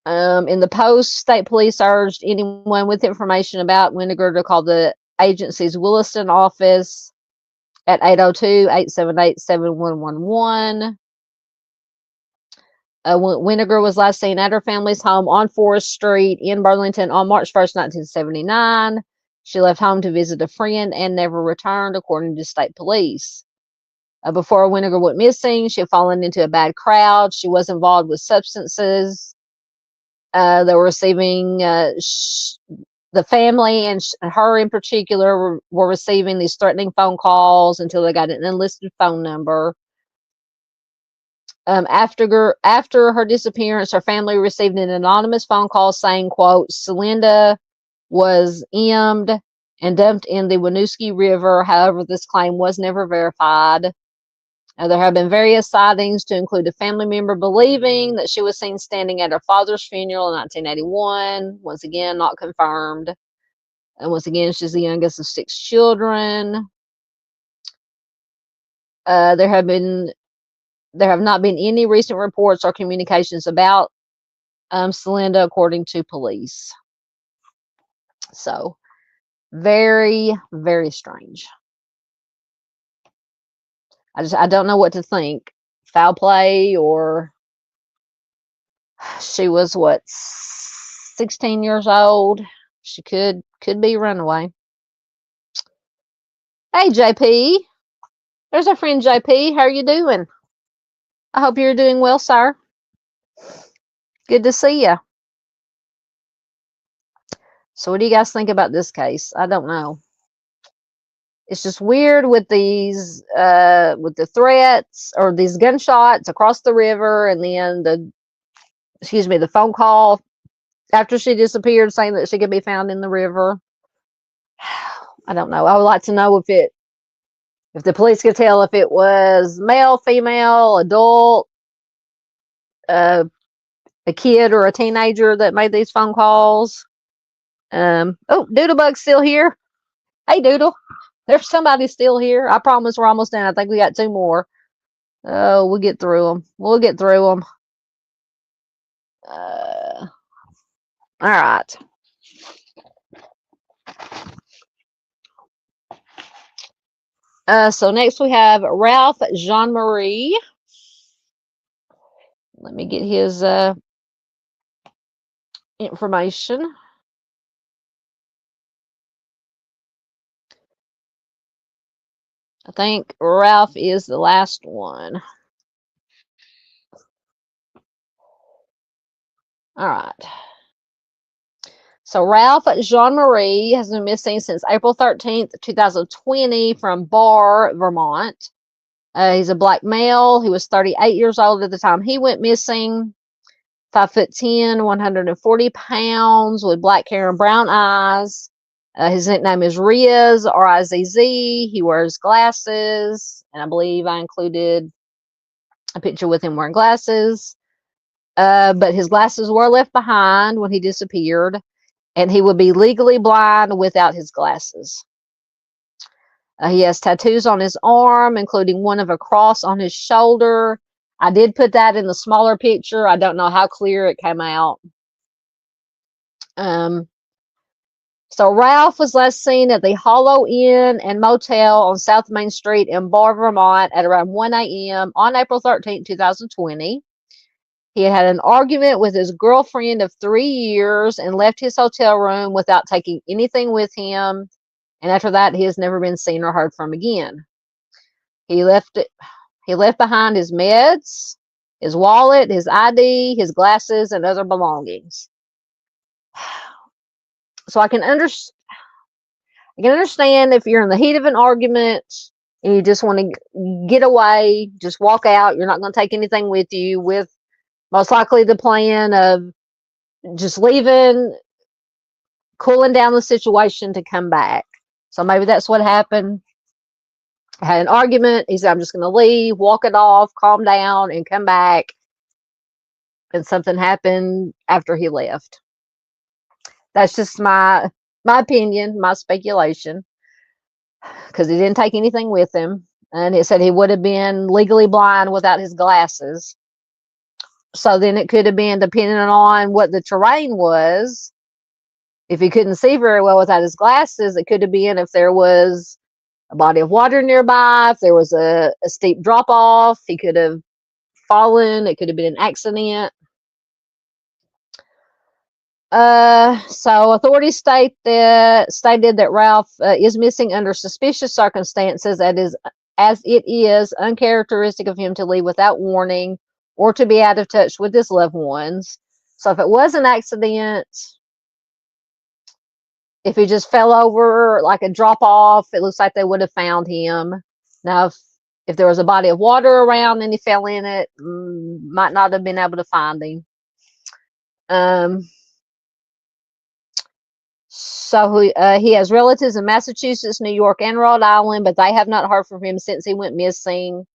In the post, state police urged anyone with information about Winegar to call the agency's Williston office at 802-878-7111. Winegar was last seen at her family's home on Forest Street in Burlington on March 1st, 1979. She left home to visit a friend and never returned, according to state police. Before Winegar went missing, she had fallen into a bad crowd. She was involved with substances. They were receiving, the family and her in particular were receiving these threatening phone calls until they got an enlisted phone number. After her disappearance, her family received an anonymous phone call saying, quote, Selinda was emmed and dumped in the Winooski River. However, this claim was never verified. There have been various sightings to include a family member believing that she was seen standing at her father's funeral in 1981. Once again, not confirmed. And once again, she's the youngest of 6 children. There have not been any recent reports or communications about Selinda, according to police. So, very, very strange. I don't know what to think. Foul play, or she was what, 16 years old? She could be a runaway. Hey, JP. There's our friend JP. How are you doing? I hope you're doing well, sir. Good to see you. So what do you guys think about this case? I don't know. It's just weird with these, with the threats or these gunshots across the river, and then the phone call after she disappeared saying that she could be found in the river. I don't know. I would like to know if the police could tell if it was male, female, adult, a kid or a teenager that made these phone calls. Oh, Doodlebug's still here. Hey, Doodle. There's somebody still here. I promise we're almost done. I think we got 2 more. Oh, we'll get through them. We'll get through them. All right. So next we have Ralph Jean-Marie. Let me get his information. I think Ralph is the last one. All right. So Ralph Jean-Marie has been missing since April 13th, 2020 from Barr, Vermont. He's a black male. He was 38 years old at the time he went missing. 5'10", 140 pounds, with black hair and brown eyes. His nickname is Riz, R-I-Z-Z. He wears glasses, and I believe I included a picture with him wearing glasses. But his glasses were left behind when he disappeared, and he would be legally blind without his glasses. He has tattoos on his arm, including one of a cross on his shoulder. I did put that in the smaller picture. I don't know how clear it came out. So Ralph was last seen at the Hollow Inn and Motel on South Main Street in Barr, Vermont at around 1 a.m. on April 13, 2020. He had an argument with his girlfriend of 3 years and left his hotel room without taking anything with him. And after that, he has never been seen or heard from again. He left behind his meds, his wallet, his ID, his glasses, and other belongings. So I can understand if you're in the heat of an argument and you just want to get away, just walk out. You're not going to take anything with you, with most likely the plan of just leaving, cooling down the situation to come back. So maybe that's what happened. I had an argument. He said, I'm just going to leave, walk it off, calm down, and come back. And something happened after he left. That's just my opinion, my speculation, because he didn't take anything with him. And it said he would have been legally blind without his glasses. So then it could have been, depending on what the terrain was, if he couldn't see very well without his glasses, it could have been if there was a body of water nearby, if there was a steep drop off, he could have fallen. It could have been an accident. So authorities stated that Ralph is missing under suspicious circumstances, as it is uncharacteristic of him to leave without warning or to be out of touch with his loved ones. So if it was an accident, if he just fell over like a drop off, it looks like they would have found him. Now, if if there was a body of water around and he fell in it, might not have been able to find him. So he has relatives in Massachusetts, New York, and Rhode Island, but they have not heard from him since he went missing.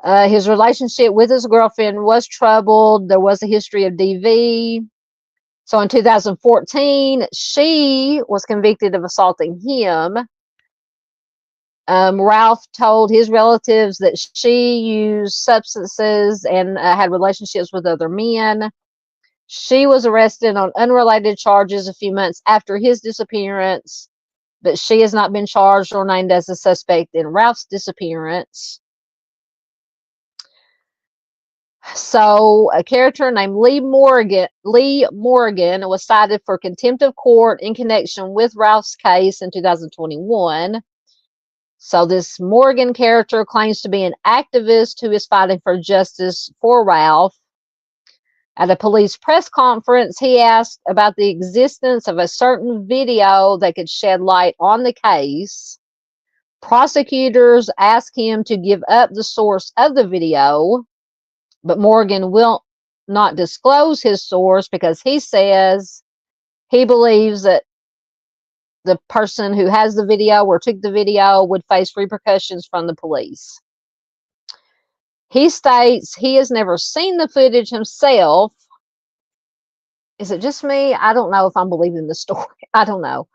His relationship with his girlfriend was troubled. There was a history of DV. So in 2014, she was convicted of assaulting him. Ralph told his relatives that she used substances and had relationships with other men. She was arrested on unrelated charges a few months after his disappearance, but she has not been charged or named as a suspect in Ralph's disappearance. So a character named Lee Morgan was cited for contempt of court in connection with Ralph's case in 2021. So this Morgan character claims to be an activist who is fighting for justice for Ralph. At a police press conference, he asked about the existence of a certain video that could shed light on the case. Prosecutors asked him to give up the source of the video, but Morgan will not disclose his source because he says he believes that the person who has the video or took the video would face repercussions from the police. He states he has never seen the footage himself. Is it just me? I don't know if I'm believing the story. I don't know.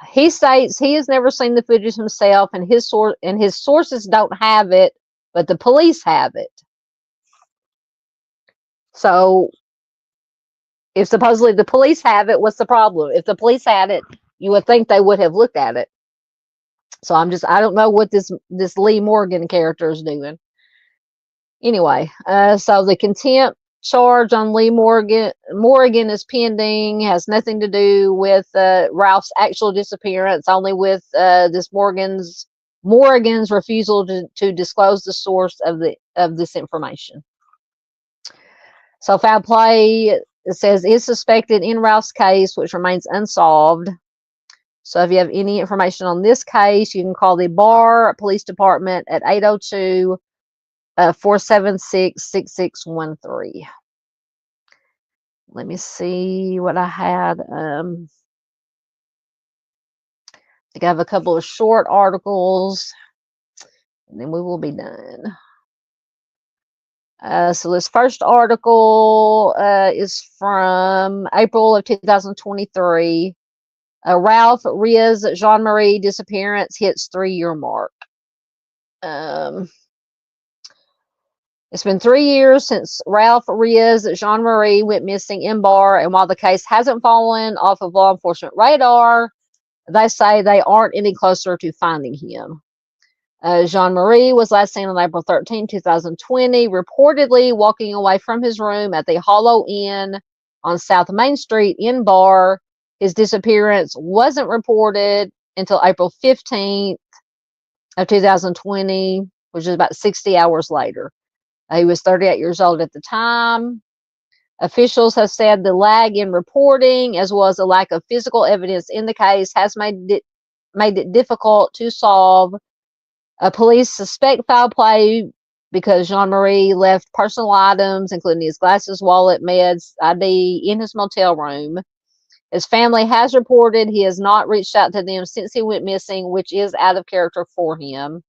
He states he has never seen the footage himself, and his sources don't have it, but the police have it. So if supposedly the police have it, what's the problem? If the police had it, you would think they would have looked at it. So I don't know what this Lee Morgan character is doing. Anyway, so the contempt charge on Lee Morgan is pending, has nothing to do with Ralph's actual disappearance, only with this Morgan's refusal to disclose the source of this information. So foul play, it says, is suspected in Ralph's case, which remains unsolved. So if you have any information on this case, you can call the Bar Police Department at 802-476-6613. Let me see what I had. I think I have a couple of short articles, and then we will be done. So this first article is from April of 2023. Ralph Riz Jean-Marie disappearance hits 3-year mark. It's been 3 years since Ralph Riz Jean-Marie went missing in Bar, and while the case hasn't fallen off of law enforcement radar, they say they aren't any closer to finding him. Jean-Marie was last seen on April 13, 2020, reportedly walking away from his room at the Hollow Inn on South Main Street in Bar. His disappearance wasn't reported until April 15th of 2020, which is about 60 hours later. He was 38 years old at the time. Officials have said the lag in reporting, as well as the lack of physical evidence in the case, has made it difficult to solve. Police suspect foul play because Jean-Marie left personal items, including his glasses, wallet, meds, ID, in his motel room. His family has reported he has not reached out to them since he went missing, which is out of character for him.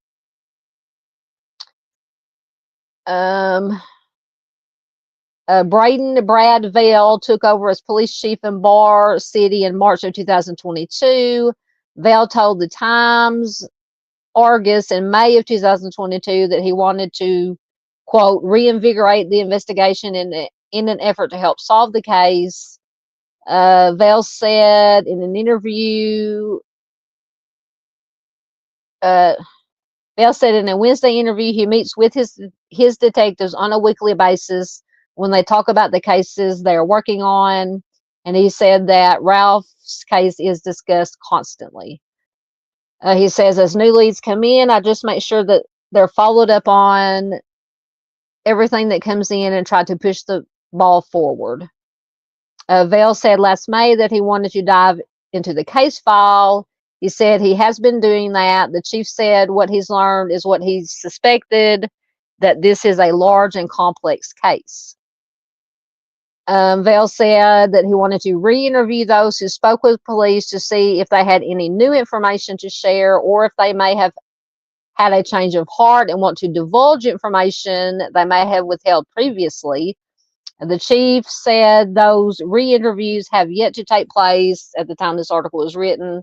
Brad Vale took over as police chief in Bar City in March of 2022. Vale told the Times Argus in May of 2022 that he wanted to, quote, reinvigorate the investigation in an effort to help solve the case. Vale said in an interview, Vale said in a Wednesday interview he meets with his detectives on a weekly basis when they talk about the cases they are working on, and he said that Ralph's case is discussed constantly. He says, as new leads come in, I just make sure that they're followed up on everything that comes in and try to push the ball forward. Vale said last May that he wanted to dive into the case file He said he has been doing that. The chief said what he's learned is what he suspected, that this is a large and complex case. Vale said that he wanted to re-interview those who spoke with police to see if they had any new information to share, or if they may have had a change of heart and want to divulge information they may have withheld previously. The chief said those re-interviews have yet to take place at the time this article was written,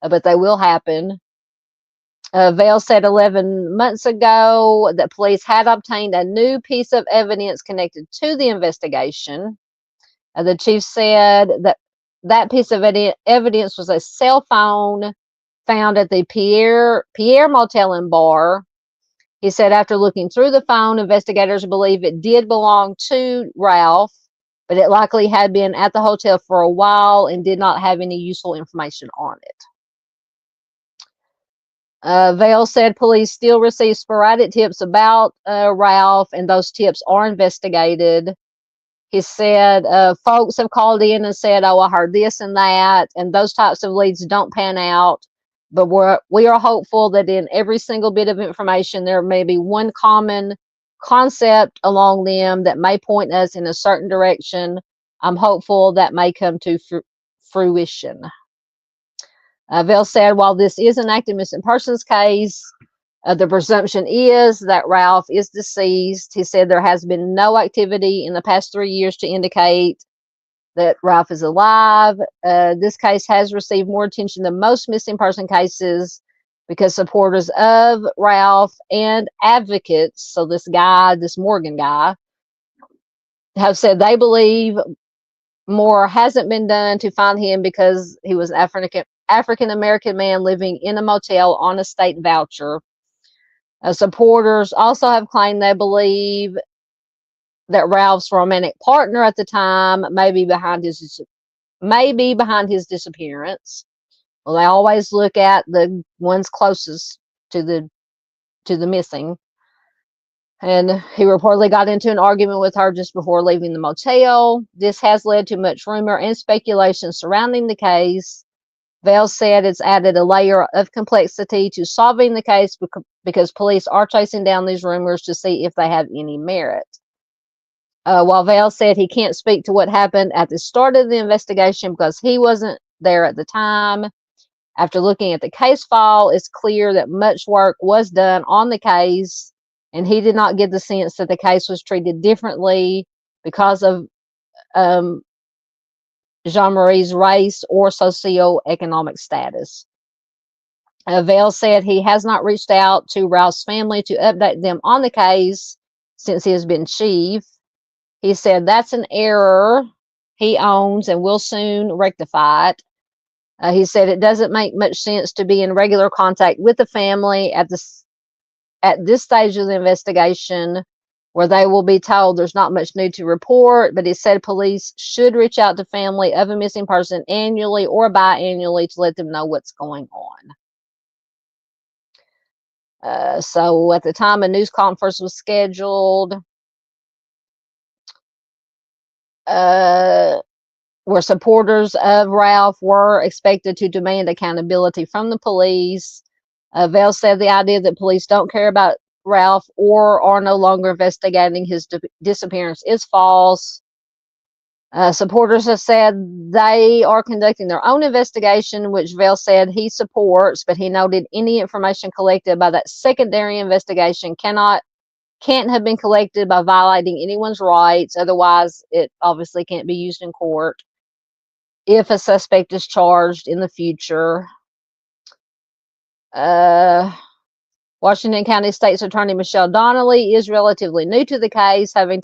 but they will happen. Vale said 11 months ago that police had obtained a new piece of evidence connected to the investigation. The chief said that that piece of evidence was a cell phone found at the Pierre Motel and Bar. He said after looking through the phone, investigators believe it did belong to Ralph, but it likely had been at the hotel for a while and did not have any useful information on it. Vale said police still receive sporadic tips about Ralph, and those tips are investigated. He said folks have called in and said, oh, I heard this and that, and those types of leads don't pan out. But we are hopeful that in every single bit of information, there may be one common concept along them that may point us in a certain direction. I'm hopeful that may come to fruition. Vale said, while this is an active missing persons case, the presumption is that Ralph is deceased. He said there has been no activity in the past 3 years to indicate that Ralph is alive. This case has received more attention than most missing person cases because supporters of Ralph and advocates, so this Morgan guy, have said they believe more hasn't been done to find him because he was an African-American man living in a motel on a state voucher. Supporters also have claimed they believe that Ralph's romantic partner at the time may be behind his disappearance. Well, they always look at the ones closest to the missing. And he reportedly got into an argument with her just before leaving the motel. This has led to much rumor and speculation surrounding the case. Vale said it's added a layer of complexity to solving the case because police are chasing down these rumors to see if they have any merit. While Vale said he can't speak to what happened at the start of the investigation because he wasn't there at the time, after looking at the case file, it's clear that much work was done on the case, and he did not get the sense that the case was treated differently because of Jean-Marie's race or socioeconomic status. Vale said he has not reached out to Ralph's family to update them on the case since he has been chief. He said that's an error he owns and will soon rectify it. He said it doesn't make much sense to be in regular contact with the family at this stage of the investigation, where they will be told there's not much new to report, but he said police should reach out to family of a missing person annually or biannually to let them know what's going on. So at the time a news conference was scheduled, where supporters of Ralph were expected to demand accountability from the police. Vale said the idea that police don't care about Ralph or are no longer investigating his disappearance is false. Supporters have said they are conducting their own investigation, which Vale said he supports, but he noted any information collected by that secondary investigation can't have been collected by violating anyone's rights. Otherwise, it obviously can't be used in court if a suspect is charged in the future. Washington County State's Attorney Michelle Donnelly is relatively new to the case, having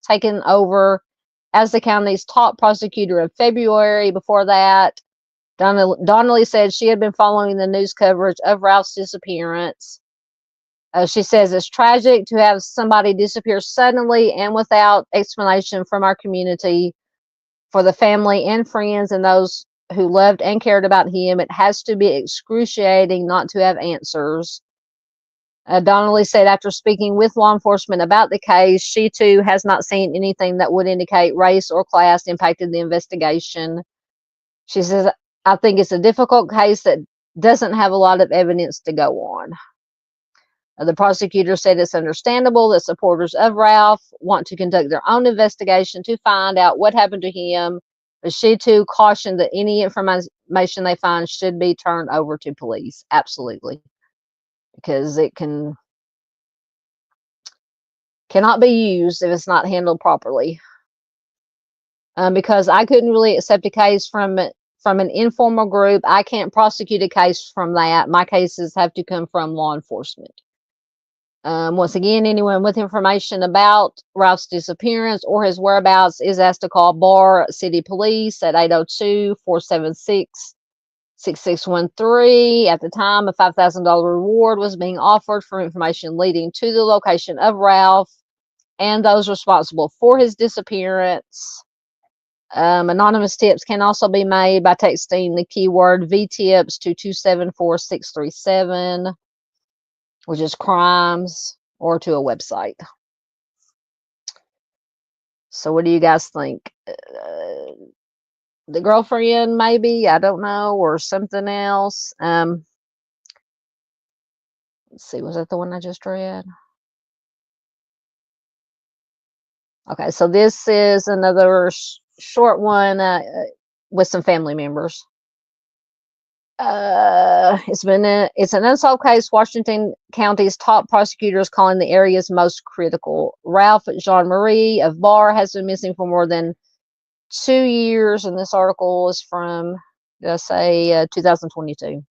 taken over as the county's top prosecutor in February. Before that, Donnelly said she had been following the news coverage of Ralph's disappearance. She says it's tragic to have somebody disappear suddenly and without explanation from our community. For the family and friends and those who loved and cared about him, it has to be excruciating not to have answers. Donnelly said after speaking with law enforcement about the case, she too has not seen anything that would indicate race or class impacted the investigation. She says, I think it's a difficult case that doesn't have a lot of evidence to go on. The prosecutor said it's understandable that supporters of Ralph want to conduct their own investigation to find out what happened to him, but she too cautioned that any information they find should be turned over to police. Absolutely. Because it cannot be used if it's not handled properly. Because I couldn't really accept a case from an informal group. I can't prosecute a case from that. My cases have to come from law enforcement. Once again, anyone with information about Ralph's disappearance or his whereabouts is asked to call Bar City Police at 802-476-6613. At the time, a $5,000 reward was being offered for information leading to the location of Ralph and those responsible for his disappearance. Anonymous tips can also be made by texting the keyword VTIPS to 274-637, which is crimes, or to a website. So what do you guys think? The girlfriend, maybe, I don't know, or something else. Let's see, was that the one I just read? Okay, so this is another short one with some family members. It's an unsolved case. Washington County's top prosecutors calling the area's most critical. Ralph Jean-Marie of Bar has been missing for more than 2 years, and this article is from, did I say 2022.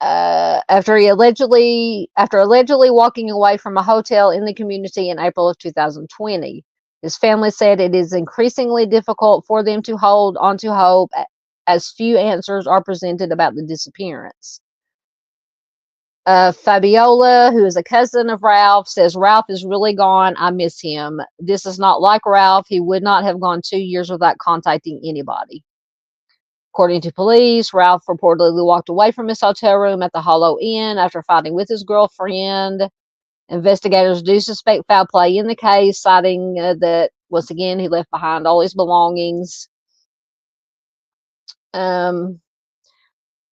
After allegedly walking away from a hotel in the community in April of 2020. His family said it is increasingly difficult for them to hold onto hope as few answers are presented about the disappearance. Fabiola, who is a cousin of Ralph, says Ralph is really gone. I miss him. This is not like Ralph. He would not have gone 2 years without contacting anybody. According to police, Ralph reportedly walked away from his hotel room at the Hollow Inn after fighting with his girlfriend. Investigators do suspect foul play in the case, citing that, once again, he left behind all his belongings.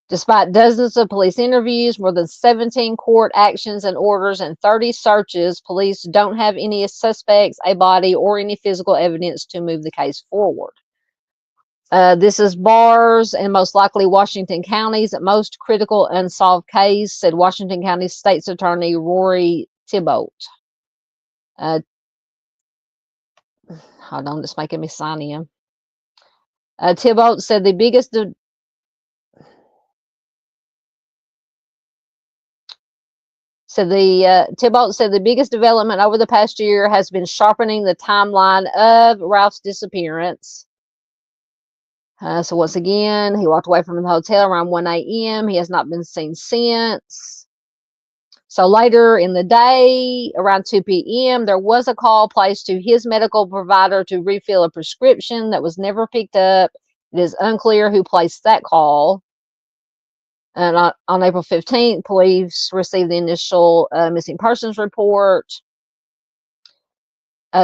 Despite dozens of police interviews, more than 17 court actions and orders, and 30 searches, police don't have any suspects, a body, or any physical evidence to move the case forward. This is Bar's and most likely Washington County's most critical unsolved case, said Washington County State's Attorney Rory Thibault. Hold on, it's making me sign in. Thibault said the biggest Thibault said the biggest development over the past year has been sharpening the timeline of Ralph's disappearance. So once again, he walked away from the hotel around 1 a.m. He has not been seen since. So later in the day, around 2 p.m., there was a call placed to his medical provider to refill a prescription that was never picked up. It is unclear who placed that call. And on April 15th, police received the initial missing persons report.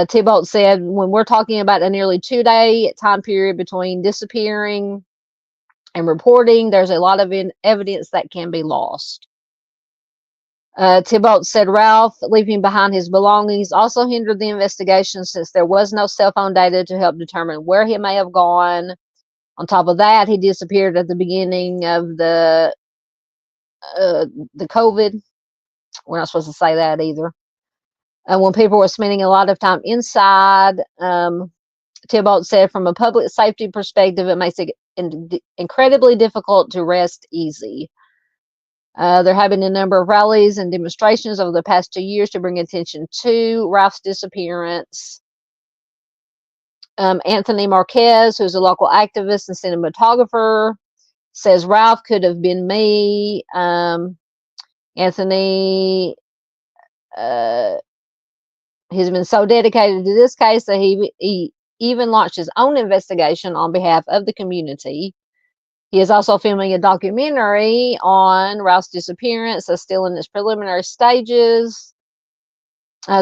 Thibault said, when we're talking about a nearly 2-day time period between disappearing and reporting, there's a lot of evidence that can be lost. Thibault said Ralph leaving behind his belongings also hindered the investigation since there was no cell phone data to help determine where he may have gone. On top of that, he disappeared at the beginning of the COVID. We're not supposed to say that either. When people were spending a lot of time inside, Thibault said, from a public safety perspective, it makes it incredibly difficult to rest easy. There have been a number of rallies and demonstrations over the past 2 years to bring attention to Ralph's disappearance. Anthony Marquez, who's a local activist and cinematographer, says Ralph could have been me. Anthony he's been so dedicated to this case that he even launched his own investigation on behalf of the community. He is also filming a documentary on Ralph's disappearance that's still in its preliminary stages.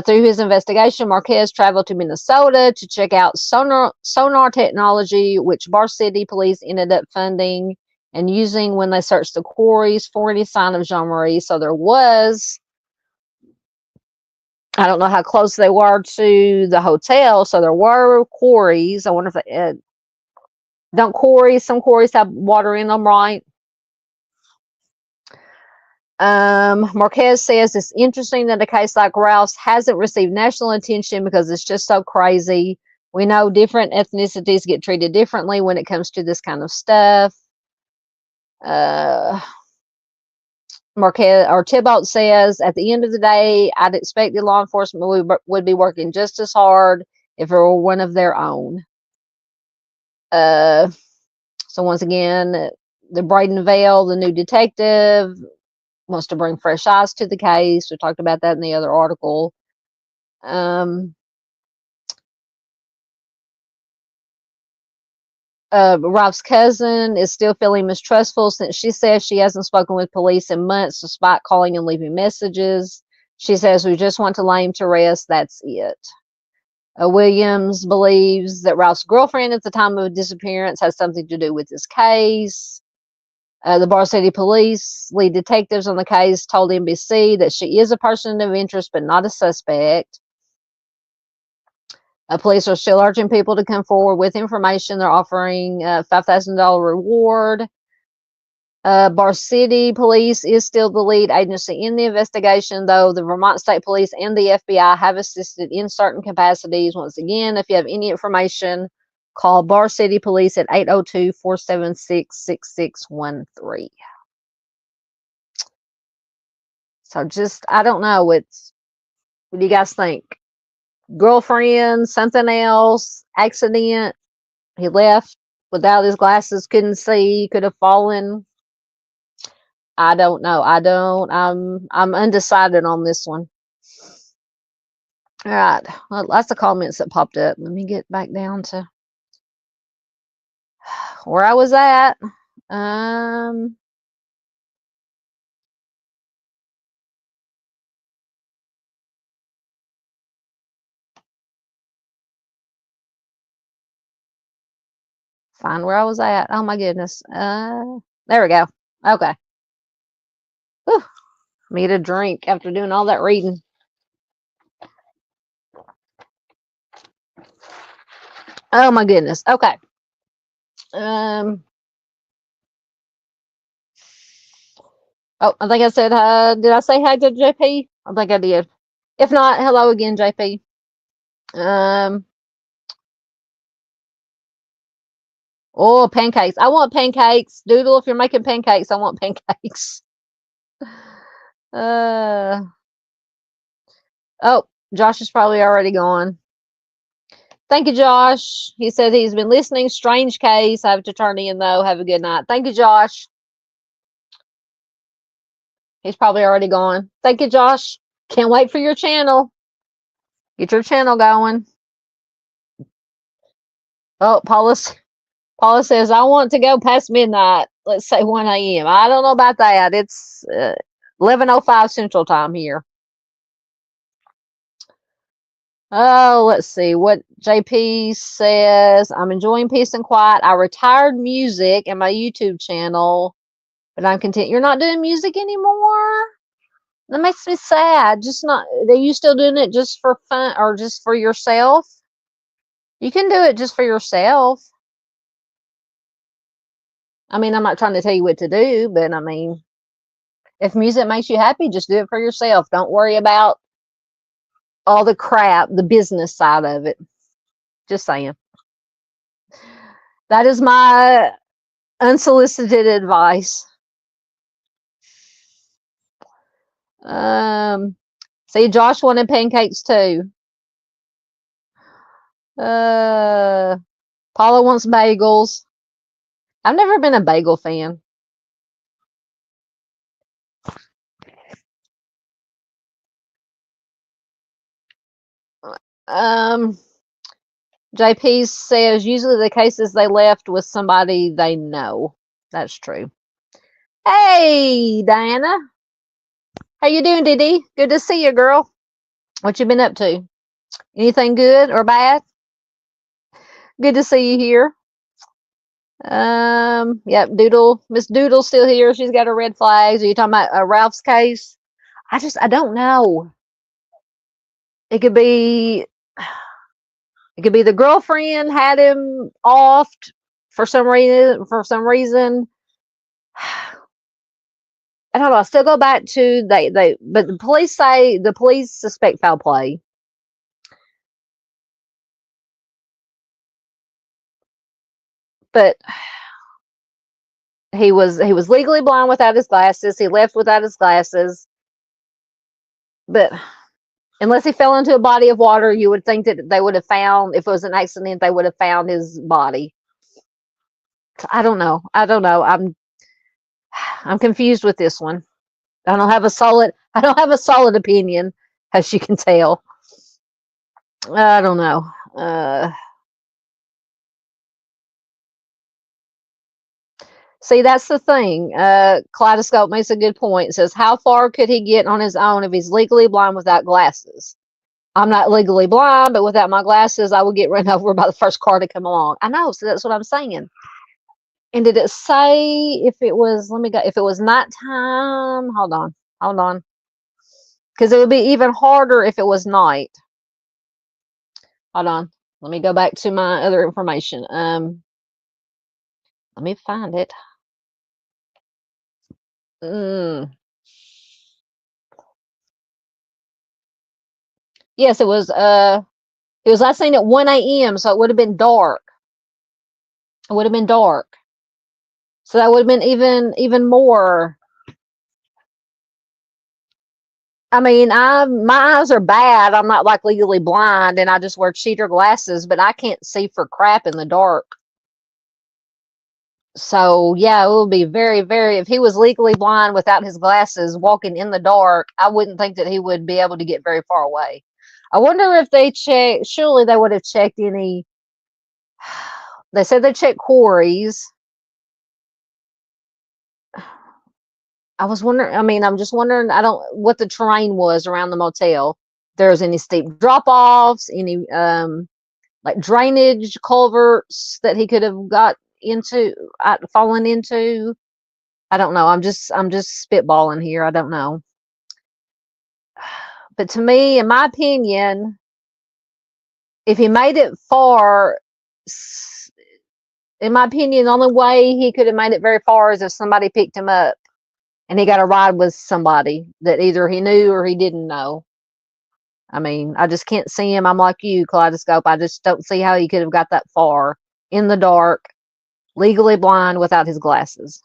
Through his investigation, Marquez traveled to Minnesota to check out sonar technology, which Bar City police ended up funding and using when they searched the quarries for any sign of Jean-Marie. So there was, I don't know how close they were to the hotel, so there were quarries. I wonder if they, don't quarries, some quarries have water in them, right? Marquez says it's interesting that a case like Ralph's hasn't received national attention because it's just so crazy. We know different ethnicities get treated differently when it comes to this kind of stuff. Marquez or Thibault says, at the end of the day, I'd expect the law enforcement would be working just as hard if it were one of their own. So once again, the Braden Vale, the new detective, wants to bring fresh eyes to the case. We talked about that in the other article. Ralph's cousin is still feeling mistrustful since she says she hasn't spoken with police in months despite calling and leaving messages. She says, we just want to lay him to rest. That's it. Williams believes that Ralph's girlfriend at the time of disappearance has something to do with this case. The Bar City police lead detectives on the case told NBC that she is a person of interest but not a suspect. Police are still urging people to come forward with information. They're offering a $5,000 reward. Bar City Police is still the lead agency in the investigation, though the Vermont State Police and the FBI have assisted in certain capacities. Once again, if you have any information, call Bar City Police at 802-476-6613. So just, I don't know. What do you guys think? Girlfriend, something else, accident? He left without his glasses, couldn't see, could have fallen. I don't know. I'm undecided on this one. All right. Well, lots of comments that popped up. Let me get back down to where I was at. Find where I was at. Oh my goodness. There we go. Okay. Whew. Need a drink after doing all that reading. Oh my goodness. Okay. Oh, I think I said hi. Did I say hi to JP? I think I did. If not, hello again, JP. Oh, pancakes. I want pancakes. Doodle, if you're making pancakes, I want pancakes. Oh, Josh is probably already gone. Thank you, Josh. He said he's been listening. Strange case. I have to turn in, though. Have a good night. Thank you, Josh. He's probably already gone. Thank you, Josh. Can't wait for your channel. Get your channel going. Oh, Paula says, I want to go past midnight. Let's say 1 a.m. I don't know about that. It's 11:05 Central Time here. Oh, let's see what JP says. I'm enjoying peace and quiet. I retired music in my YouTube channel, but I'm content. You're not doing music anymore? That makes me sad. Just not. Are you still doing it just for fun or just for yourself? You can do it just for yourself. I mean, I'm not trying to tell you what to do, but I mean, if music makes you happy, just do it for yourself. Don't worry about all the crap, the business side of it. Just saying. That is my unsolicited advice. See, Josh wanted pancakes too. Paula wants bagels. I've never been a bagel fan. JP says usually the cases they left with somebody they know. That's true. Hey, Diana. How you doing, Didi? Good to see you, girl. What you been up to? Anything good or bad? Good to see you here. Yep, Doodle. Miss Doodle's still here. She's got her red flags. Are you talking about Ralph's case? I don't know. It could be the girlfriend had him offed for some reason. I don't know. I still go back to but the police suspect foul play. But he was legally blind without his glasses. He left without his glasses. But unless he fell into a body of water, you would think that they would have found, if it was an accident, they would have found his body. I don't know. I'm confused with this one. I don't have a solid opinion, as you can tell. I don't know. See, that's the thing. Kaleidoscope makes a good point. It says, how far could he get on his own if he's legally blind without glasses? I'm not legally blind, but without my glasses, I would get run over by the first car to come along. I know, so that's what I'm saying. And did it say if it was, let me go, if it was nighttime? Hold on. Because it would be even harder if it was night. Hold on. Let me go back to my other information. Let me find it. Yes, it was last seen at 1 a.m., so it would have been dark. It would have been dark. So that would have been even more. I mean, my eyes are bad. I'm not like legally blind, and I just wear cheater glasses, but I can't see for crap in the dark. So yeah, it would be very, very. If he was legally blind without his glasses, walking in the dark, I wouldn't think that he would be able to get very far away. I wonder if they checked. Surely they would have checked any. They said they checked quarries. I was wondering. I mean, I'm just wondering. I don't what the terrain was around the motel. If there was any steep drop offs, any like drainage culverts that he could have got into, fallen into. I don't know. I'm just spitballing here. I don't know. But to me, in my opinion, if he made it far, in my opinion, the only way he could have made it very far is if somebody picked him up and he got a ride with somebody that either he knew or he didn't know. I mean, I just can't see him. I'm like you, Kaleidoscope. I just don't see how he could have got that far in the dark, legally blind without his glasses.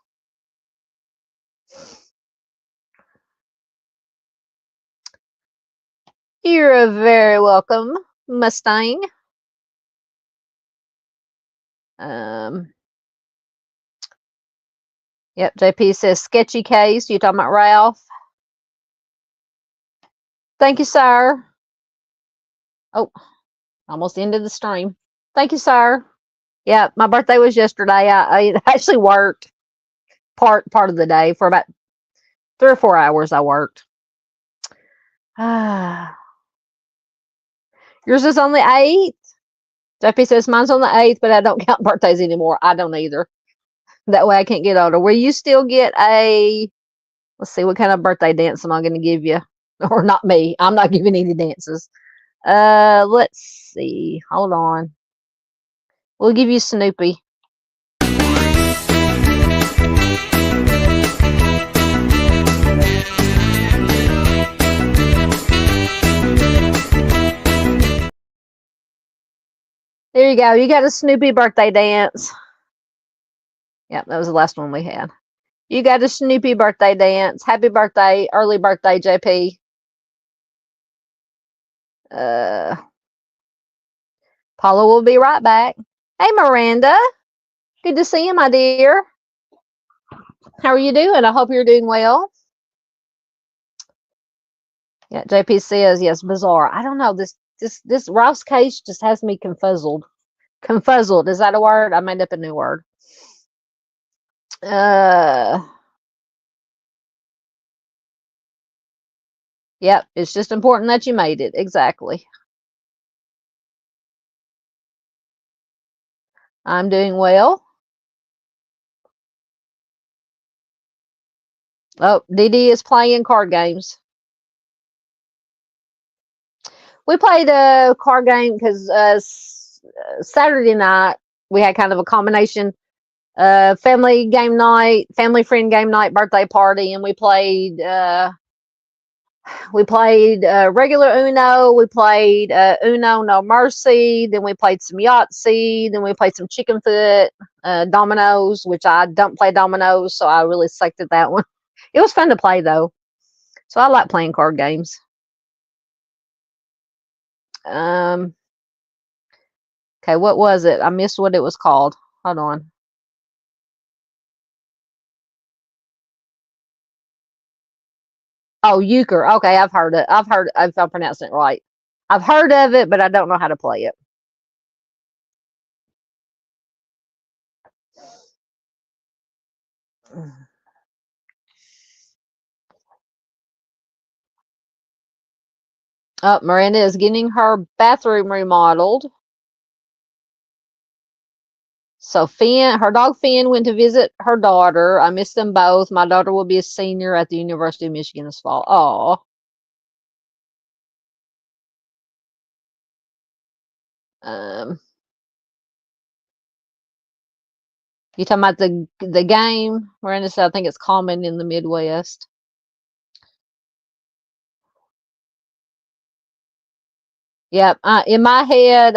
You're very welcome, Mustang. Yep, JP says sketchy case. You talking about Ralph? Thank you, sir. Oh, almost ended the stream. Thank you, sir. Yeah, my birthday was yesterday. I actually worked part of the day for about 3 or 4 hours. I worked. Yours is on the 8th. JP says mine's on the 8th, but I don't count birthdays anymore. I don't either. That way I can't get older. Will you still get a, let's see, what kind of birthday dance am I going to give you? Or not me. I'm not giving any dances. Let's see. Hold on. We'll give you Snoopy. There you go. You got a Snoopy birthday dance. Yep, that was the last one we had. You got a Snoopy birthday dance. Happy birthday, early birthday, JP. Paula will be right back. Hey, Miranda. Good to see you, my dear. How are you doing? I hope you're doing well. Yeah, JP says, yes, bizarre. I don't know. This Ralph's case just has me confuzzled. Confuzzled. Is that a word? I made up a new word. Yep, it's just important that you made it. Exactly. I'm doing well. Oh, Dee Dee is playing card games. We played a card game because Saturday night we had kind of a combination family game night, family friend game night, birthday party, and we played regular Uno. We played Uno No Mercy. Then we played some Yahtzee. Then we played some Chicken Foot, dominoes, which I don't play dominoes, so I really sucked at that one. It was fun to play though, so I like playing card games. Um, okay, what was it? I missed what it was called. Hold on. Oh, euchre. Okay, I've heard it. I've heard if I'm pronouncing it right. I've heard of it, but I don't know how to play it. Oh, Miranda is getting her bathroom remodeled. So Finn, her dog Finn, went to visit her daughter. I miss them both. My daughter will be a senior at the University of Michigan this fall. Oh, um, you talking about the game? Miranda said, I think it's common in the Midwest. Yep. In my head,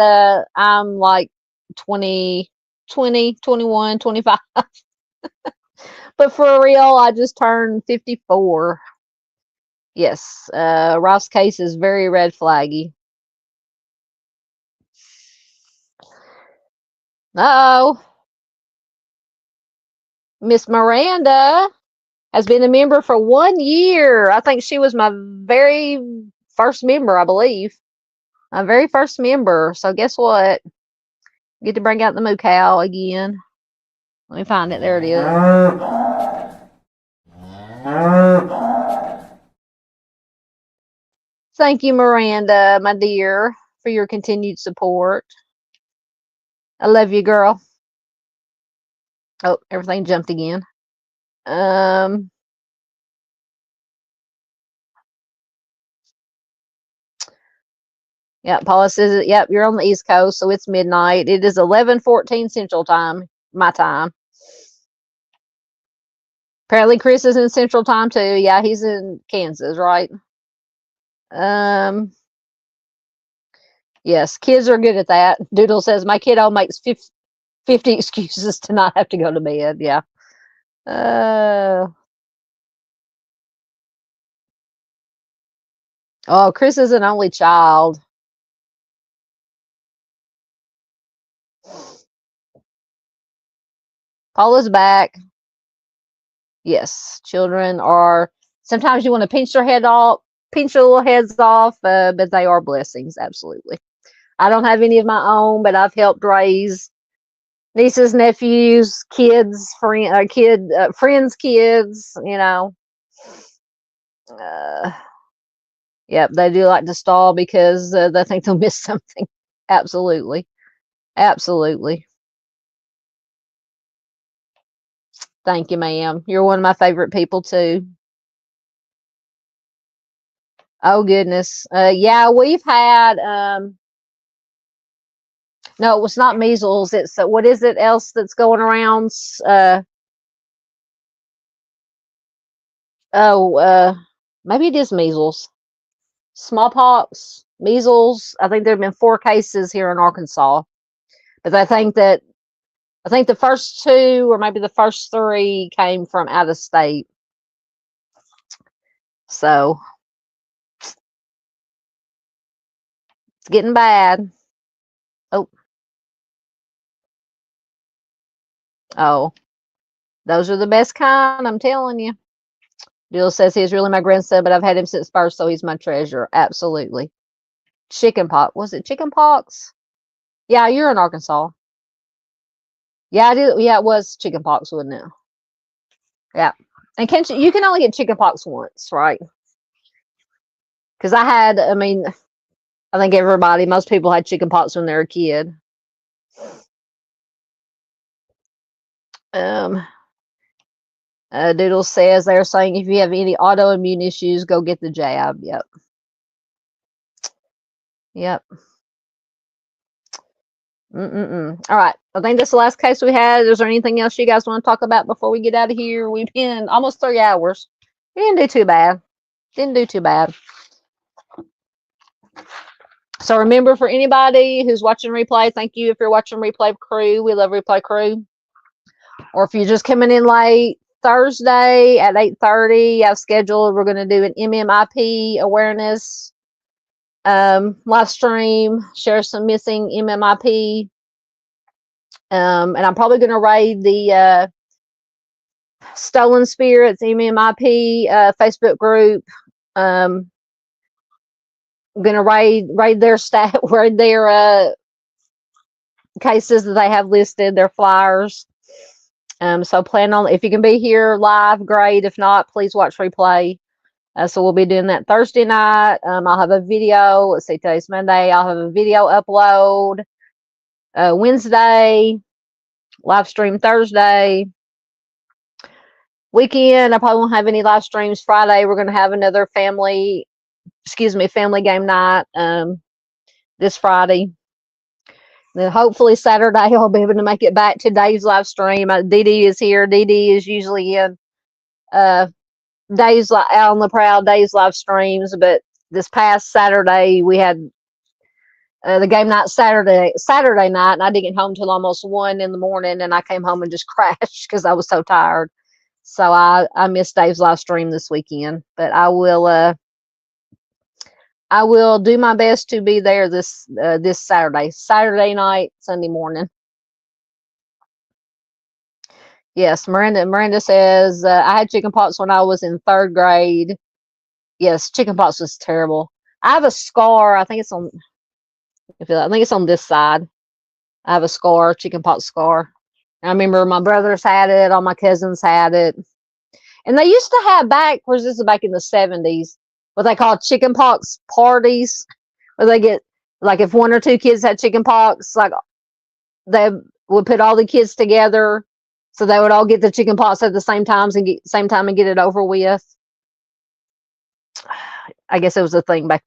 I'm like 20, 20, 21, 25. But for real, I just turned 54. Yes. Ross case is very red flaggy. Uh-oh. Miss Miranda has been a member for 1 year. I think she was my very first member, I believe. My very first member. So guess what? Get to bring out the moo cow again. Let me find it. There it is. Thank you, Miranda, my dear, for your continued support. I love you, girl. Oh, everything jumped again. Um, yeah, Paula says, yep, you're on the East Coast, so it's midnight. It is 11:14 Central Time, my time. Apparently, Chris is in Central Time too. Yeah, he's in Kansas, right? Um, yes, kids are good at that. Doodle says, my kiddo makes 50 excuses to not have to go to bed. Yeah. Oh, Chris is an only child. Paula's back. Yes, children are sometimes you want to pinch their little heads off, but they are blessings, absolutely. I don't have any of my own, but I've helped raise nieces, nephews, friends' kids. Uh, yep, they do like to stall because they think they'll miss something. Absolutely, absolutely. Thank you, ma'am. You're one of my favorite people too. Oh goodness, yeah, we've had. No, it was not measles. It's what is it else that's going around? Oh, maybe it is measles, smallpox, measles. I think there have been 4 cases here in Arkansas, but I think the first 2 or maybe the first 3 came from out of state. So it's getting bad. Oh, oh, those are the best kind. I'm telling you. Bill says he's really my grandson, but I've had him since birth, so he's my treasure. Absolutely. Chicken pox. Was it chicken pox? Yeah, you're in Arkansas. Yeah, I did. Yeah, it was chicken pox, wasn't it? Yeah. And you can only get chicken pox once, right? Because I think most people had chicken pox when they were a kid. Doodle says they're saying if you have any autoimmune issues, go get the jab. Yep. All right. I think that's the last case we had. Is there anything else you guys want to talk about before we get out of here? We've been almost 3 hours. We didn't do too bad. So remember, for anybody who's watching replay, thank you if you're watching replay crew. We love replay crew. Or if you're just coming in late, Thursday at 8:30, I've scheduled, we're going to do an MMIP awareness live stream, share some missing MMIP. And I'm probably going to raid the Stolen Spirits MMIP Facebook group. I'm going to raid their raid their cases that they have listed, their flyers. So plan on, if you can be here live, great. If not, please watch replay. So we'll be doing that Thursday night. I'll have a video. Let's see, today's Monday. I'll have a video upload Wednesday, live stream Thursday. Weekend, I probably won't have any live streams. Friday, we're going to have another family game night this Friday. Then hopefully Saturday I'll be able to make it back to Dave's live stream. Dee Dee is here. Dee Dee is usually in Dave's out on the prowl, Dave's live streams. But this past Saturday we had the game night Saturday night, and I didn't get home till almost 1 in the morning, and I came home and just crashed because I was so tired. So I missed Dave's live stream this weekend, but I will do my best to be there this Saturday night, Sunday morning. Yes, Miranda says I had chickenpox when I was in 3rd grade. Yes, chickenpox was terrible. I have a scar. I think it's on this side. I have a scar, chickenpox scar. I remember my brothers had it, all my cousins had it. And they used to have back in the 70s, what they call chickenpox parties, where they get, like, if 1 or 2 kids had chickenpox, like, they would put all the kids together, so they would all get the chickenpox at the same time and get it over with. I guess it was a thing back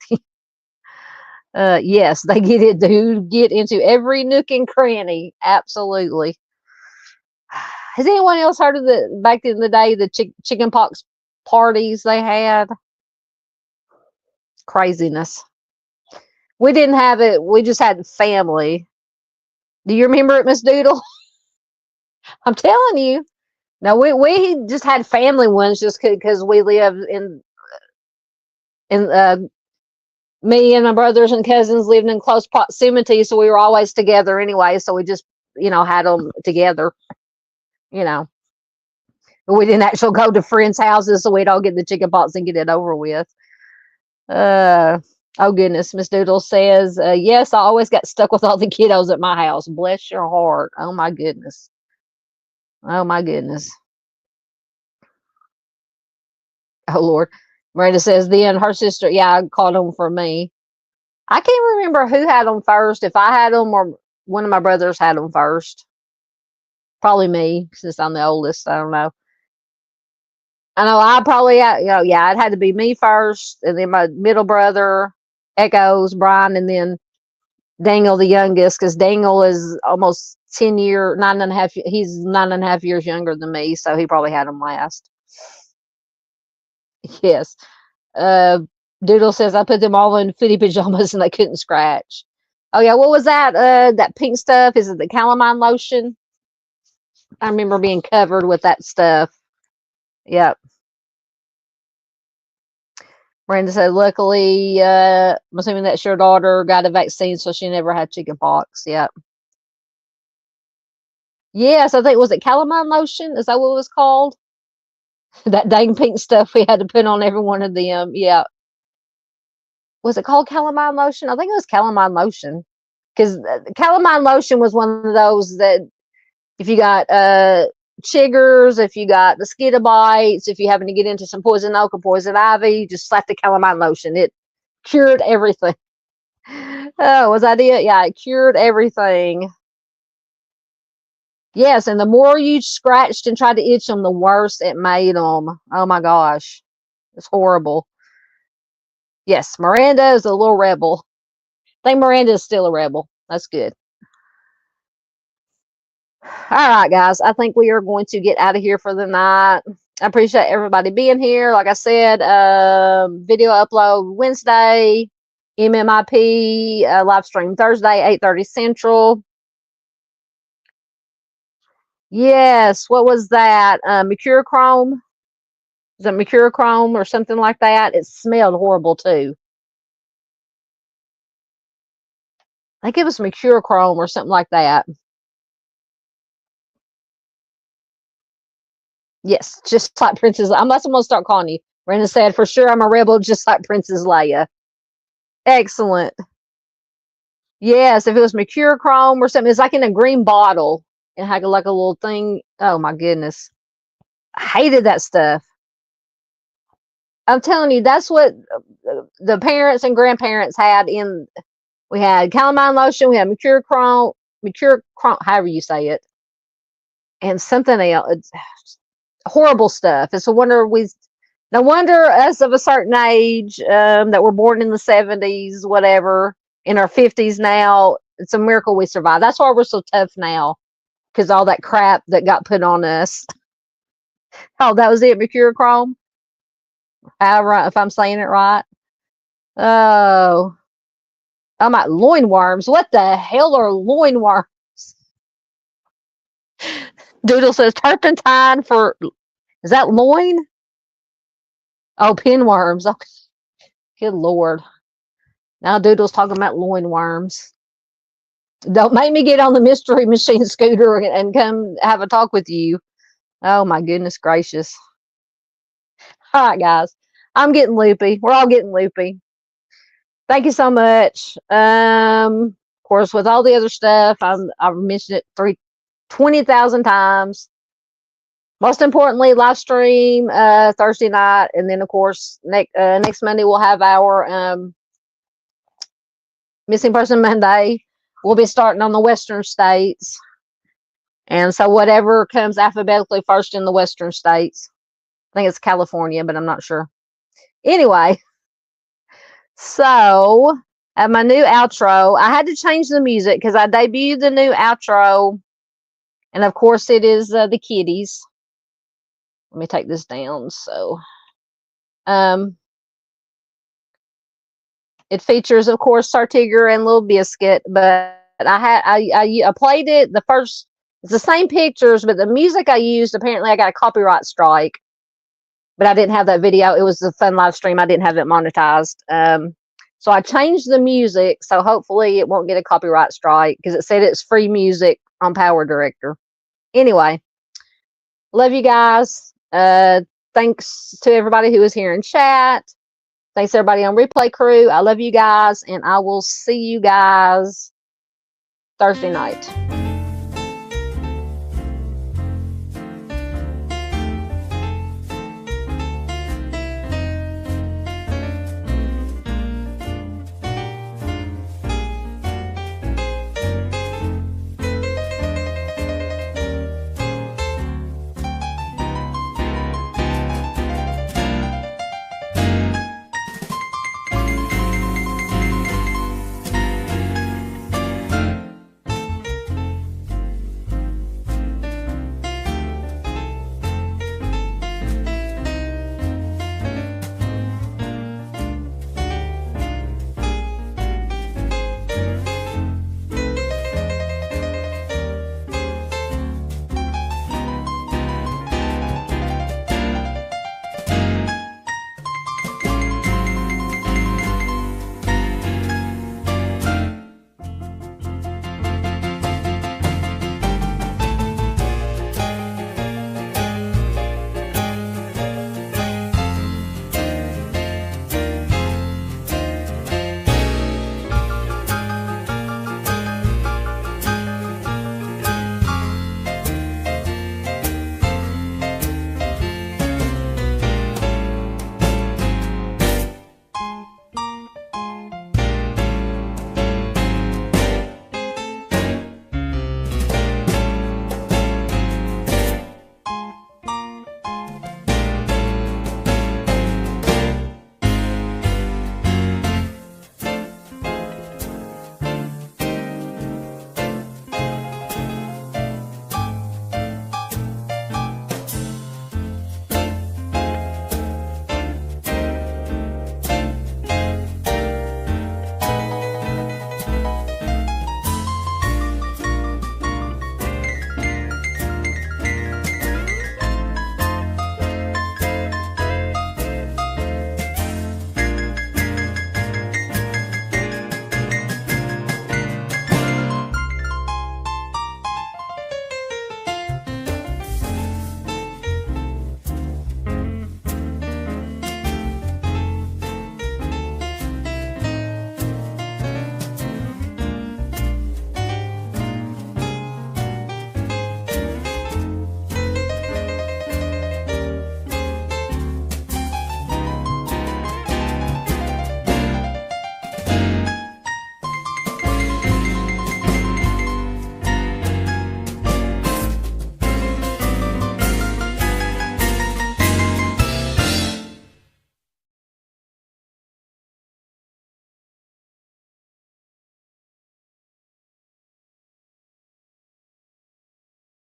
then. Yes, they get into every nook and cranny. Absolutely. Has anyone else heard of back in the day, the chickenpox parties they had? Craziness. We didn't have it. We just had family. Do you remember it, Miss Doodle? I'm telling you. No, we just had family ones just because we live in me and my brothers and cousins lived in close proximity, so we were always together anyway. So we just, had them together. But we didn't actually go to friends' houses, so we'd all get the chickenpox and get it over with. Oh goodness, Miss Doodle says, yes, I always got stuck with all the kiddos at my house. Bless your heart. Oh my goodness. Oh Lord. Miranda says, then her sister, I called them for me. I can't remember who had them first, if I had them or one of my brothers had them first. Probably me, since I'm the oldest. I don't know. I know I probably, it had to be me first, and then my middle brother, Echoes, Brian, and then Daniel, the youngest, because Daniel is almost 9.5. He's 9.5 years younger than me, so he probably had them last. Yes. Doodle says I put them all in footy pajamas and they couldn't scratch. Oh yeah, what was that? That pink stuff? Is it the calamine lotion? I remember being covered with that stuff. Yep. Brenda said, luckily, I'm assuming that's your daughter got a vaccine, so she never had chickenpox. Yep. Yes, I think, was it calamine lotion? Is that what it was called? That dang pink stuff we had to put on every one of them. Yeah. Was it called calamine lotion? I think it was calamine lotion. Because calamine lotion was one of those that if you got chiggers, if you got mosquito bites, if you happen to get into some poison oak or poison ivy, just slap the calamine lotion. Cured everything. Oh, was that it? Yeah, it cured everything. Yes, and the more you scratched and tried to itch them, the worse it made them. Oh my gosh. It's horrible. Yes, Miranda is a little rebel. I think Miranda is still a rebel. That's good. All right, guys. I think we are going to get out of here for the night. I appreciate everybody being here. Like I said, video upload Wednesday, MMIP live stream Thursday, 8:30 Central. Yes, what was that? Mercurochrome? Is it mercurochrome or something like that? It smelled horrible too. I think it was mercurochrome or something like that. Yes, just like Princess. That's what I'm gonna start calling you. Brenda said, "For sure, I'm a rebel, just like Princess Leia." Excellent. Yes, if it was mercurochrome or something, it's like in a green bottle. It had like a little thing. Oh my goodness, I hated that stuff. I'm telling you, that's what the parents and grandparents had in. We had calamine lotion. We had mercurochrome, however you say it, and something else. It's horrible stuff. It's a wonder no wonder us of a certain age that were born in the 70s, whatever, in our 50s now. It's a miracle we survived. That's why we're so tough now, because all that crap that got put on us. Oh, that was it, mercurochrome. If I'm saying it right. Oh, I'm at loin worms. What the hell are loin worms? Doodle says turpentine for. Is that loin? Oh, pinworms. Okay. Good Lord. Now Doodle's talking about loin worms. Don't make me get on the mystery machine scooter and come have a talk with you. Oh my goodness gracious. All right, guys. I'm getting loopy. We're all getting loopy. Thank you so much. Of course, with all the other stuff, I've mentioned it 20,000 times. Most importantly, live stream Thursday night, and then of course next Monday we'll have our Missing Person Monday. We'll be starting on the Western states, and so whatever comes alphabetically first in the Western states. I think it's California, but I'm not sure. Anyway, so at my new outro, I had to change the music because I debuted the new outro, and of course it is the kitties. Let me take this down. So, it features, of course, Sartiger and Little Biscuit, but I played it the first. It's the same pictures, but the music I used, apparently I got a copyright strike, but I didn't have that video. It was a fun live stream. I didn't have it monetized. So I changed the music, so hopefully it won't get a copyright strike because it said it's free music on Power Director. Anyway, love you guys. Thanks to everybody who was here in chat. Thanks everybody on Replay Crew. I love you guys, and I will see you guys Thursday night.